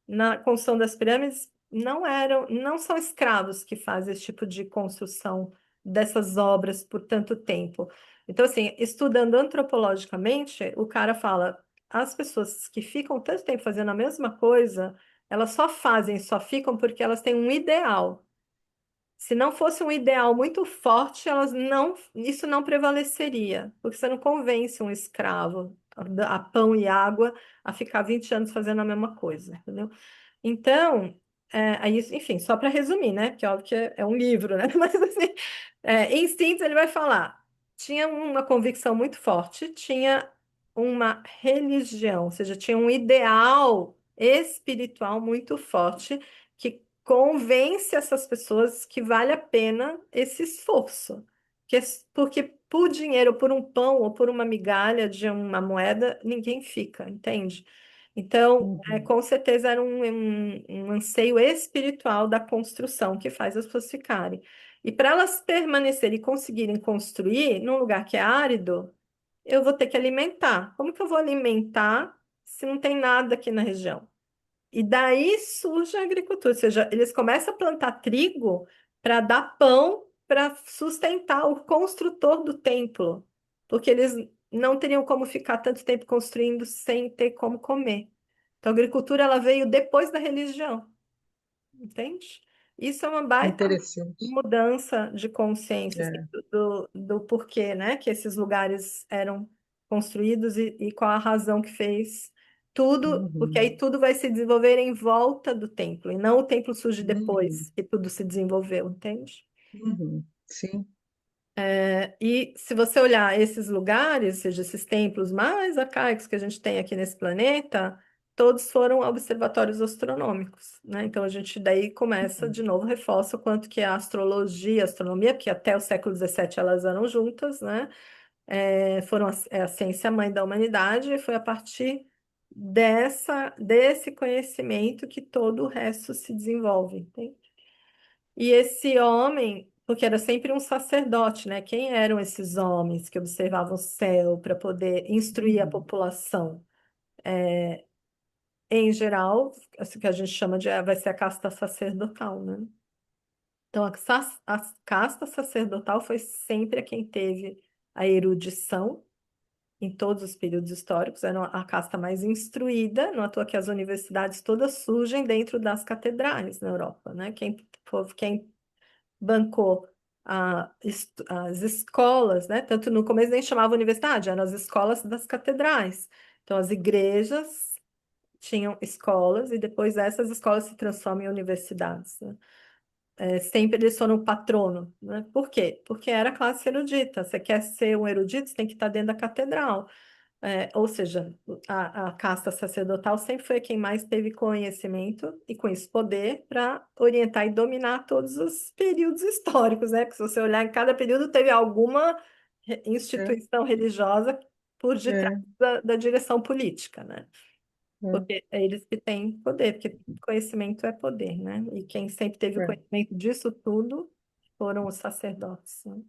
[SPEAKER 1] na construção das pirâmides não são escravos que fazem esse tipo de construção dessas obras por tanto tempo. Então, assim, estudando antropologicamente, o cara fala, as pessoas que ficam tanto tempo fazendo a mesma coisa, elas só fazem, só ficam porque elas têm um ideal. Se não fosse um ideal muito forte, isso não prevaleceria, porque você não convence um escravo a pão e água a ficar 20 anos fazendo a mesma coisa, entendeu? Então, aí, enfim, só para resumir, né? Porque óbvio que é um livro, né? Mas assim, em síntese, ele vai falar: tinha uma convicção muito forte, tinha uma religião, ou seja, tinha um ideal espiritual muito forte que convence essas pessoas que vale a pena esse esforço. Porque por dinheiro, por um pão ou por uma migalha de uma moeda, ninguém fica, entende? Então,
[SPEAKER 2] Uhum.
[SPEAKER 1] com certeza era um anseio espiritual da construção que faz as pessoas ficarem. E para elas permanecerem e conseguirem construir num lugar que é árido, eu vou ter que alimentar. Como que eu vou alimentar se não tem nada aqui na região? E daí surge a agricultura, ou seja, eles começam a plantar trigo para dar pão para sustentar o construtor do templo, porque eles não teriam como ficar tanto tempo construindo sem ter como comer. Então, a agricultura ela veio depois da religião, entende? Isso é uma baita
[SPEAKER 2] Interessante.
[SPEAKER 1] mudança de consciência assim,
[SPEAKER 2] É.
[SPEAKER 1] do porquê, né, que esses lugares eram construídos e qual a razão que fez tudo, porque
[SPEAKER 2] Uhum.
[SPEAKER 1] aí tudo vai se desenvolver em volta do templo, e não o templo surge
[SPEAKER 2] Uhum.
[SPEAKER 1] depois que tudo se desenvolveu, entende?
[SPEAKER 2] Uhum. Sim.
[SPEAKER 1] E se você olhar esses lugares, ou seja, esses templos mais arcaicos que a gente tem aqui nesse planeta, todos foram observatórios astronômicos, né? Então a gente daí começa de novo, reforça o quanto que a astrologia, a astronomia, que até o século XVII elas eram juntas, né? Foram a ciência mãe da humanidade, e foi a partir desse conhecimento que todo o resto se desenvolve, entende? E esse homem, porque era sempre um sacerdote, né? Quem eram esses homens que observavam o céu para poder instruir a
[SPEAKER 2] Uhum.
[SPEAKER 1] população? Em geral, assim que a gente chama de vai ser a casta sacerdotal, né? Então, a casta sacerdotal foi sempre a quem teve a erudição em todos os períodos históricos, era a casta mais instruída, não é à toa que as universidades todas surgem dentro das catedrais na Europa, né? Quem bancou as escolas, né? Tanto no começo nem chamava universidade, eram as escolas das catedrais. Então, as igrejas tinham escolas e depois essas escolas se transformam em universidades, né? Sempre eles foram o patrono, né? Por quê? Porque era a classe erudita. Você quer ser um erudito, você tem que estar dentro da catedral. Ou seja, a casta sacerdotal sempre foi quem mais teve conhecimento e com isso poder para orientar e dominar todos os períodos históricos, né? Porque se você olhar em cada período teve alguma
[SPEAKER 2] É.
[SPEAKER 1] instituição religiosa por detrás
[SPEAKER 2] É.
[SPEAKER 1] da direção política, né?
[SPEAKER 2] É.
[SPEAKER 1] Porque é eles que têm poder, porque conhecimento é poder, né? E quem sempre teve o
[SPEAKER 2] É.
[SPEAKER 1] conhecimento disso tudo foram os sacerdotes, né?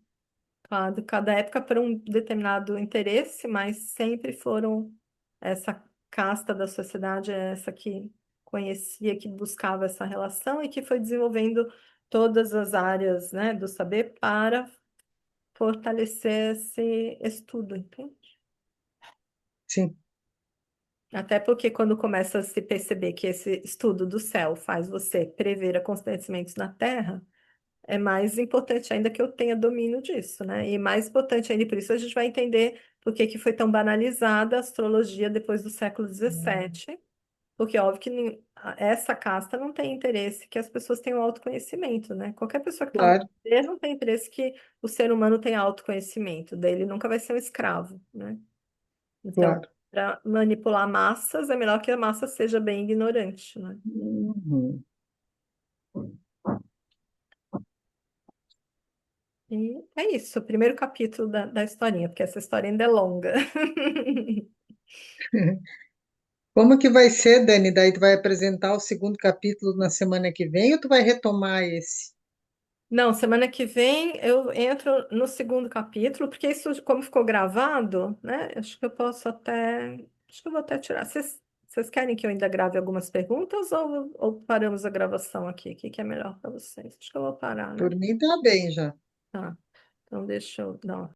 [SPEAKER 1] Claro, cada época para um determinado interesse, mas sempre foram essa casta da sociedade, essa que conhecia, que buscava essa relação e que foi desenvolvendo todas as áreas, né, do saber para fortalecer esse estudo, entende?
[SPEAKER 2] Sim.
[SPEAKER 1] Até porque quando começa a se perceber que esse estudo do céu faz você prever acontecimentos na Terra, é mais importante ainda que eu tenha domínio disso, né? E mais importante ainda, e por isso a gente vai entender por que que foi tão banalizada a astrologia depois do século XVII, porque é óbvio que essa casta não tem interesse que as pessoas tenham autoconhecimento, né? Qualquer pessoa que está no
[SPEAKER 2] Claro,
[SPEAKER 1] poder não tem interesse que o ser humano tenha autoconhecimento, daí ele nunca vai ser um escravo, né? Então,
[SPEAKER 2] claro.
[SPEAKER 1] para manipular massas, é melhor que a massa seja bem ignorante, né?
[SPEAKER 2] Uhum.
[SPEAKER 1] E é isso, o primeiro capítulo da historinha, porque essa história ainda é longa.
[SPEAKER 2] Como que vai ser, Dani? Daí tu vai apresentar o segundo capítulo na semana que vem ou tu vai retomar esse?
[SPEAKER 1] Não, semana que vem eu entro no segundo capítulo, porque isso, como ficou gravado, né? Acho que eu posso até. Acho que eu vou até tirar. Vocês querem que eu ainda grave algumas perguntas ou paramos a gravação aqui? O que que é melhor para vocês? Acho que eu vou parar,
[SPEAKER 2] Por
[SPEAKER 1] né?
[SPEAKER 2] mim tá bem já.
[SPEAKER 1] Tá. Então deixa eu dar uma